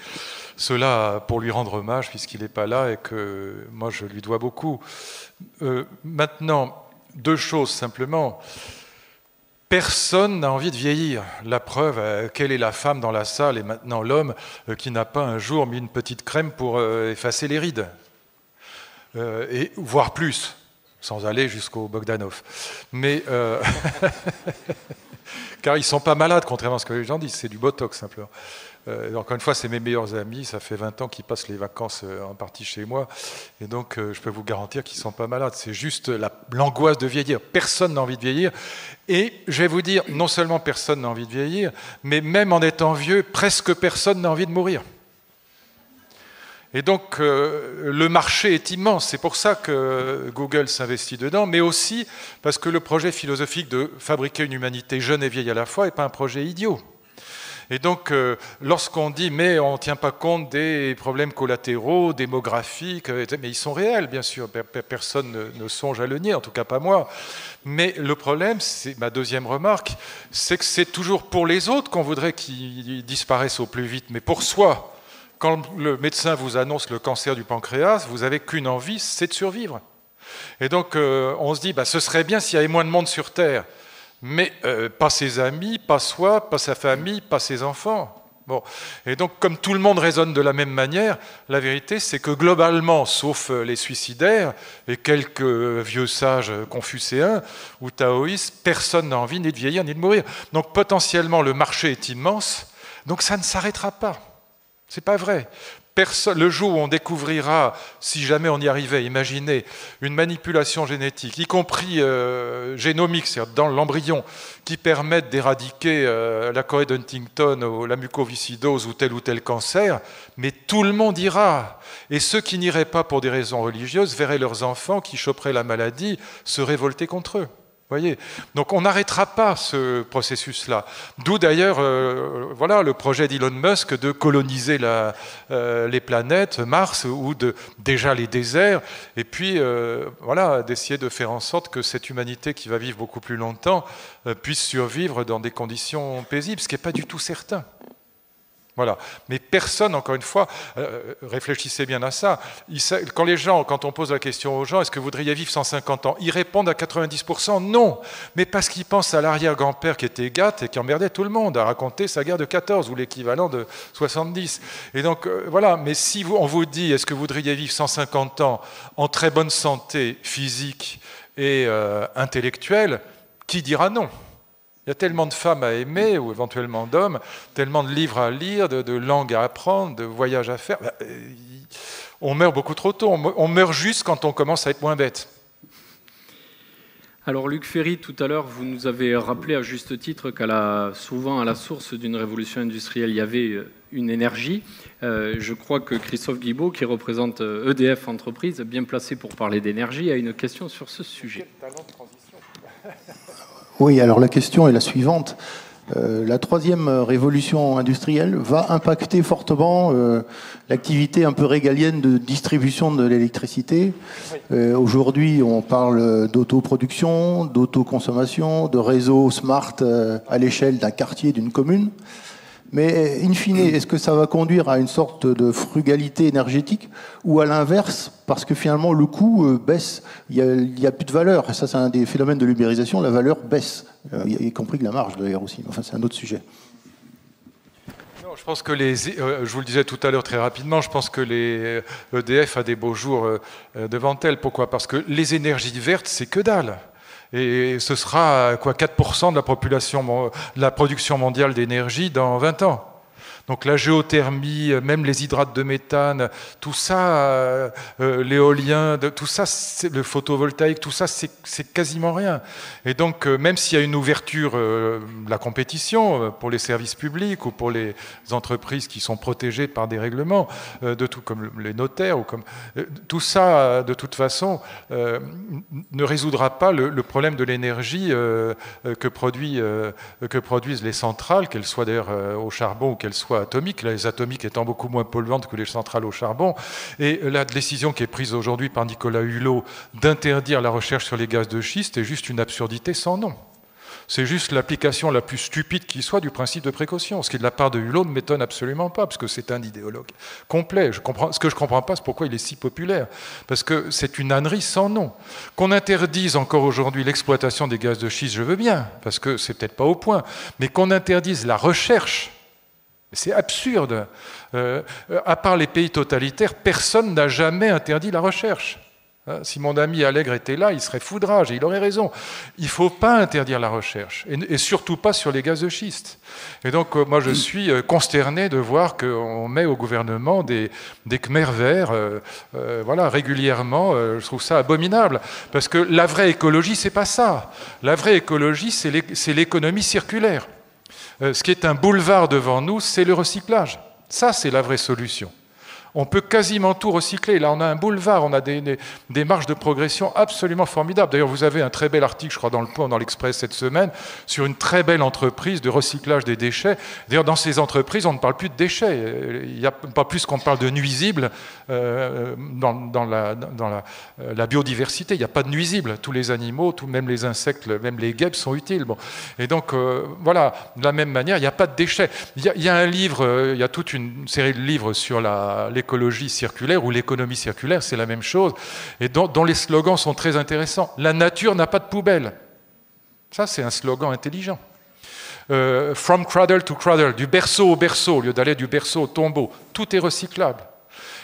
Speaker 4: Cela pour lui rendre hommage, puisqu'il n'est pas là et que moi je lui dois beaucoup. Maintenant, 2 choses simplement. Personne n'a envie de vieillir. La preuve, quelle est la femme dans la salle et maintenant l'homme qui n'a pas un jour mis une petite crème pour effacer les rides et voire plus, sans aller jusqu'au Bogdanov. Mais car ils ne sont pas malades, contrairement à ce que les gens disent, c'est du botox simplement. Encore une fois, c'est mes meilleurs amis, ça fait 20 ans qu'ils passent les vacances en partie chez moi, et donc je peux vous garantir qu'ils ne sont pas malades. C'est juste l'angoisse de vieillir. Personne n'a envie de vieillir. Et je vais vous dire, non seulement personne n'a envie de vieillir, mais même en étant vieux, presque personne n'a envie de mourir. Et donc, le marché est immense. C'est pour ça que Google s'investit dedans, mais aussi parce que le projet philosophique de fabriquer une humanité jeune et vieille à la fois n'est pas un projet idiot. Et donc, lorsqu'on dit « mais on ne tient pas compte des problèmes collatéraux, démographiques », mais ils sont réels, bien sûr, personne ne songe à le nier, en tout cas pas moi. Mais le problème, c'est ma deuxième remarque, c'est que c'est toujours pour les autres qu'on voudrait qu'ils disparaissent au plus vite, mais pour soi. Quand le médecin vous annonce le cancer du pancréas, vous n'avez qu'une envie, c'est de survivre. Et donc, on se dit, ce serait bien s'il y avait moins de monde sur Terre, mais pas ses amis, pas soi, pas sa famille, pas ses enfants. Bon. Et donc, comme tout le monde raisonne de la même manière, la vérité, c'est que globalement, sauf les suicidaires et quelques vieux sages confucéens ou taoïstes, personne n'a envie ni de vieillir ni de mourir. Donc, potentiellement, le marché est immense, donc ça ne s'arrêtera pas. C'est pas vrai. Le jour où on découvrira, si jamais on y arrivait, imaginez, une manipulation génétique, y compris génomique, c'est-à-dire dans l'embryon, qui permette d'éradiquer la chorée d'Huntington ou la mucoviscidose ou tel cancer, mais tout le monde ira. Et ceux qui n'iraient pas pour des raisons religieuses verraient leurs enfants qui choperaient la maladie se révolter contre eux. Voyez, donc on n'arrêtera pas ce processus-là. D'où d'ailleurs voilà, le projet d'Elon Musk de coloniser les planètes, Mars, ou déjà les déserts, et puis voilà, d'essayer de faire en sorte que cette humanité qui va vivre beaucoup plus longtemps puisse survivre dans des conditions paisibles, ce qui n'est pas du tout certain. Voilà. Mais personne, encore une fois, réfléchissez bien à ça. Quand on pose la question aux gens, est-ce que vous voudriez vivre 150 ans? Ils répondent à 90% non. Mais parce qu'ils pensent à l'arrière-grand-père qui était gâte et qui emmerdait tout le monde, à raconter sa guerre de 14 ou l'équivalent de 70. Et donc, voilà. Mais si on vous dit, est-ce que vous voudriez vivre 150 ans en très bonne santé physique et intellectuelle, qui dira non? Il y a tellement de femmes à aimer, ou éventuellement d'hommes, tellement de livres à lire, de langues à apprendre, de voyages à faire. On meurt beaucoup trop tôt. On meurt juste quand on commence à être moins bête.
Speaker 2: Alors Luc Ferry, tout à l'heure, vous nous avez rappelé à juste titre souvent à la source d'une révolution industrielle, il y avait une énergie. Je crois que Christophe Guibaud, qui représente EDF Entreprises, bien placé pour parler d'énergie, a une question sur ce sujet.
Speaker 4: Quel talent de transition.
Speaker 6: Oui, alors la question est la suivante. La troisième révolution industrielle va impacter fortement l'activité un peu régalienne de distribution de l'électricité. Aujourd'hui, on parle d'autoproduction, d'autoconsommation, de réseaux smart à l'échelle d'un quartier, d'une commune. Mais in fine, est-ce que ça va conduire à une sorte de frugalité énergétique ou à l'inverse, parce que finalement le coût baisse, il y a plus de valeur, et ça c'est un des phénomènes de l'ubérisation, la valeur baisse, y compris que la marge d'ailleurs aussi, enfin c'est un autre sujet.
Speaker 4: Non, je pense que je vous le disais tout à l'heure très rapidement, je pense que les EDF a des beaux jours devant elle. Pourquoi? Parce que les énergies vertes, c'est que dalle. Et ce sera 4% de la production mondiale d'énergie dans 20 ans. Donc la géothermie, même les hydrates de méthane, tout ça, l'éolien, tout ça, le photovoltaïque, tout ça, c'est quasiment rien. Et donc, même s'il y a une ouverture de la compétition pour les services publics ou pour les entreprises qui sont protégées par des règlements, comme les notaires, tout ça, de toute façon, ne résoudra pas le problème de l'énergie que produisent les centrales, qu'elles soient d'ailleurs au charbon ou qu'elles soient atomiques, les atomiques étant beaucoup moins polluantes que les centrales au charbon. Et la décision qui est prise aujourd'hui par Nicolas Hulot d'interdire la recherche sur les gaz de schiste est juste une absurdité sans nom. C'est juste l'application la plus stupide qui soit du principe de précaution, ce qui de la part de Hulot ne m'étonne absolument pas, parce que c'est un idéologue complet. Ce que je ne comprends pas, c'est pourquoi il est si populaire, parce que c'est une ânerie sans nom. Qu'on interdise encore aujourd'hui l'exploitation des gaz de schiste, je veux bien, parce que c'est peut-être pas au point, mais qu'on interdise la recherche, c'est absurde. À part les pays totalitaires, personne n'a jamais interdit la recherche. Si mon ami Allègre était là, il serait foudrage et il aurait raison. Il ne faut pas interdire la recherche, et surtout pas sur les gaz de schiste. Et donc, moi, je suis consterné de voir qu'on met au gouvernement des Khmers verts voilà, régulièrement. Je trouve ça abominable. Parce que la vraie écologie, c'est pas ça. La vraie écologie, c'est l'économie circulaire. Ce qui est un boulevard devant nous, c'est le recyclage. Ça, c'est la vraie solution. On peut quasiment tout recycler. Là, on a un boulevard, on a des marges de progression absolument formidables. D'ailleurs, vous avez un très bel article, je crois, dans Le Point, dans l'Express cette semaine, sur une très belle entreprise de recyclage des déchets. D'ailleurs, dans ces entreprises, on ne parle plus de déchets. Il n'y a pas plus qu'on parle de nuisibles dans la biodiversité. Il n'y a pas de nuisibles. Tous les animaux, même les insectes, même les guêpes sont utiles. Bon. Et donc, voilà, de la même manière, il n'y a pas de déchets. Il y a un livre, il y a toute une série de livres sur l'écologie circulaire ou l'économie circulaire, c'est la même chose, et dont les slogans sont très intéressants. La nature n'a pas de poubelle. Ça, c'est un slogan intelligent. From cradle to cradle, du berceau au berceau, au lieu d'aller du berceau au tombeau. Tout est recyclable.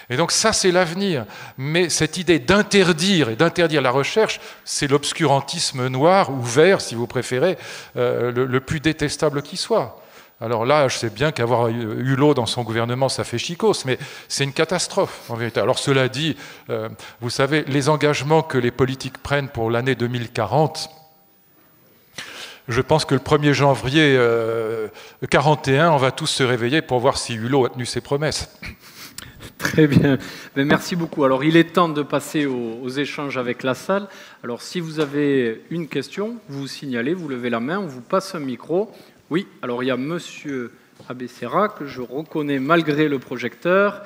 Speaker 4: Et donc ça, c'est l'avenir. Mais cette idée d'interdire la recherche, c'est l'obscurantisme noir, ou vert, si vous préférez, le plus détestable qui soit. Alors là, je sais bien qu'avoir Hulot dans son gouvernement, ça fait chicos, mais c'est une catastrophe, en vérité. Alors cela dit, vous savez, les engagements que les politiques prennent pour l'année 2040, je pense que le 1er janvier 41, on va tous se réveiller pour voir si Hulot a tenu ses promesses.
Speaker 2: Très bien. Merci beaucoup. Alors, il est temps de passer aux échanges avec la salle. Alors, si vous avez une question, vous vous signalez, vous levez la main, on vous passe un micro. Oui, alors il y a Monsieur Abessera, que je reconnais malgré le projecteur,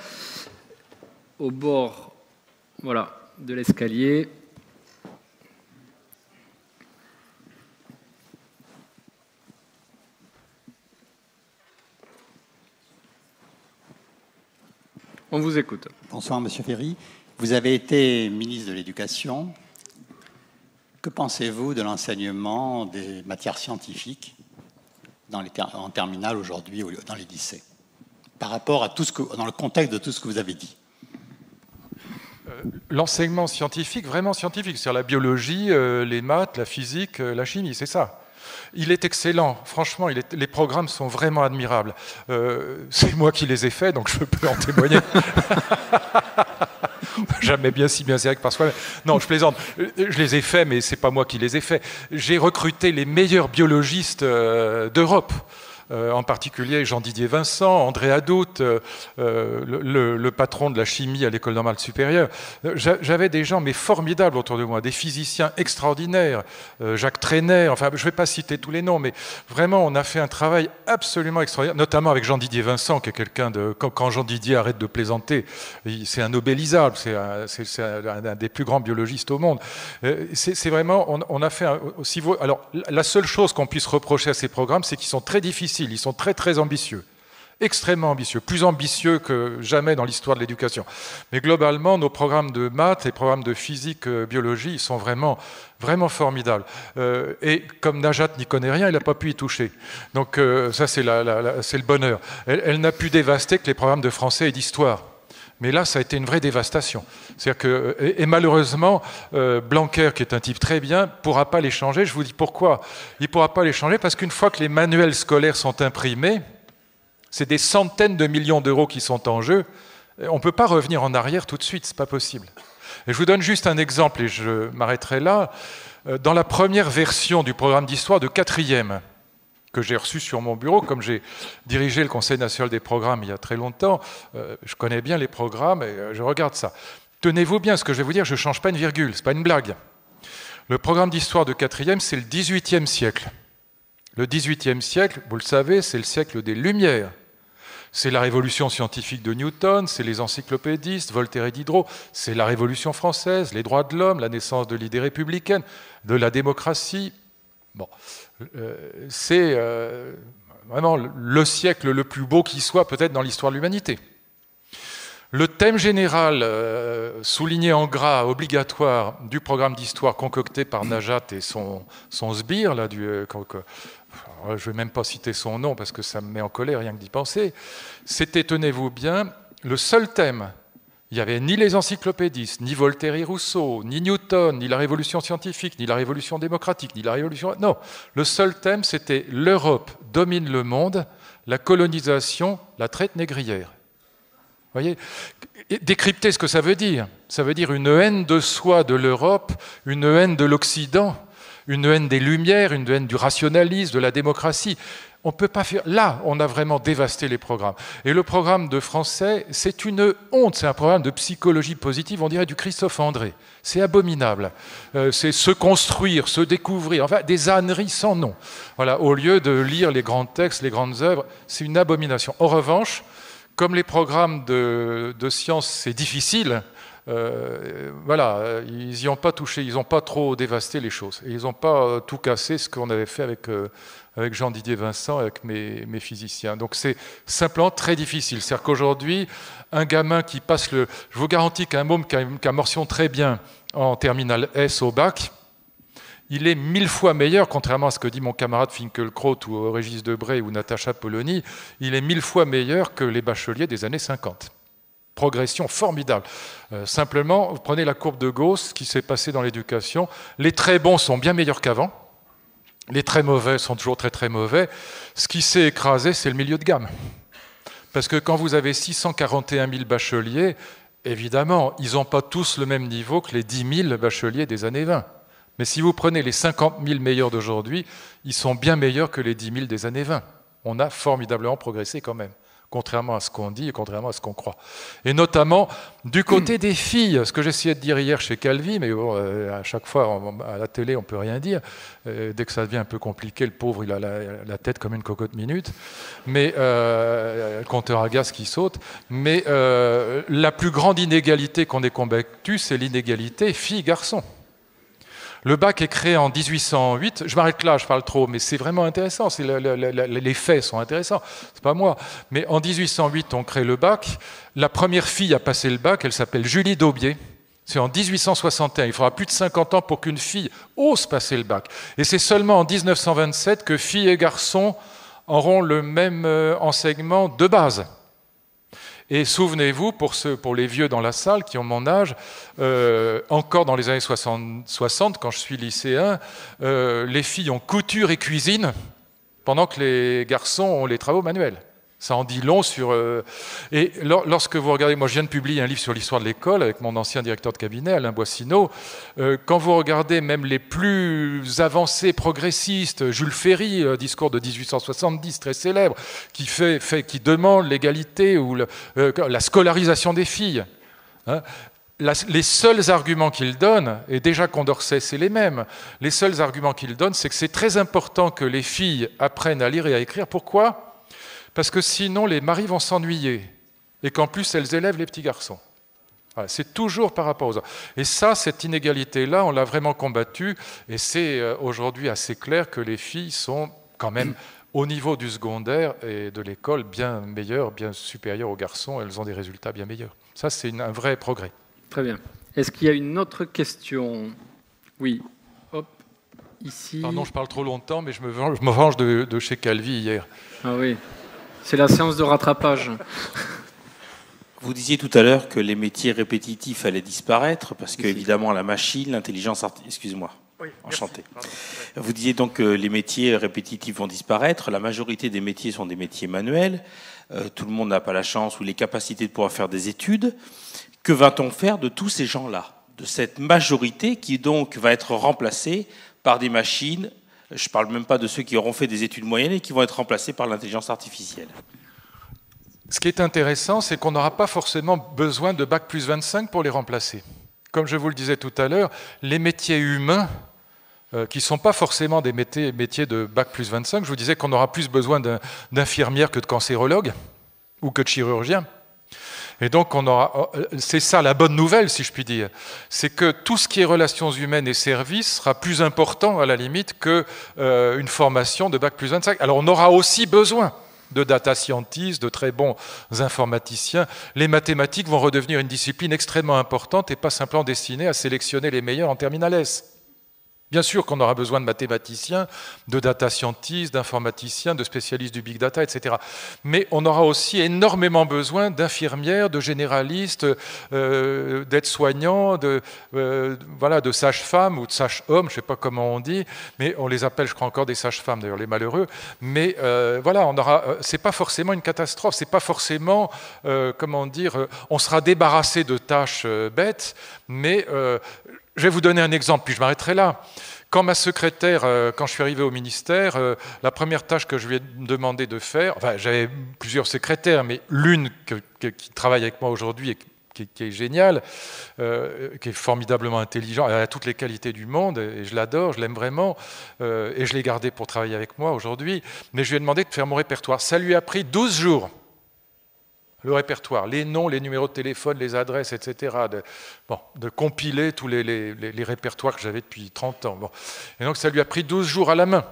Speaker 2: au bord voilà, de l'escalier. On vous écoute.
Speaker 7: Bonsoir, Monsieur Ferry. Vous avez été ministre de l'Éducation. Que pensez-vous de l'enseignement des matières scientifiques en terminale aujourd'hui dans les lycées, par rapport à tout dans le contexte de tout ce que vous avez dit?
Speaker 4: L'enseignement scientifique, vraiment scientifique, c'est-à-dire la biologie, les maths, la physique, la chimie, c'est ça. Il est excellent, franchement, les programmes sont vraiment admirables. C'est moi qui les ai faits, donc je peux en témoigner. Jamais bien si bien c'est que par soi-même. Non, je plaisante. Je les ai faits, mais c'est pas moi qui les ai faits. J'ai recruté les meilleurs biologistes d'Europe. En particulier Jean-Didier Vincent, André Adout, le patron de la chimie à l'École normale supérieure. J'avais des gens mais formidables autour de moi, des physiciens extraordinaires, Jacques Trenet, enfin je ne vais pas citer tous les noms, mais vraiment on a fait un travail absolument extraordinaire, notamment avec Jean-Didier Vincent, qui est quelqu'un de... Quand Jean-Didier arrête de plaisanter, c'est un nobelisable, c'est un des plus grands biologistes au monde. C'est vraiment... On a fait... Alors la seule chose qu'on puisse reprocher à ces programmes, c'est qu'ils sont très difficiles. Ils sont très très ambitieux, extrêmement ambitieux, plus ambitieux que jamais dans l'histoire de l'éducation. Mais globalement, nos programmes de maths, les programmes de physique, biologie, ils sont vraiment, vraiment formidables. Et comme Najat n'y connaît rien, elle n'a pas pu y toucher. Donc ça, c'est le bonheur. Elle n'a pu dévaster que les programmes de français et d'histoire. Mais là, ça a été une vraie dévastation. C'est-à-dire que, et malheureusement, Blanquer, qui est un type très bien, ne pourra pas les changer. Je vous dis pourquoi. Il ne pourra pas les changer parce qu'une fois que les manuels scolaires sont imprimés, c'est des centaines de millions d'euros qui sont en jeu. On ne peut pas revenir en arrière tout de suite, ce n'est pas possible. Et je vous donne juste un exemple, et je m'arrêterai là. Dans la première version du programme d'histoire de 4e, que j'ai reçu sur mon bureau, comme j'ai dirigé le Conseil national des programmes il y a très longtemps, je connais bien les programmes et je regarde ça. Tenez-vous bien, ce que je vais vous dire, je ne change pas une virgule, ce n'est pas une blague. Le programme d'histoire de 4e, c'est le XVIIIe siècle. Le XVIIIe siècle, vous le savez, c'est le siècle des Lumières. C'est la révolution scientifique de Newton, c'est les encyclopédistes, Voltaire et Diderot, c'est la Révolution française, les droits de l'homme, la naissance de l'idée républicaine, de la démocratie. Bon, c'est vraiment le siècle le plus beau qui soit peut-être dans l'histoire de l'humanité. Le thème général souligné en gras, obligatoire, du programme d'histoire concocté par Najat et son sbire, là, je ne vais même pas citer son nom parce que ça me met en colère rien que d'y penser, c'était, tenez-vous bien, le seul thème Il n'y avait ni les encyclopédistes, ni Voltaire et Rousseau, ni Newton, ni la révolution scientifique, ni la révolution démocratique, ni la révolution... Non, le seul thème, c'était l'Europe domine le monde, la colonisation la traite négrière. Vous voyez, décrypter ce que ça veut dire. Ça veut dire une haine de soi de l'Europe, une haine de l'Occident, une haine des Lumières, une haine du rationalisme, de la démocratie. On ne peut pas faire... Là, on a vraiment dévasté les programmes. Et le programme de français, c'est une honte. C'est un programme de psychologie positive, on dirait du Christophe André. C'est abominable. C'est se construire, se découvrir, enfin, des âneries sans nom. Voilà, au lieu de lire les grands textes, les grandes œuvres, c'est une abomination. En revanche, comme les programmes de sciences, c'est difficile, voilà, ils n'y ont pas touché, ils n'ont pas trop dévasté les choses. Et ils n'ont pas tout cassé, ce qu'on avait fait avec Jean-Didier Vincent, avec mes physiciens. Donc c'est simplement très difficile. C'est-à-dire qu'aujourd'hui, un gamin qui passe le... Je vous garantis qu'un môme qui a mention très bien en terminale S au bac, il est 1000 fois meilleur, contrairement à ce que dit mon camarade Finkielkraut ou Régis Debray ou Natacha Polony, il est 1000 fois meilleur que les bacheliers des années 50. Progression formidable. Simplement, vous prenez la courbe de Gauss, ce qui s'est passé dans l'éducation. Les très bons sont bien meilleurs qu'avant. Les très mauvais sont toujours très très mauvais. Ce qui s'est écrasé, c'est le milieu de gamme. Parce que quand vous avez 641 000 bacheliers, évidemment, ils n'ont pas tous le même niveau que les 10 000 bacheliers des années 20. Mais si vous prenez les 50 000 meilleurs d'aujourd'hui, ils sont bien meilleurs que les 10 000 des années 20. On a formidablement progressé quand même, contrairement à ce qu'on dit et contrairement à ce qu'on croit. Et notamment du côté des filles, ce que j'essayais de dire hier chez Calvi, mais bon, à chaque fois à la télé on ne peut rien dire, dès que ça devient un peu compliqué, le pauvre il a la tête comme une cocotte minute, mais le compteur à gaz qui saute, mais la plus grande inégalité qu'on ait combattue, c'est l'inégalité filles-garçons. Le bac est créé en 1808. Je m'arrête là, je parle trop, mais c'est vraiment intéressant. Les faits sont intéressants. C'est pas moi. Mais en 1808, on crée le bac. La première fille à passer le bac, elle s'appelle Julie Daubier. C'est en 1861. Il faudra plus de 50 ans pour qu'une fille ose passer le bac. Et c'est seulement en 1927 que filles et garçons auront le même enseignement de base. Et souvenez-vous, pour les vieux dans la salle qui ont mon âge, encore dans les années 60, quand je suis lycéen, les filles ont couture et cuisine, pendant que les garçons ont les travaux manuels. Ça en dit long sur... Et lorsque vous regardez... Moi, je viens de publier un livre sur l'histoire de l'école avec mon ancien directeur de cabinet, Alain Boissineau. Quand vous regardez même les plus avancés progressistes, Jules Ferry, discours de 1870, très célèbre, qui demande l'égalité ou la scolarisation des filles. Hein, les seuls arguments qu'il donne, et déjà Condorcet, c'est les mêmes, les seuls arguments qu'il donne, c'est que c'est très important que les filles apprennent à lire et à écrire. Pourquoi ? Parce que sinon, les maris vont s'ennuyer. Et qu'en plus, elles élèvent les petits garçons. Voilà, c'est toujours par rapport aux autres. Et ça, cette inégalité-là, on l'a vraiment combattue. Et c'est aujourd'hui assez clair que les filles sont quand même, au niveau du secondaire et de l'école, bien meilleures, bien supérieures aux garçons. Elles ont des résultats bien meilleurs. Ça, c'est un vrai progrès.
Speaker 2: Très bien. Est-ce qu'il y a une autre question ? Oui. Hop, ici.
Speaker 4: Pardon, je parle trop longtemps, mais je me venge de chez Calvi hier.
Speaker 2: Ah oui. C'est la séance de rattrapage.
Speaker 8: Vous disiez tout à l'heure que les métiers répétitifs allaient disparaître parce que, évidemment, la machine, l'intelligence artificielle... Excuse-moi, oui, enchanté. Vous disiez donc que les métiers répétitifs vont disparaître. La majorité des métiers sont des métiers manuels. Tout le monde n'a pas la chance ou les capacités de pouvoir faire des études. Que va-t-on faire de tous ces gens-là, de cette majorité qui donc va être remplacée par des machines? Je ne parle même pas de ceux qui auront fait des études moyennes et qui vont être remplacés par l'intelligence artificielle.
Speaker 4: Ce qui est intéressant, c'est qu'on n'aura pas forcément besoin de Bac plus 25 pour les remplacer. Comme je vous le disais tout à l'heure, les métiers humains, qui ne sont pas forcément des métiers de Bac plus 25, je vous disais qu'on aura plus besoin d'infirmières que de cancérologues ou que de chirurgiens. Et donc, c'est ça la bonne nouvelle, si je puis dire. C'est que tout ce qui est relations humaines et services sera plus important, à la limite, qu'une formation de Bac plus 25. Alors, on aura aussi besoin de data scientists, de très bons informaticiens. Les mathématiques vont redevenir une discipline extrêmement importante et pas simplement destinée à sélectionner les meilleurs en terminale S. Bien sûr qu'on aura besoin de mathématiciens, de data scientists, d'informaticiens, de spécialistes du big data, etc. Mais on aura aussi énormément besoin d'infirmières, de généralistes, d'aides-soignants, voilà, de sages-femmes ou de sages-hommes, je ne sais pas comment on dit, mais on les appelle, je crois, encore des sages-femmes, d'ailleurs, les malheureux. Mais voilà, c'est pas forcément une catastrophe, c'est pas forcément, comment dire, on sera débarrassé de tâches bêtes, mais je vais vous donner un exemple, puis je m'arrêterai là. Quand ma secrétaire, quand je suis arrivé au ministère, la première tâche que je lui ai demandé de faire, enfin j'avais plusieurs secrétaires, mais l'une qui travaille avec moi aujourd'hui et qui est géniale, qui est formidablement intelligente, elle a toutes les qualités du monde, et je l'adore, je l'aime vraiment, et je l'ai gardée pour travailler avec moi aujourd'hui, mais je lui ai demandé de faire mon répertoire. Ça lui a pris 12 jours. Le répertoire, les noms, les numéros de téléphone, les adresses, etc., de compiler tous les répertoires que j'avais depuis 30 ans. Bon. Et donc ça lui a pris 12 jours à la main.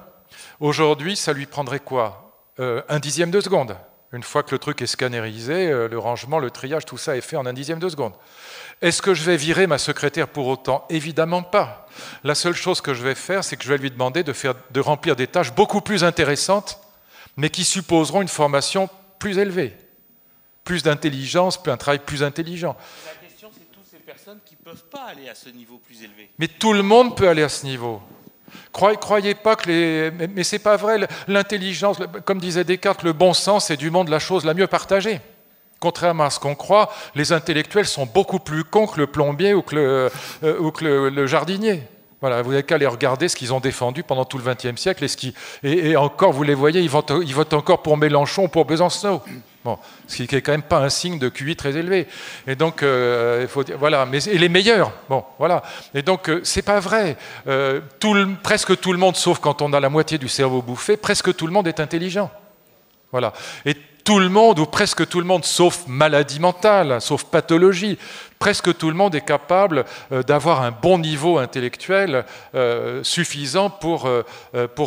Speaker 4: Aujourd'hui, ça lui prendrait quoi ? Un dixième de seconde. Une fois que le truc est scannérisé, le rangement, le triage, tout ça est fait en un dixième de seconde. Est-ce que je vais virer ma secrétaire pour autant ? Évidemment pas. La seule chose que je vais faire, c'est que je vais lui demander de remplir des tâches beaucoup plus intéressantes, mais qui supposeront une formation plus élevée. Plus d'intelligence, un travail plus intelligent.
Speaker 8: La question, c'est toutes ces personnes qui ne peuvent pas aller à ce niveau plus élevé.
Speaker 4: Mais tout le monde peut aller à ce niveau. Croyez pas que mais c'est pas vrai. L'intelligence, comme disait Descartes, le bon sens est du monde la chose la mieux partagée. Contrairement à ce qu'on croit, les intellectuels sont beaucoup plus cons que le plombier ou que le jardinier. Voilà, vous n'avez qu'à les regarder ce qu'ils ont défendu pendant tout le XXe siècle et encore, vous les voyez, ils votent encore pour Mélenchon ou pour Besancenot. Bon, ce qui n'est quand même pas un signe de QI très élevé. Et donc, il faut dire, voilà, et les meilleurs. Bon, voilà. Et donc, c'est pas vrai. Presque tout le monde, sauf quand on a la moitié du cerveau bouffé, presque tout le monde est intelligent. Voilà. Et tout le monde, ou presque tout le monde, sauf maladie mentale, sauf pathologie, presque tout le monde est capable d'avoir un bon niveau intellectuel suffisant pour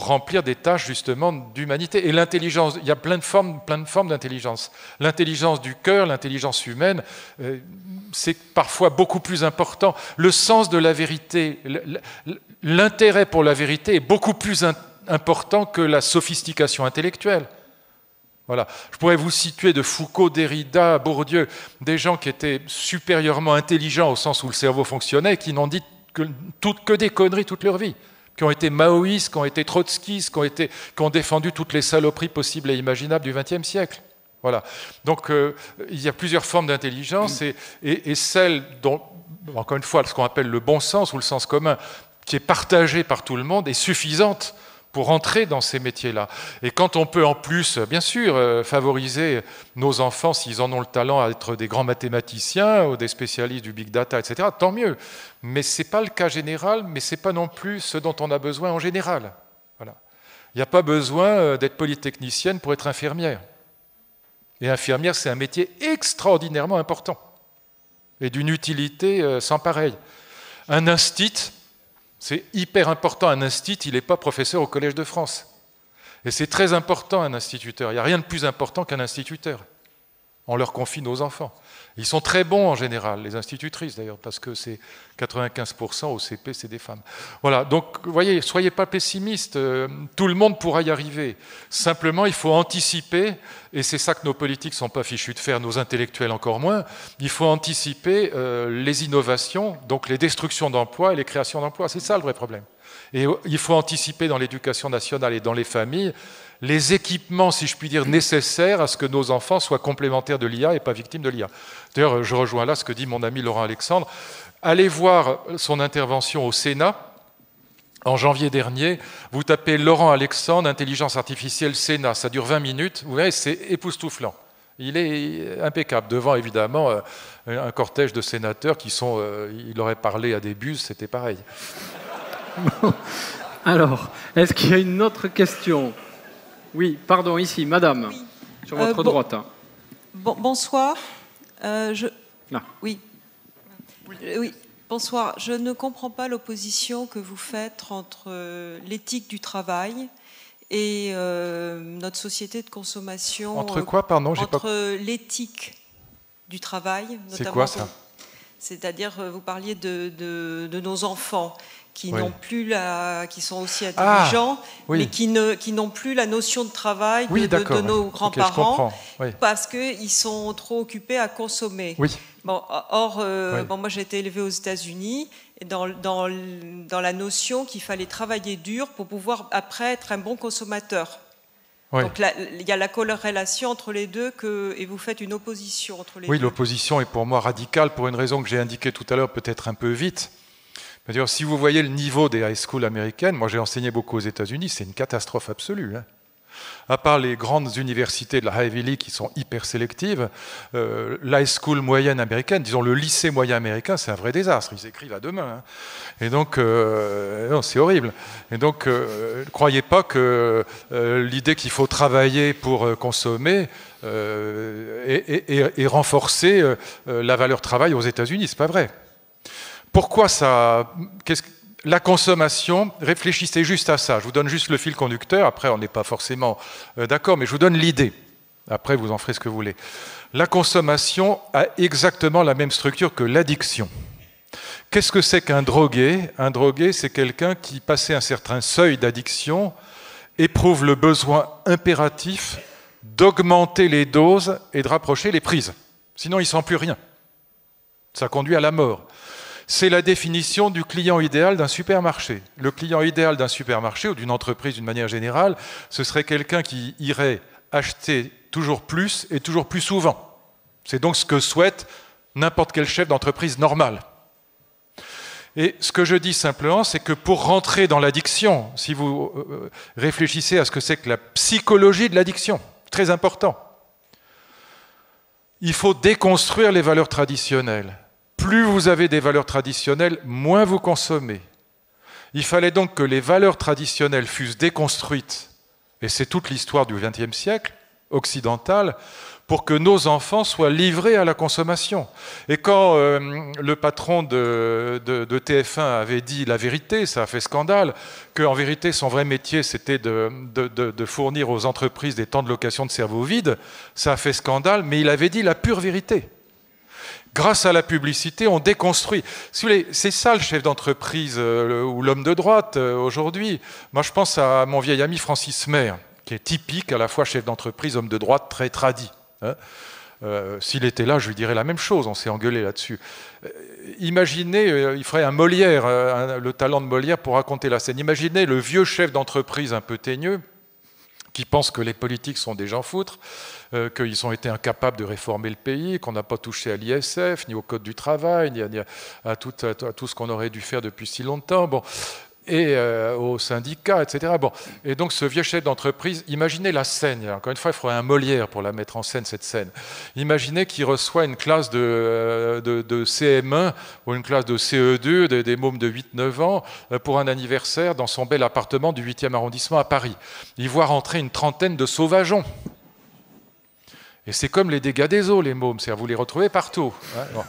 Speaker 4: remplir des tâches justement d'humanité. Et l'intelligence, il y a plein de formes d'intelligence. L'intelligence du cœur, l'intelligence humaine, c'est parfois beaucoup plus important. Le sens de la vérité, l'intérêt pour la vérité est beaucoup plus important que la sophistication intellectuelle. Voilà. Je pourrais vous situer de Foucault, Derrida, Bourdieu, des gens qui étaient supérieurement intelligents au sens où le cerveau fonctionnait, qui n'ont dit que des conneries toute leur vie, qui ont été maoïstes, qui ont été trotskistes, qui ont défendu toutes les saloperies possibles et imaginables du XXe siècle. Voilà. Donc il y a plusieurs formes d'intelligence et celle dont, encore une fois, ce qu'on appelle le bon sens ou le sens commun, qui est partagé par tout le monde, est suffisante pour entrer dans ces métiers-là. Et quand on peut en plus, bien sûr, favoriser nos enfants, s'ils en ont le talent, à être des grands mathématiciens ou des spécialistes du big data, etc., tant mieux. Mais ce n'est pas le cas général, mais ce n'est pas non plus ce dont on a besoin en général. Voilà. Il n'y a pas besoin d'être polytechnicienne pour être infirmière. Et infirmière, c'est un métier extraordinairement important et d'une utilité sans pareil. Un instit, c'est hyper important. Un instit, il n'est pas professeur au Collège de France. Et c'est très important, un instituteur. Il n'y a rien de plus important qu'un instituteur. On leur confie nos enfants. Ils sont très bons en général, les institutrices d'ailleurs, parce que c'est 95% au CP, c'est des femmes. Voilà, donc vous voyez, soyez pas pessimistes, tout le monde pourra y arriver. Simplement, il faut anticiper, et c'est ça que nos politiques ne sont pas fichus de faire, nos intellectuels encore moins, il faut anticiper les innovations, donc les destructions d'emplois et les créations d'emplois. C'est ça le vrai problème. Et il faut anticiper dans l'éducation nationale et dans les familles les équipements, si je puis dire, nécessaires à ce que nos enfants soient complémentaires de l'IA et pas victimes de l'IA. D'ailleurs, je rejoins là ce que dit mon ami Laurent Alexandre. Allez voir son intervention au Sénat en janvier dernier. Vous tapez Laurent Alexandre, intelligence artificielle Sénat. Ça dure 20 minutes. Vous verrez, c'est époustouflant. Il est impeccable. Devant, évidemment, un cortège de sénateurs qui sont... il aurait parlé à des bus, c'était pareil.
Speaker 2: Bon. Alors, est-ce qu'il y a une autre question ? Oui, pardon, ici, madame, oui. Sur votre droite.
Speaker 9: Bonsoir. Oui, bonsoir. Je ne comprends pas l'opposition que vous faites entre l'éthique du travail et notre société de consommation.
Speaker 4: Entre quoi, pardon,
Speaker 9: entre l'éthique du travail.
Speaker 4: C'est quoi ça ?
Speaker 9: C'est-à-dire, vous parliez de nos enfants qui n'ont plus qui sont aussi intelligents, mais qui n'ont plus la notion de travail de nos grands-parents, parce qu'ils sont trop occupés à consommer. Bon, moi j'ai été élevée aux États-Unis, dans la notion qu'il fallait travailler dur pour pouvoir après être un bon consommateur. Donc il y a la corrélation entre les deux et vous faites une opposition entre les deux.
Speaker 4: Oui, l'opposition est pour moi radicale pour une raison que j'ai indiquée tout à l'heure, peut-être un peu vite. C'est-à-dire, si vous voyez le niveau des high schools américaines, moi j'ai enseigné beaucoup aux États-Unis, c'est une catastrophe absolue. À part les grandes universités de la Ivy League qui sont hyper sélectives, l'high school moyenne américaine, disons le lycée moyen américain, c'est un vrai désastre. Ils écrivent à deux mains. Et donc, non, c'est horrible. Et donc, ne croyez pas que l'idée qu'il faut travailler pour consommer et renforcer la valeur travail aux États-Unis, c'est pas vrai. Pourquoi ça... La consommation, réfléchissez juste à ça. Je vous donne juste le fil conducteur. Après, on n'est pas forcément d'accord, mais je vous donne l'idée. Après, vous en ferez ce que vous voulez. La consommation a exactement la même structure que l'addiction. Qu'est-ce que c'est qu'un drogué ? Un drogué, c'est quelqu'un qui, passé un certain seuil d'addiction, éprouve le besoin impératif d'augmenter les doses et de rapprocher les prises. Sinon, il ne sent plus rien. Ça conduit à la mort. C'est la définition du client idéal d'un supermarché. Le client idéal d'un supermarché ou d'une entreprise d'une manière générale, ce serait quelqu'un qui irait acheter toujours plus et toujours plus souvent. C'est donc ce que souhaite n'importe quel chef d'entreprise normal. Et ce que je dis simplement, c'est que pour rentrer dans l'addiction, si vous réfléchissez à ce que c'est que la psychologie de l'addiction, très important, il faut déconstruire les valeurs traditionnelles. Plus vous avez des valeurs traditionnelles, moins vous consommez. Il fallait donc que les valeurs traditionnelles fussent déconstruites, et c'est toute l'histoire du XXe siècle, occidentale, pour que nos enfants soient livrés à la consommation. Et quand le patron de TF1 avait dit la vérité, ça a fait scandale, qu'en vérité son vrai métier c'était de fournir aux entreprises des temps de location de cerveau vide, ça a fait scandale, mais il avait dit la pure vérité. Grâce à la publicité, on déconstruit. Si vous voulez, c'est ça le chef d'entreprise ou l'homme de droite aujourd'hui. Moi, je pense à mon vieil ami Francis Maire, qui est typique, à la fois chef d'entreprise, homme de droite, très tradit. S'il était là, je lui dirais la même chose, on s'est engueulé là-dessus. Imaginez, il ferait un Molière, le talent de Molière pour raconter la scène. Imaginez le vieux chef d'entreprise un peu teigneux, qui pense que les politiques sont des gens foutres, qu'ils ont été incapables de réformer le pays, qu'on n'a pas touché à l'ISF, ni au Code du travail, ni à tout ce qu'on aurait dû faire depuis si longtemps, bon, et aux syndicats, etc. Bon. Et donc ce vieux chef d'entreprise, imaginez la scène, encore une fois, il faudrait un Molière pour la mettre en scène, cette scène. Imaginez qu'il reçoit une classe de CM1 ou une classe de CE2, des mômes de 8-9 ans, pour un anniversaire dans son bel appartement du 8e arrondissement à Paris. Il voit rentrer une trentaine de sauvageons. Et c'est comme les dégâts des eaux, les mômes, c'est-à-dire vous les retrouvez partout. Hein, bon.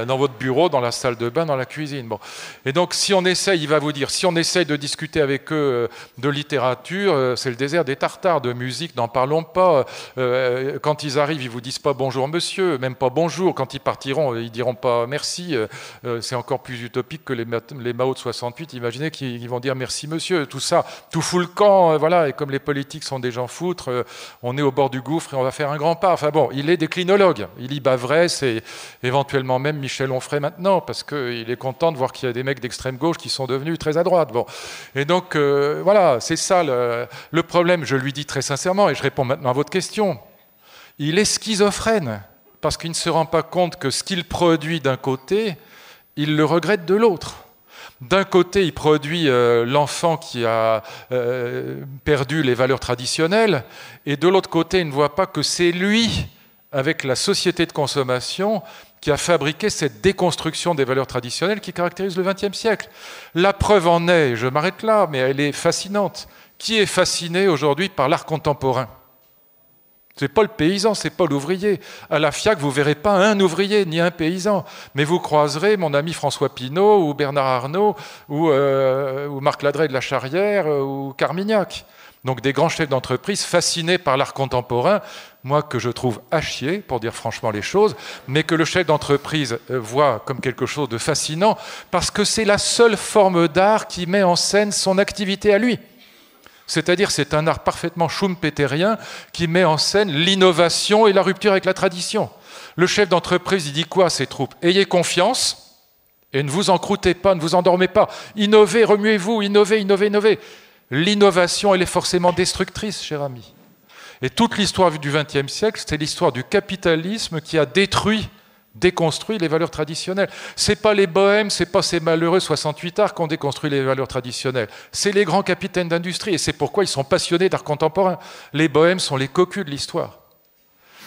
Speaker 4: Dans votre bureau, dans la salle de bain, dans la cuisine. Bon. Et donc, si on essaye, il va vous dire, si on essaye de discuter avec eux de littérature, c'est le désert des Tartares, de musique, n'en parlons pas. Quand ils arrivent, ils vous disent pas bonjour monsieur, même pas bonjour. Quand ils partiront, ils diront pas merci. C'est encore plus utopique que les Mao de 68. Imaginez qu'ils vont dire merci monsieur. Tout ça, tout fout le camp, voilà. Et comme les politiques sont des gens foutres, on est au bord du gouffre et on va faire un grand pas. Enfin bon, il est déclinologue. Il y bavrait, c'est éventuellement même Michel Onfray maintenant, parce qu'il est content de voir qu'il y a des mecs d'extrême gauche qui sont devenus très à droite. Bon. Et donc, voilà, c'est ça le problème. Je lui dis très sincèrement, et je réponds maintenant à votre question. Il est schizophrène, parce qu'il ne se rend pas compte que ce qu'il produit d'un côté, il le regrette de l'autre. D'un côté, il produit l'enfant qui a perdu les valeurs traditionnelles, et de l'autre côté, il ne voit pas que c'est lui, avec la société de consommation, qui a fabriqué cette déconstruction des valeurs traditionnelles qui caractérise le XXe siècle. La preuve en est, je m'arrête là, mais elle est fascinante. Qui est fasciné aujourd'hui par l'art contemporain ? C'est pas le paysan, c'est pas l'ouvrier. À la FIAC, vous verrez pas un ouvrier ni un paysan, mais vous croiserez mon ami François Pinault ou Bernard Arnault ou Marc Ladré de la Charrière ou Carmignac. Donc des grands chefs d'entreprise fascinés par l'art contemporain, moi que je trouve à chier, pour dire franchement les choses, mais que le chef d'entreprise voit comme quelque chose de fascinant, parce que c'est la seule forme d'art qui met en scène son activité à lui. C'est-à-dire c'est un art parfaitement schumpeterien qui met en scène l'innovation et la rupture avec la tradition. Le chef d'entreprise, il dit quoi à ses troupes? Ayez confiance et ne vous encroûtez pas, ne vous endormez pas. Innovez, remuez-vous, innovez, innovez, innovez. L'innovation, elle est forcément destructrice, cher ami. Et toute l'histoire du XXe siècle, c'est l'histoire du capitalisme qui a déconstruit les valeurs traditionnelles. C'est pas les bohèmes, c'est pas ces malheureux 68 arts qui ont déconstruit les valeurs traditionnelles. C'est les grands capitaines d'industrie, et c'est pourquoi ils sont passionnés d'art contemporain. Les bohèmes sont les cocus de l'histoire.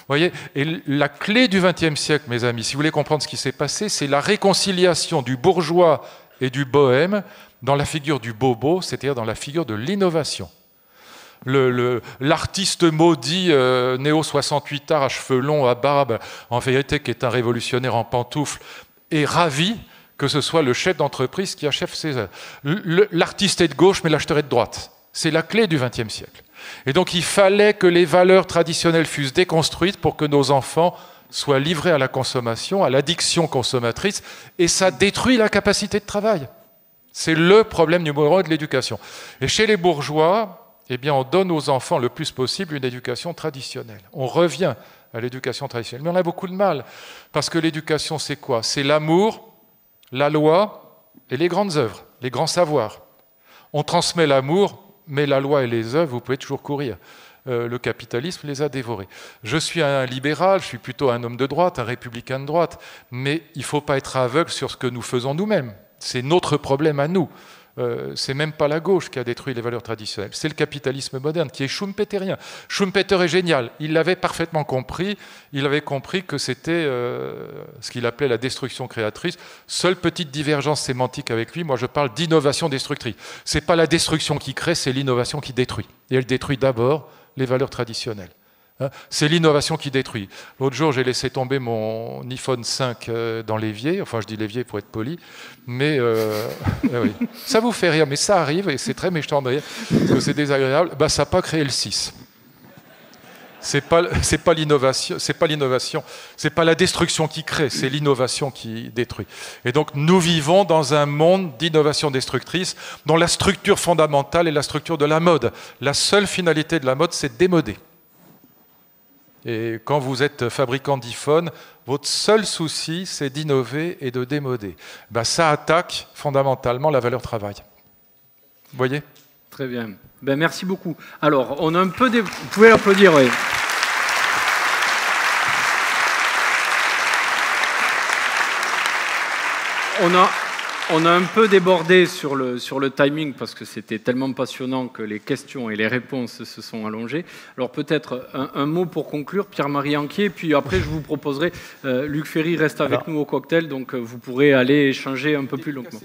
Speaker 4: Vous voyez, et la clé du XXe siècle, mes amis, si vous voulez comprendre ce qui s'est passé, c'est la réconciliation du bourgeois et du bohème dans la figure du bobo, c'est-à-dire dans la figure de l'innovation. L'artiste maudit néo-68 art à cheveux longs, à barbe, en vérité qui est un révolutionnaire en pantoufles, est ravi que ce soit le chef d'entreprise qui achève ses œuvres. L'artiste est de gauche, mais l'acheteur est de droite. C'est la clé du XXe siècle. Et donc il fallait que les valeurs traditionnelles fussent déconstruites pour que nos enfants soient livrés à la consommation, à l'addiction consommatrice, et ça détruit la capacité de travail. C'est le problème numéro 1 de l'éducation. Et chez les bourgeois, eh bien, on donne aux enfants le plus possible une éducation traditionnelle. On revient à l'éducation traditionnelle. Mais on a beaucoup de mal, parce que l'éducation, c'est quoi? C'est l'amour, la loi et les grandes œuvres, les grands savoirs. On transmet l'amour, mais la loi et les œuvres, vous pouvez toujours courir. Le capitalisme les a dévorés. Je suis un libéral, je suis plutôt un homme de droite, un républicain de droite, mais il ne faut pas être aveugle sur ce que nous faisons nous-mêmes. C'est notre problème à nous. C'est même pas la gauche qui a détruit les valeurs traditionnelles, c'est le capitalisme moderne qui est schumpeterien. Schumpeter est génial, il l'avait parfaitement compris, il avait compris que c'était ce qu'il appelait la destruction créatrice. Seule petite divergence sémantique avec lui, moi je parle d'innovation destructrice. C'est pas la destruction qui crée, c'est l'innovation qui détruit. Et elle détruit d'abord les valeurs traditionnelles. C'est l'innovation qui détruit. L'autre jour, j'ai laissé tomber mon iPhone 5 dans l'évier. Enfin, je dis l'évier pour être poli. Mais oui. Ça vous fait rire, mais ça arrive, et c'est très méchant de rire, que c'est désagréable. Bah, ça n'a pas créé le 6. C'est pas l'innovation, c'est pas la destruction qui crée, c'est l'innovation qui détruit. Et donc, nous vivons dans un monde d'innovation destructrice dont la structure fondamentale est la structure de la mode. La seule finalité de la mode, c'est de démoder. Et quand vous êtes fabricant d'iPhone, votre seul souci, c'est d'innover et de démoder. Ben, ça attaque fondamentalement la valeur travail. Vous voyez?
Speaker 2: Très bien. Ben, merci beaucoup. Alors, on a un peu... Vous pouvez l'applaudir, oui. On a un peu débordé sur le timing parce que c'était tellement passionnant que les questions et les réponses se sont allongées. Alors peut-être un mot pour conclure, Pierre-Marie Anquier, puis après je vous proposerai, Luc Ferry reste avec nous au cocktail, donc vous pourrez aller échanger un peu plus longuement.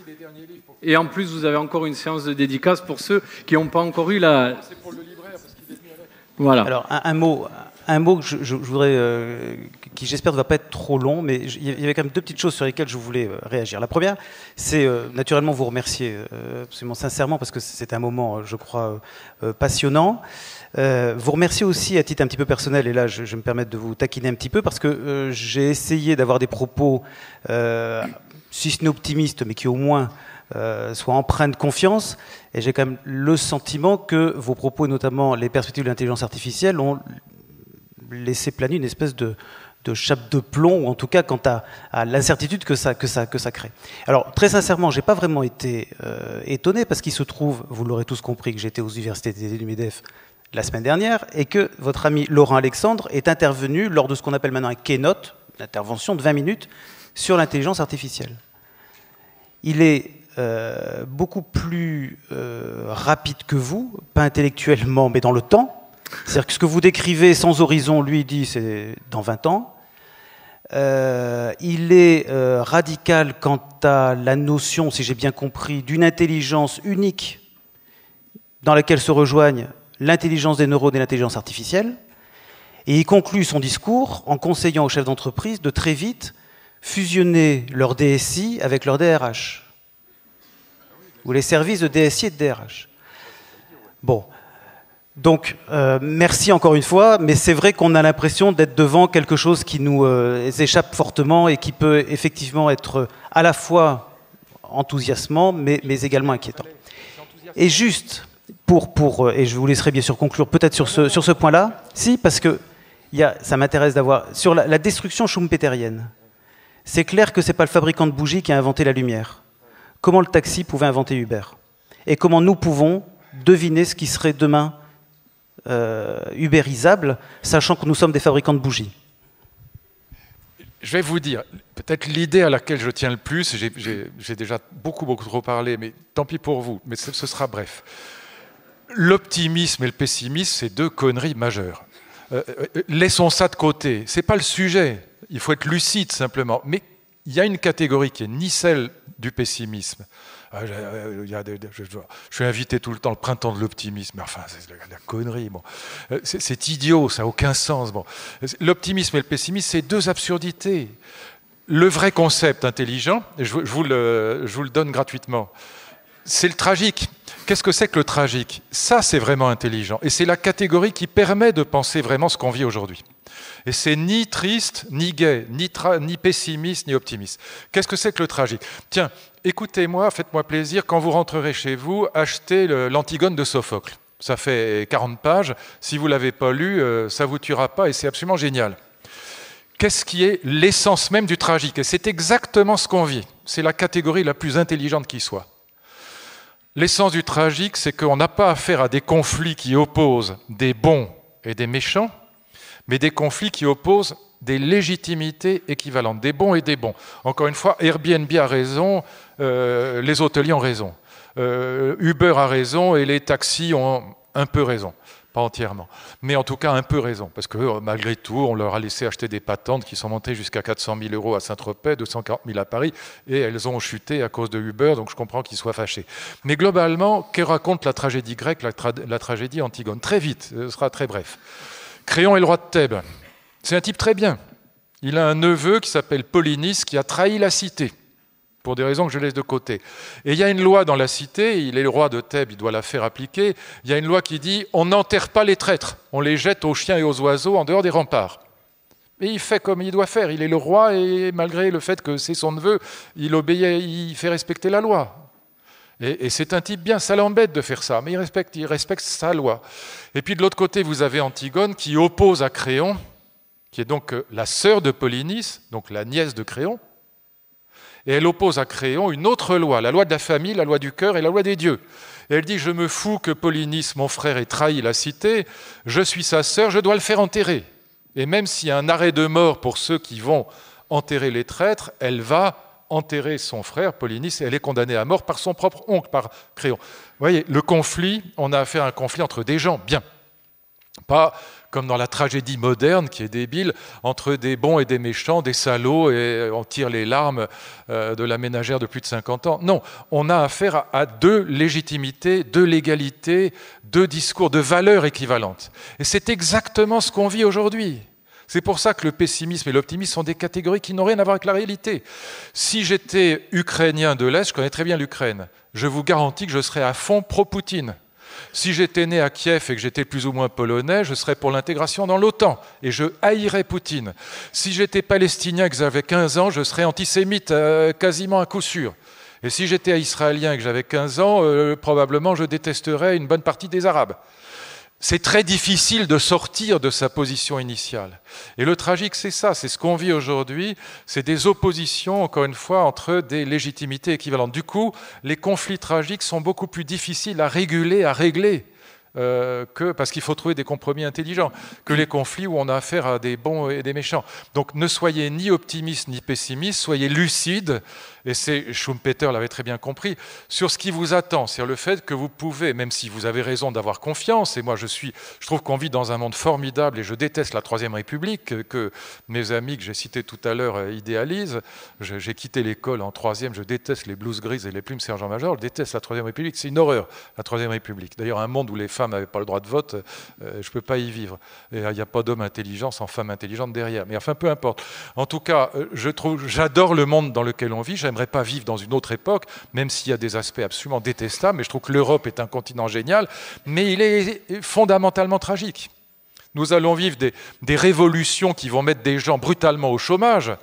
Speaker 2: Et en plus, vous avez encore une séance de dédicace pour ceux qui n'ont pas encore eu la... C'est pour le libraire parce qu'il est venu avec. Voilà. Alors un mot que je voudrais, qui j'espère ne va pas être trop long, mais il y avait quand même deux petites choses sur lesquelles je voulais réagir. La première, c'est naturellement vous remercier absolument sincèrement parce que c'est un moment, je crois, passionnant. Vous remercier aussi à titre un petit peu personnel, et là je vais me permettre de vous taquiner un petit peu, parce que j'ai essayé d'avoir des propos, si ce n'est optimistes, mais qui au moins soient empreints de confiance, et j'ai quand même le sentiment que vos propos, et notamment les perspectives de l'intelligence artificielle, ont laisser planer une espèce de chape de plomb, ou en tout cas quant à l'incertitude que ça crée. Alors, très sincèrement, je n'ai pas vraiment été étonné, parce qu'il se trouve, vous l'aurez tous compris, que j'étais aux universités d'été du MEDEF la semaine dernière, et que votre ami Laurent Alexandre est intervenu lors de ce qu'on appelle maintenant un keynote, une intervention de 20 minutes, sur l'intelligence artificielle. Il est beaucoup plus rapide que vous, pas intellectuellement, mais dans le temps. C'est-à-dire que ce que vous décrivez sans horizon, lui dit c'est dans 20 ans. Il est radical quant à la notion, si j'ai bien compris, d'une intelligence unique dans laquelle se rejoignent l'intelligence des neurones et l'intelligence artificielle. Et il conclut son discours en conseillant aux chefs d'entreprise de très vite fusionner leur DSI avec leur DRH. Ou les services de DSI et de DRH. Bon.
Speaker 10: Donc, merci encore une fois, mais c'est vrai qu'on a l'impression d'être devant quelque chose qui nous échappe fortement et qui peut effectivement être à la fois enthousiasmant, mais également inquiétant. Et juste, et je vous laisserai bien sûr conclure peut-être sur ce point-là, si, parce que ça m'intéresse d'avoir... Sur la destruction schumpeterienne, c'est clair que ce n'est pas le fabricant de bougies qui a inventé la lumière. Comment le taxi pouvait inventer Uber? Et comment nous pouvons deviner ce qui serait demain ubérisable, sachant que nous sommes des fabricants de bougies?
Speaker 4: Je vais vous dire, peut-être l'idée à laquelle je tiens le plus, j'ai déjà beaucoup trop parlé, mais tant pis pour vous, mais ce sera bref. L'optimisme et le pessimisme, c'est deux conneries majeures. Laissons ça de côté, c'est pas le sujet, il faut être lucide simplement, mais il y a une catégorie qui est ni celle du pessimisme. Je suis invité tout le temps, le printemps de l'optimisme, enfin, c'est la connerie. Bon. C'est idiot, ça n'a aucun sens. Bon. L'optimisme et le pessimisme, c'est deux absurdités. Le vrai concept intelligent, et je vous le donne gratuitement, c'est le tragique. Qu'est-ce que c'est que le tragique? Ça, c'est vraiment intelligent. Et c'est la catégorie qui permet de penser vraiment ce qu'on vit aujourd'hui. Et c'est ni triste, ni gai, ni pessimiste, ni optimiste. Qu'est-ce que c'est que le tragique? Tiens, écoutez-moi, faites-moi plaisir, quand vous rentrerez chez vous, achetez l'Antigone de Sophocle. Ça fait 40 pages. Si vous ne l'avez pas lu, ça ne vous tuera pas et c'est absolument génial. Qu'est-ce qui est l'essence même du tragique? Et c'est exactement ce qu'on vit. C'est la catégorie la plus intelligente qui soit. L'essence du tragique, c'est qu'on n'a pas affaire à des conflits qui opposent des bons et des méchants, mais des conflits qui opposent des légitimités équivalentes, des bons et des bons. Encore une fois, Airbnb a raison, les hôteliers ont raison, Uber a raison et les taxis ont un peu raison. Pas entièrement, mais en tout cas un peu raison, parce que malgré tout, on leur a laissé acheter des patentes qui sont montées jusqu'à 400 000 € à Saint-Tropez, 240 000 à Paris, et elles ont chuté à cause de Uber, donc je comprends qu'ils soient fâchés. Mais globalement, que raconte la tragédie grecque, la tragédie Antigone? Très vite, ce sera très bref. Créon est le roi de Thèbes. C'est un type très bien. Il a un neveu qui s'appelle Polynice, qui a trahi la cité, pour des raisons que je laisse de côté. Et il y a une loi dans la cité, il est le roi de Thèbes, il doit la faire appliquer, il y a une loi qui dit « on n'enterre pas les traîtres, on les jette aux chiens et aux oiseaux en dehors des remparts ». Et il fait comme il doit faire, il est le roi et malgré le fait que c'est son neveu, il obéit, il fait respecter la loi. Et c'est un type bien, ça l'embête de faire ça, mais il respecte sa loi. Et puis de l'autre côté, vous avez Antigone qui oppose à Créon, qui est donc la sœur de Polynice, donc la nièce de Créon, et elle oppose à Créon une autre loi, la loi de la famille, la loi du cœur et la loi des dieux. Et elle dit, je me fous que Polynice, mon frère, ait trahi la cité, je suis sa sœur, je dois le faire enterrer. Et même s'il y a un arrêt de mort pour ceux qui vont enterrer les traîtres, elle va enterrer son frère, Polynice, et elle est condamnée à mort par son propre oncle, par Créon. Vous voyez, le conflit, on a affaire à un conflit entre des gens bien. Pas comme dans la tragédie moderne, qui est débile, entre des bons et des méchants, des salauds, et on tire les larmes de la ménagère de plus de 50 ans. Non, on a affaire à deux légitimités, deux légalités, deux discours, deux valeurs équivalentes. Et c'est exactement ce qu'on vit aujourd'hui. C'est pour ça que le pessimisme et l'optimisme sont des catégories qui n'ont rien à voir avec la réalité. Si j'étais ukrainien de l'Est, je connais très bien l'Ukraine, je vous garantis que je serais à fond pro-Poutine. Si j'étais né à Kiev et que j'étais plus ou moins polonais, je serais pour l'intégration dans l'OTAN et je haïrais Poutine. Si j'étais palestinien et que j'avais 15 ans, je serais antisémite quasiment à coup sûr. Et si j'étais israélien et que j'avais 15 ans, probablement je détesterais une bonne partie des Arabes. C'est très difficile de sortir de sa position initiale. Et le tragique, c'est ça, c'est ce qu'on vit aujourd'hui, c'est des oppositions, encore une fois, entre des légitimités équivalentes. Du coup, les conflits tragiques sont beaucoup plus difficiles à réguler, à régler, parce qu'il faut trouver des compromis intelligents, que les conflits où on a affaire à des bons et des méchants. Donc ne soyez ni optimiste ni pessimiste, soyez lucide, et Schumpeter l'avait très bien compris, sur ce qui vous attend, c'est le fait que vous pouvez, même si vous avez raison d'avoir confiance, et moi je trouve qu'on vit dans un monde formidable, et je déteste la Troisième République, que mes amis que j'ai cités tout à l'heure idéalisent. J'ai quitté l'école en troisième, je déteste les blouses grises et les plumes sergent-major, je déteste la Troisième République, c'est une horreur, la Troisième République. D'ailleurs un monde où les femmes femmes n'avaient pas le droit de vote, je ne peux pas y vivre. Il n'y a pas d'homme intelligent sans femme intelligente derrière. Mais enfin, peu importe. En tout cas, j'adore le monde dans lequel on vit. J'aimerais pas vivre dans une autre époque, même s'il y a des aspects absolument détestables. Mais je trouve que l'Europe est un continent génial, mais il est fondamentalement tragique. Nous allons vivre des révolutions qui vont mettre des gens brutalement au chômage.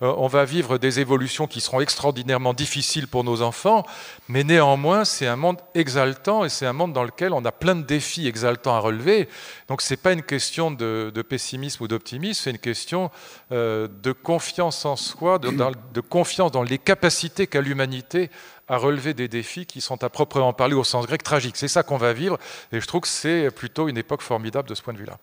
Speaker 4: On va vivre des évolutions qui seront extraordinairement difficiles pour nos enfants, mais néanmoins, c'est un monde exaltant et c'est un monde dans lequel on a plein de défis exaltants à relever. Donc, ce n'est pas une question de pessimisme ou d'optimisme, c'est une question de confiance en soi, de confiance dans les capacités qu'a l'humanité à relever des défis qui sont à proprement parler au sens grec tragiques. C'est ça qu'on va vivre et je trouve que c'est plutôt une époque formidable de ce point de vue-là.